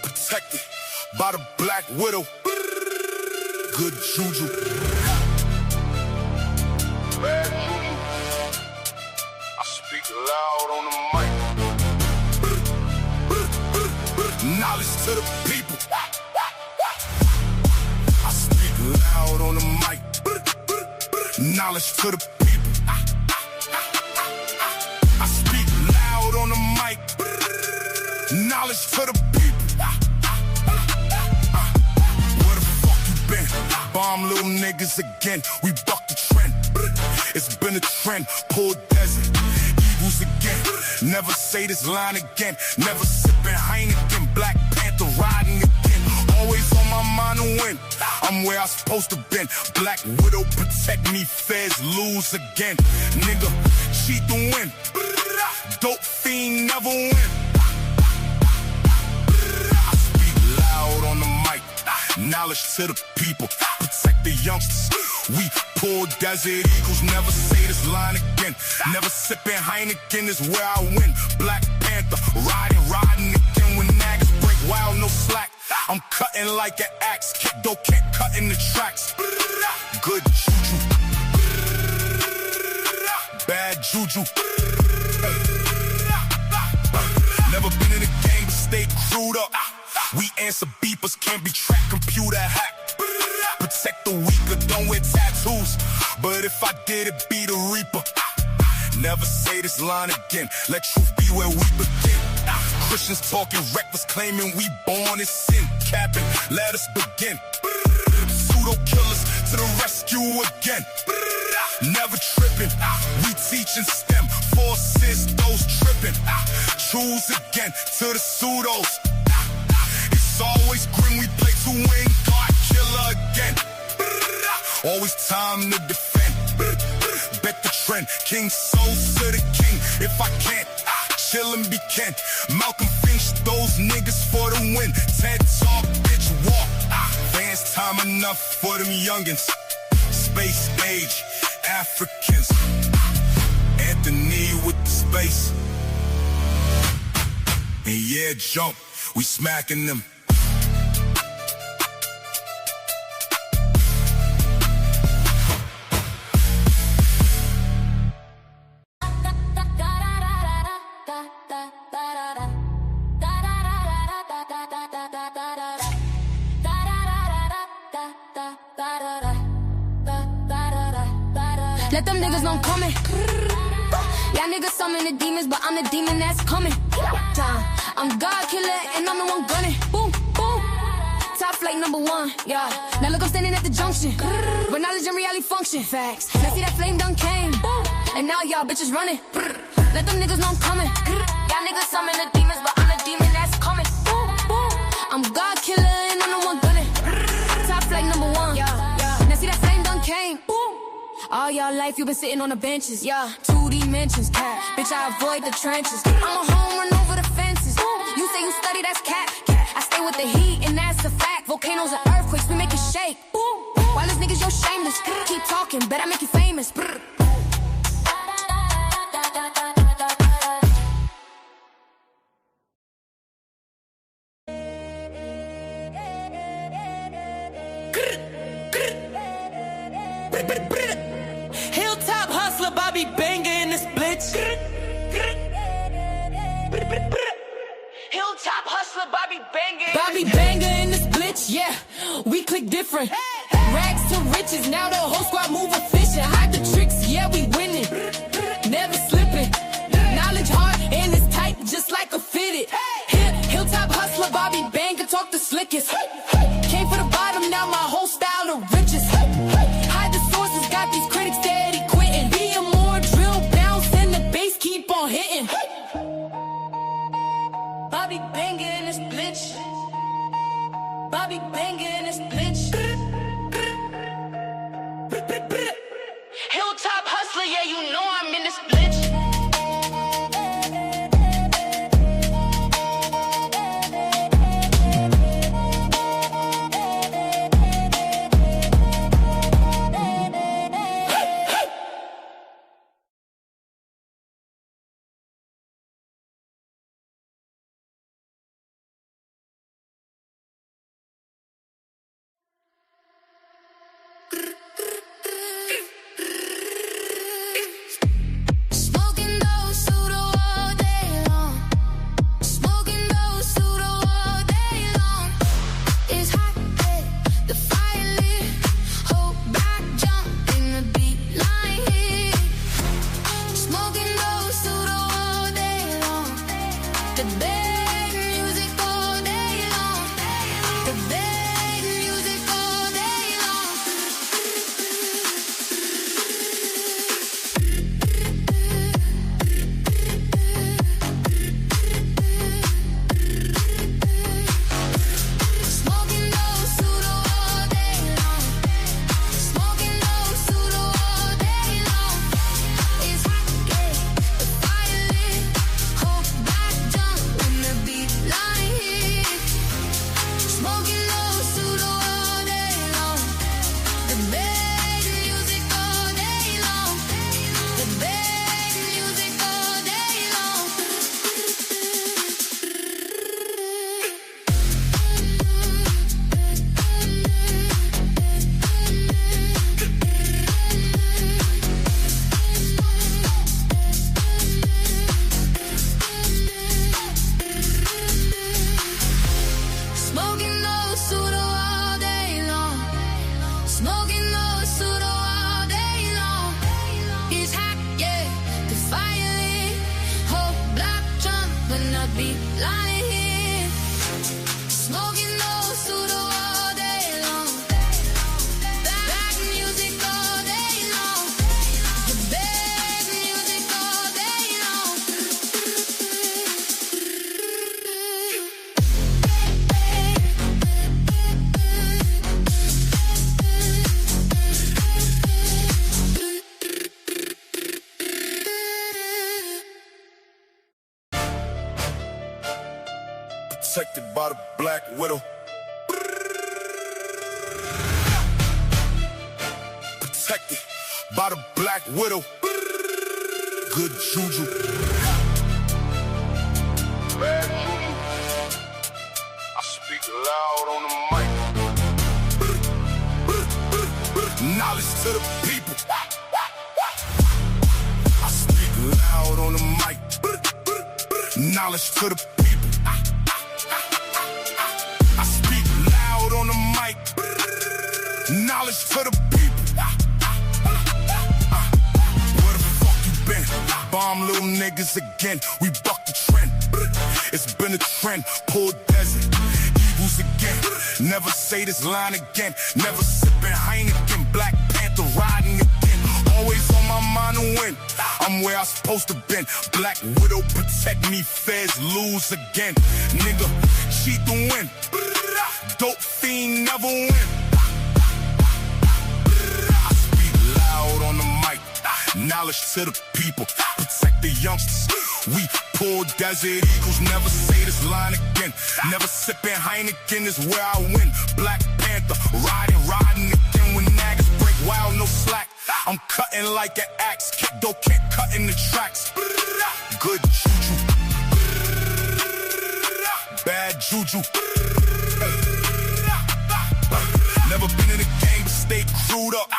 Protected by the Black Widow. Good juju. Bad juju. I speak loud on the mic. Knowledge to the people. I speak loud on the mic. Knowledge to the people. I speak loud on the mic. Knowledge to the people. Where the fuck you been? Bomb little niggas again. We buck the trend. It's been a trend. Poor desert. Eagles again. Never say this line again. Never sipping Heineken. Black Panther riding again. Always on my mind to win. I'm where I supposed to been. Black Widow protect me. Feds lose again. Nigga, cheat to win. Dope fiend never win. I speak loud on the mic. Knowledge to the people. Protect the youngsters. We poor desert eagles. Never say this line again. Never sipping Heineken is where I win. Black Panther riding again. When nags break wild, no slack. I'm cutting like an axe. Kick though can't cut in the tracks. Good juju. Bad juju. Never been in the game but stay crewed up. We answer beepers, can't be tracked, computer hacked. Protect the weaker, don't wear tattoos. But if I did, it be the reaper. Never say this line again. Let truth be where we begin. Christians talking reckless, claiming we born in sin. Capping, let us begin. Pseudo killers to the rescue again. Never tripping. We teaching STEM. Forces those tripping. Choose again to the pseudos. It's always grim. We play to win. God killer again. Always time to defend. Bet the trend. King souls to the king. If I can't, chill and be Ken. Malcolm Finch, those niggas for the win. TED Talk, bitch, walk. Dance time enough for them youngins. Space age, Africans. Anthony with the space. And yeah, jump, we smacking them. Let them niggas know I'm coming. Y'all niggas summon the demons, but I'm the demon that's coming. I'm God killer and I'm the one gunning. Boom. flight number 1, yeah. Now look, I'm standing at the junction. But knowledge and reality function. Facts. Now see that flame done came. And now y'all bitches running. Let them niggas know I'm coming. Y'all niggas summon the demons, but I'm the demon that's coming. I'm God killer and I'm the one gunning. Top flight number 1, yeah. Now see that flame done came. All y'all life you been sitting on the benches, yeah. 2 dimensions, cat. Bitch, I avoid the trenches. I'm a home run over the fences. You say you study, that's cat. I stay with the heat, and that's a fact. Volcanoes and earthquakes, we make it shake. While these niggas, you're shameless. Keep talking, bet I make you famous. Hilltop hustler, Bobby Banger in this blitz. Hilltop hustler, Bobby Banger. Bobby Banger in this blitz, yeah. We click different. Rags to riches, now the whole squad move efficient. Hide the tricks, yeah, we winning. Never slipping. Knowledge hard and it's tight, just like a fitted. Hilltop hustler, Bobby Banger, talk the slickest. Came for the bottom, now my whole style the richest. Hide the sources, got these critics steady quitting. Be a more drill bounce and the bass keep on hitting. Bobby Banger in this blitz. Bobby Banger in this blitz. Hilltop hustler, yeah, you know I'm in this blitz. Protected by the Black Widow. Protected by the Black Widow. Good juju. Bad juju. I speak loud on the mic. Knowledge to the people. I speak loud on the mic. Knowledge to the people. I speak loud on the mic. Knowledge to the people. Where the fuck you been? Bomb little niggas again. We buck the trend. It's been a trend. Poor desert. Evil's lose again. Never say this line again. Never sipping Heineken. Black Panther riding again. Always on my mind to win. I'm where I'm supposed to been. Black Widow protect me. Feds lose again. Nigga, cheat to win. Dope fiend never win. I speak loud on the mic. Knowledge to the people. Protect the youngsters. We poor desert eagles. Never say this line again. Never sipping Heineken is where I win. Black Panther riding again. When naggers break wild, no slack. I'm cutting like an axe. Kick though can't cut in the tracks. Good juju. Bad juju. Never been in the game but stay crewed up.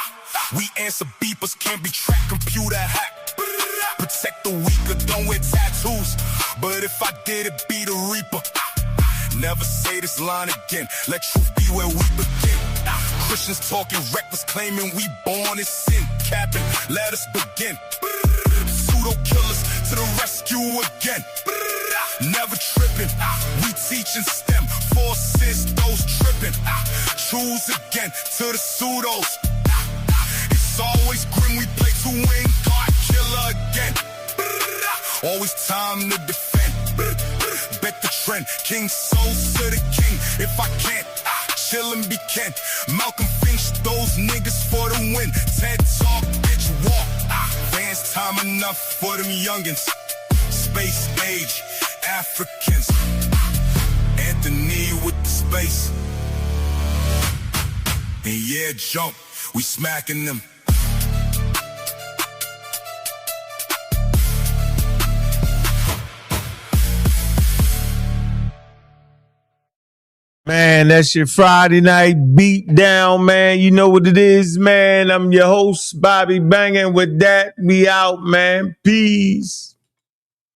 We answer beepers, can't be tracked, computer hacked. Protect the weaker, don't wear tattoos. But if I did, it be the reaper. Never say this line again. Let truth be where we begin. Christians talking reckless, claiming we born in sin. Capping, let us begin. Pseudo killers to the rescue again. Never tripping, we teaching STEM. For assist those tripping. Choose again to the pseudos. It's always grim, we play to win. God killer again. Always time to defend. Bet the trend, King souls to the king. If I can't, chill and be Ken. Malcolm Finch, those niggas for the win. TED Talk, bitch walk. Dance time enough for them youngins. Space age, Africans. Anthony with the space. And yeah, jump, we smacking them. Man, that's your Friday night beat down, man. You know what it is, man. I'm your host, Bobby Banging. With that, we out, man. Peace.